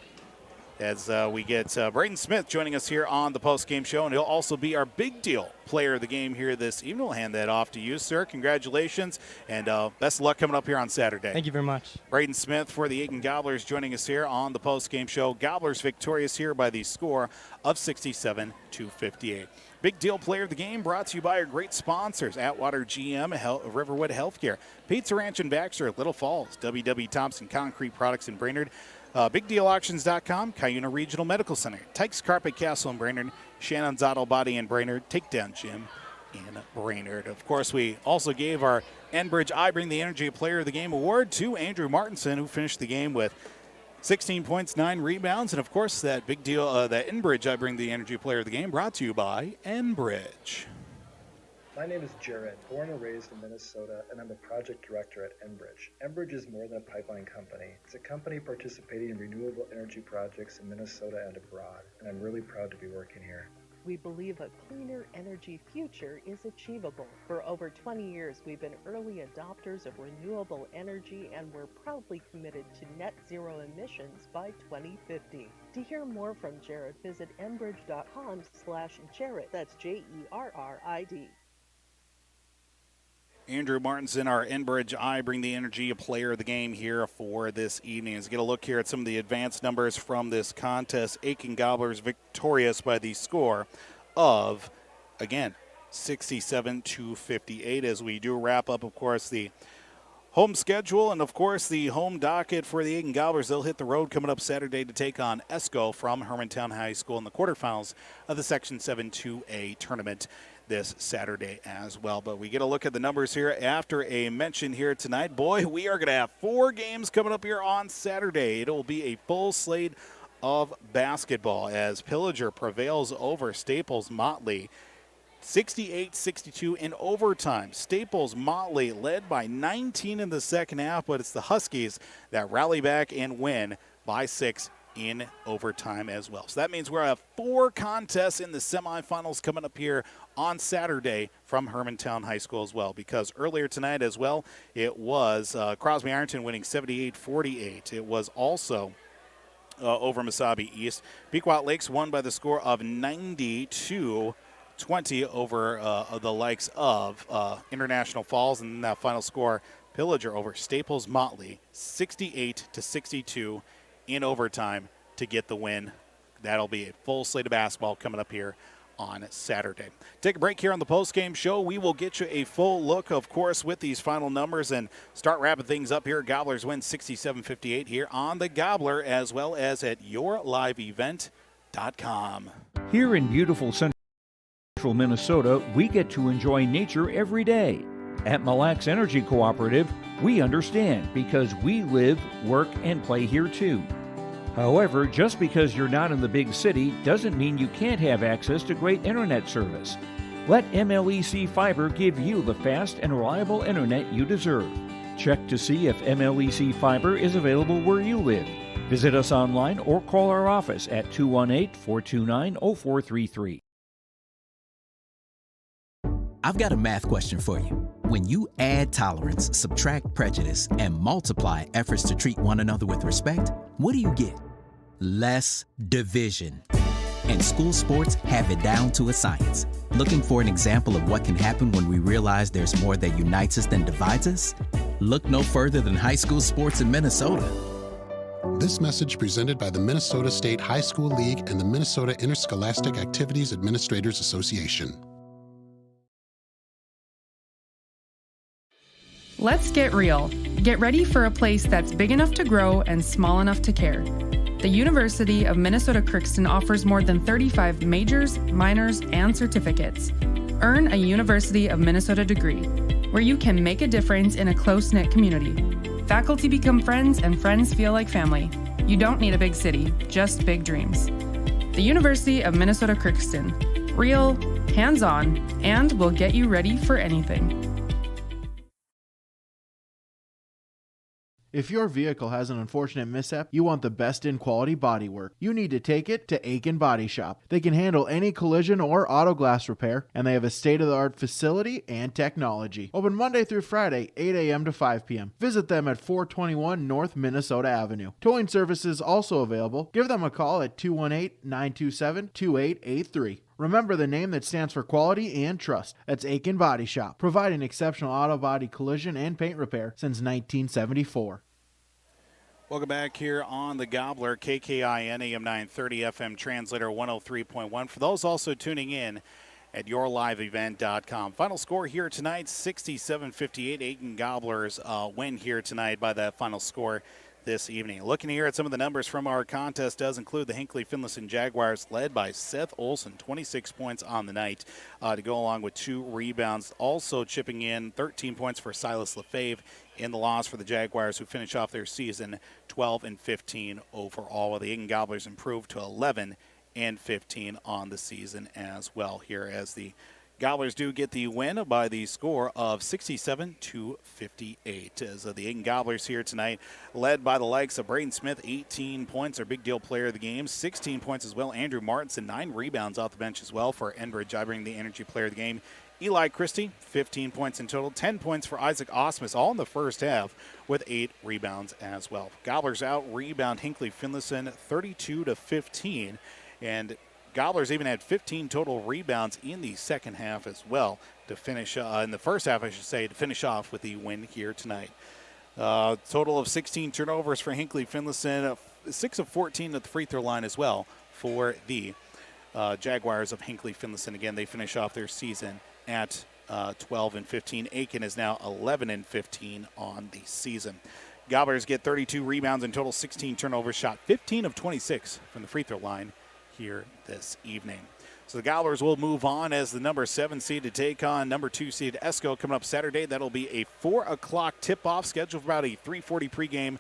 As we get Braden Smith joining us here on the post-game show, and he'll also be our big deal player of the game here this evening. We'll hand that off to you, sir. Congratulations, and best of luck coming up here on Saturday. Thank you very much. Braden Smith for the Aitkin Gobblers joining us here on the post-game show. Gobblers victorious here by the score of 67-58. Big deal player of the game brought to you by our great sponsors, Atwater GM, Riverwood Healthcare, Pizza Ranch in Baxter, Little Falls, W.W. Thompson Concrete Products in Brainerd, BigDealAuctions.com, Cuyuna Regional Medical Center, Tykes Carpet Castle in Brainerd, Shannon's Auto Body in Brainerd, Takedown Gym in Brainerd. Of course, we also gave our Enbridge I Bring the Energy Player of the Game award to Andrew Martinson, who finished the game with 16 points, 9 rebounds, and of course that big deal, that Enbridge I Bring the Energy Player of the Game brought to you by Enbridge. My name is Jared, born and raised in Minnesota, and I'm a project director at Enbridge. Enbridge is more than a pipeline company. It's a company participating in renewable energy projects in Minnesota and abroad, and I'm really proud to be working here. We believe a cleaner energy future is achievable. For over 20 years, we've been early adopters of renewable energy, and we're proudly committed to net zero emissions by 2050. To hear more from Jared, visit enbridge.com/Jared. That's Jerrid. Andrew Martinson, our Enbridge I Bring the Energy player of the game here for this evening. Let's get a look here at some of the advanced numbers from this contest. Aitkin Gobblers victorious by the score of, again, 67-58 as we do wrap up, of course, the home schedule and, of course, the home docket for the Aitkin Gobblers. They'll hit the road coming up Saturday to take on ESCO from Hermantown High School in the quarterfinals of the Section 7-2A tournament this Saturday as well. But we get a look at the numbers here after a mention here tonight. Boy, we are going to have 4 games coming up here on Saturday. It will be a full slate of basketball as Pillager prevails over Staples Motley 68-62 in overtime. Staples Motley led by 19 in the second half, but it's the Huskies that rally back and win by 6 in overtime as well. So that means we'll have 4 contests in the semifinals coming up here on Saturday from Hermantown High School as well, because earlier tonight as well, it was Crosby Ironton winning 78-48. It was also over Mesabi East. Pequot Lakes won by the score of 90-20 over the likes of International Falls, and that final score, Pillager over Staples Motley 68-62 in overtime to get the win. That'll be a full slate of basketball coming up here on Saturday. Take a break here on the post-game show. We will get you a full look, of course, with these final numbers and start wrapping things up here. Gobblers win 67-58 here on the Gobbler, as well as at yourliveevent.com. Here in beautiful central Minnesota, we get to enjoy nature every day. At Mille Lacs Energy Cooperative, we understand because we live, work, and play here too. However, just because you're not in the big city doesn't mean you can't have access to great internet service. Let MLEC Fiber give you the fast and reliable internet you deserve. Check to see if MLEC Fiber is available where you live. Visit us online or call our office at 218-429-0433. I've got a math question for you. When you add tolerance, subtract prejudice, and multiply efforts to treat one another with respect, what do you get? Less division. And school sports have it down to a science. Looking for an example of what can happen when we realize there's more that unites us than divides us? Look no further than high school sports in Minnesota. This message presented by the Minnesota State High School League and the Minnesota Interscholastic Activities Administrators Association. Let's get real. Get ready for a place that's big enough to grow and small enough to care. The University of Minnesota Crookston offers more than 35 majors, minors, and certificates. Earn a University of Minnesota degree, where you can make a difference in a close-knit community. Faculty become friends and friends feel like family. You don't need a big city, just big dreams. The University of Minnesota Crookston. Real, hands-on, and will get you ready for anything. If your vehicle has an unfortunate mishap, you want the best in quality bodywork. You need to take it to Aitkin Body Shop. They can handle any collision or auto glass repair, and they have a state-of-the-art facility and technology. Open Monday through Friday, 8 a.m. to 5 p.m. Visit them at 421 North Minnesota Avenue. Towing services also available. Give them a call at 218-927-2883. Remember the name that stands for quality and trust. That's Aitkin Body Shop, providing exceptional auto body collision and paint repair since 1974. Welcome back here on the Gobbler, KKIN AM 930 FM Translator 103.1. For those also tuning in at yourliveevent.com. Final score here tonight, 67-58. Aitkin Gobblers win here tonight by that final score this evening. Looking here at some of the numbers from our contest does include the Hinckley-Finlayson Jaguars, led by Seth Olson, 26 points on the night to go along with 2 rebounds. Also chipping in 13 points for Silas Lefebvre in the loss for the Jaguars, who finish off their season 12-15 overall, while the Aitkin Gobblers improved to 11-15 on the season as well, here as the Gobblers do get the win by the score of 67-58. As the Aitkin Gobblers here tonight, led by the likes of Braden Smith, 18 points, our big deal player of the game, 16 points as well. Andrew Martinson, 9 rebounds off the bench as well for Enbridge. I bring the energy player of the game. Eli Christie, 15 points in total, 10 points for Isaac Osmus, all in the first half, with 8 rebounds as well. Gobblers out rebound Hinckley-Finlayson 32-15, and Gobblers even had 15 total rebounds in the second half as well to finish, in the first half, I should say, to finish off with the win here tonight. Total of 16 turnovers for Hinckley-Finlayson, 6 of 14 at the free throw line as well for the Jaguars of Hinckley-Finlayson. Again, they finish off their season at 12-15. Aitkin is now 11-15 on the season. Gobblers get 32 rebounds in total, 16 turnovers, shot 15 of 26 from the free throw line here this evening. So the Gobblers will move on as the number 7 seed to take on number 2 seed Esco coming up Saturday. That'll be a 4 o'clock tip-off, scheduled for about a 3:40 pregame.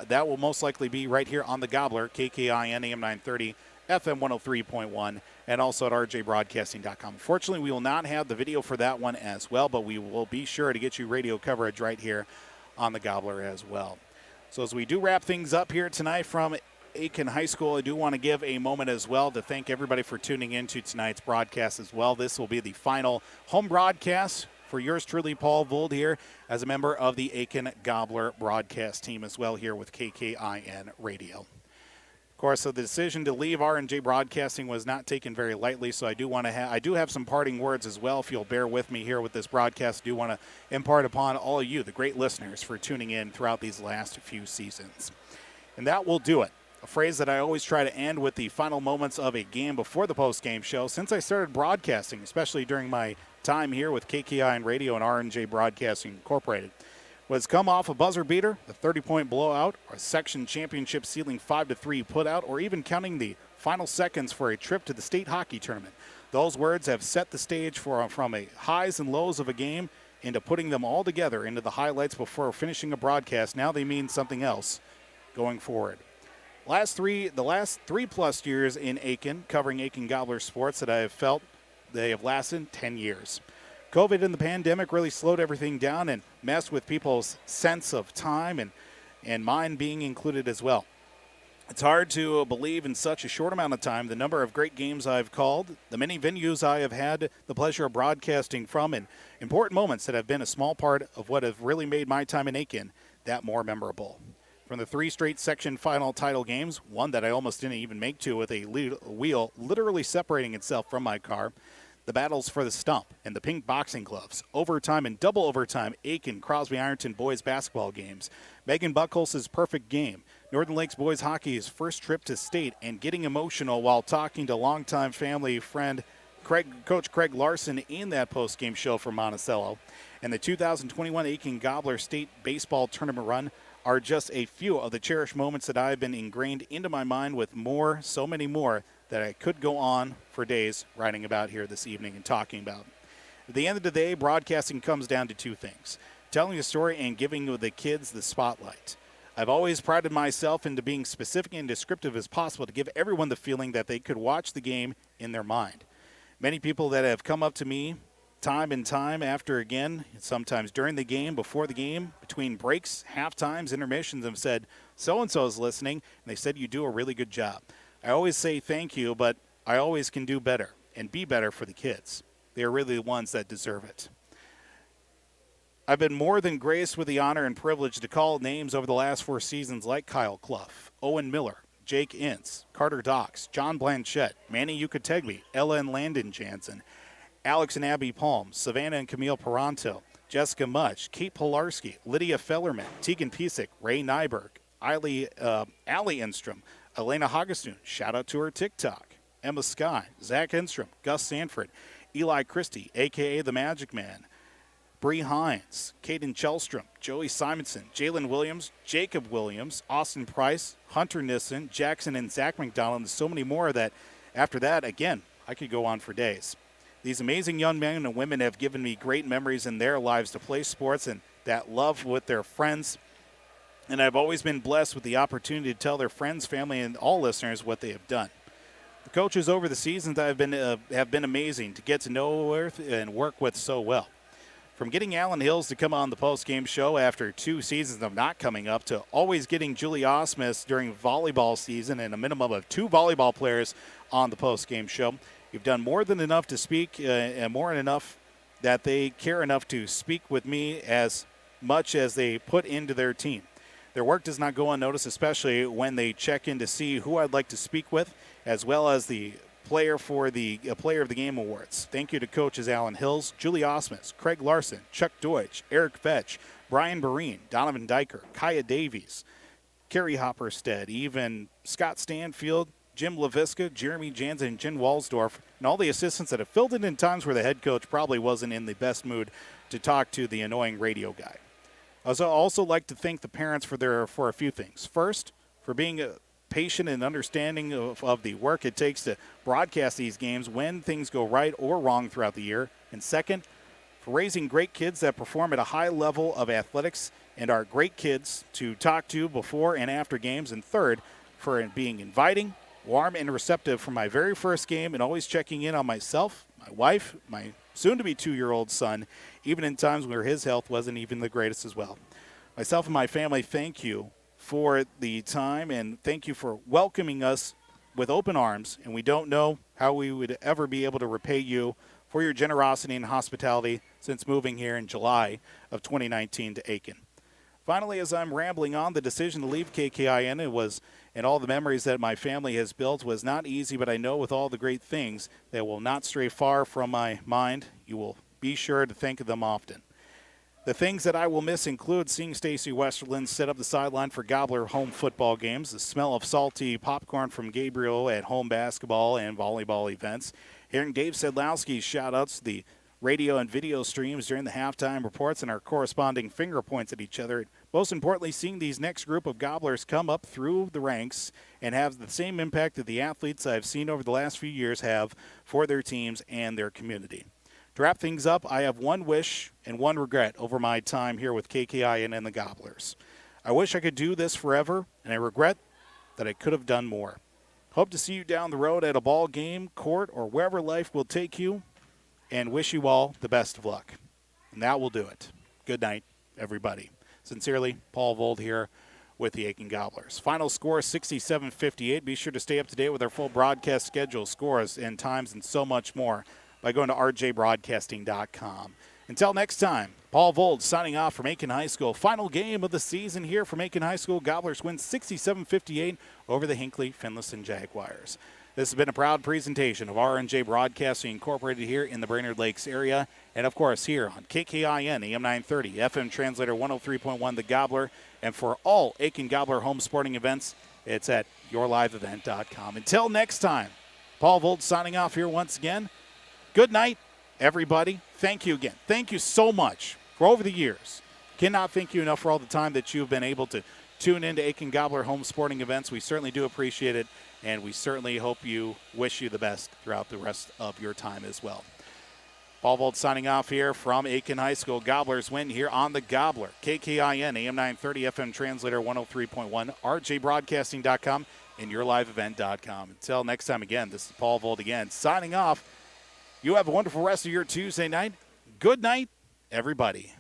That will most likely be right here on the Gobbler, KKIN AM 930, FM 103.1, and also at rjbroadcasting.com. Fortunately, we will not have the video for that one as well, but we will be sure to get you radio coverage right here on the Gobbler as well. So as we do wrap things up here tonight from Aitkin High School, I do want to give a moment as well to thank everybody for tuning into tonight's broadcast as well. This will be the final home broadcast for yours truly, Paul Vold, here as a member of the Aitkin Gobbler broadcast team as well here with KKIN Radio. Of course, so the decision to leave R&J Broadcasting was not taken very lightly, so I do have some parting words as well. If you'll bear with me here with this broadcast, I do want to impart upon all of you, the great listeners, for tuning in throughout these last few seasons. And that will do it. A phrase that I always try to end with the final moments of a game before the post-game show. Since I started broadcasting, especially during my time here with KKIN Radio and R&J Broadcasting Incorporated, was come off a buzzer beater, a 30-point blowout, or a section championship ceiling 5-3 putout, or even counting the final seconds for a trip to the state hockey tournament. Those words have set the stage from a highs and lows of a game into putting them all together into the highlights before finishing a broadcast. Now they mean something else going forward. The last 3+ years in Aitkin, covering Aitkin Gobbler sports, that I have felt they have lasted 10 years. COVID and the pandemic really slowed everything down and messed with people's sense of time and mine being included as well. It's hard to believe in such a short amount of time the number of great games I've called, the many venues I have had the pleasure of broadcasting from, and important moments that have been a small part of what have really made my time in Aitkin that more memorable. From the 3 straight section final title games, one that I almost didn't even make to with a wheel literally separating itself from my car, the battles for the stump and the pink boxing gloves, overtime and double overtime Aitkin Crosby Ironton boys basketball games, Megan Buckholz's perfect game, Northern Lakes boys hockey's first trip to state, and getting emotional while talking to longtime family friend Coach Craig Larson in that post-game show from Monticello, and the 2021 Aitkin Gobbler State Baseball Tournament run are just a few of the cherished moments that I've been ingrained into my mind, with more, so many more, that I could go on for days writing about here this evening and talking about. At the end of the day, broadcasting comes down to 2 things: telling a story and giving the kids the spotlight. I've always prided myself into being specific and descriptive as possible to give everyone the feeling that they could watch the game in their mind. Many people that have come up to me time and time after again, sometimes during the game, before the game, between breaks, half times, intermissions, have said, so-and-so is listening, and they said you do a really good job. I always say thank you, but I always can do better and be better for the kids. They are really the ones that deserve it. I've been more than graced with the honor and privilege to call names over the last 4 seasons like Kyle Clough, Owen Miller, Jake Ince, Carter Docks, John Blanchette, Manny Yukategbe, Ella and Landon Jansen, Alex and Abby Palm, Savannah and Camille Peranto, Jessica Mutch, Kate Pilarski, Lydia Fellerman, Tegan Piesick, Ray Nyberg, Allie Enstrom, Elena Hoggestoon, shout out to her TikTok, Emma Sky, Zach Enstrom, Gus Sanford, Eli Christie, a.k.a. The Magic Man, Bree Hines, Caden Chelstrom, Joey Simonson, Jalen Williams, Jacob Williams, Austin Price, Hunter Nissen, Jackson and Zach McDonald, and so many more that after that, again, I could go on for days. These amazing young men and women have given me great memories in their lives to play sports and that love with their friends. And I've always been blessed with the opportunity to tell their friends, family, and all listeners what they have done. The coaches over the seasons have been amazing to get to know and work with so well. From getting Alan Hills to come on the post-game show after 2 seasons of not coming up, to always getting Julie Osmus during volleyball season and a minimum of 2 volleyball players on the post-game show, you've done more than enough to speak, and more than enough that they care enough to speak with me as much as they put into their team. Their work does not go unnoticed, especially when they check in to see who I'd like to speak with, as well as the player for the Player of the Game Awards. Thank you to coaches Alan Hills, Julie Osmus, Craig Larson, Chuck Deutsch, Eric Vetch, Brian Barine, Donovan Diker, Kaya Davies, Kerry Hopperstead, even Scott Stanfield, Jim LaVisca, Jeremy Jansen, and Jen Walsdorf, and all the assistants that have filled in times where the head coach probably wasn't in the best mood to talk to the annoying radio guy. I also like to thank the parents for a few things. First, for being patient and understanding of the work it takes to broadcast these games when things go right or wrong throughout the year. And second, for raising great kids that perform at a high level of athletics and are great kids to talk to before and after games. And third, for being inviting, warm, and receptive from my very first game, and always checking in on myself, my wife, my soon-to-be 2-year-old son, even in times where his health wasn't even the greatest as well. Myself and my family, thank you for the time, and thank you for welcoming us with open arms, and we don't know how we would ever be able to repay you for your generosity and hospitality since moving here in July of 2019 to Aitkin. Finally, as I'm rambling on, the decision to leave KKIN and all the memories that my family has built was not easy, but I know with all the great things that will not stray far from my mind, you will be sure to think of them often. The things that I will miss include seeing Stacy Westerland set up the sideline for Gobbler home football games, the smell of salty popcorn from Gabriel at home basketball and volleyball events, hearing Dave Sedlowski's shout-outs to the radio and video streams during the halftime reports and our corresponding finger points at each other. Most importantly, seeing these next group of Gobblers come up through the ranks and have the same impact that the athletes I've seen over the last few years have for their teams and their community. To wrap things up, I have one wish and one regret over my time here with KKIN and the Gobblers. I wish I could do this forever, and I regret that I could have done more. Hope to see you down the road at a ball game, court, or wherever life will take you, and wish you all the best of luck. And that will do it. Good night, everybody. Sincerely, Paul Vold here with the Aitkin Gobblers. Final score 67-58. Be sure to stay up to date with our full broadcast schedule, scores, and times, and so much more by going to rjbroadcasting.com. Until next time, Paul Vold signing off from Aitkin High School. Final game of the season here from Aitkin High School. Gobblers win 67-58 over the Hinckley-Finlayson Jaguars. This has been a proud presentation of RNJ Broadcasting Incorporated here in the Brainerd Lakes area. And, of course, here on KKIN, AM 930, FM Translator 103.1, The Gobbler. And for all Aitkin Gobbler home sporting events, it's at yourliveevent.com. Until next time, Paul Vold signing off here once again. Good night, everybody. Thank you again. Thank you so much for over the years. Cannot thank you enough for all the time that you've been able to tune into Aitkin Gobbler home sporting events. We certainly do appreciate it, and we certainly wish you the best throughout the rest of your time as well. Paul Vold signing off here from Aitkin High School. Gobblers win here on the Gobbler. KKIN, AM 930, FM Translator 103.1, rjbroadcasting.com, and yourliveevent.com. Until next time again, this is Paul Vold again signing off. You have a wonderful rest of your Tuesday night. Good night, everybody.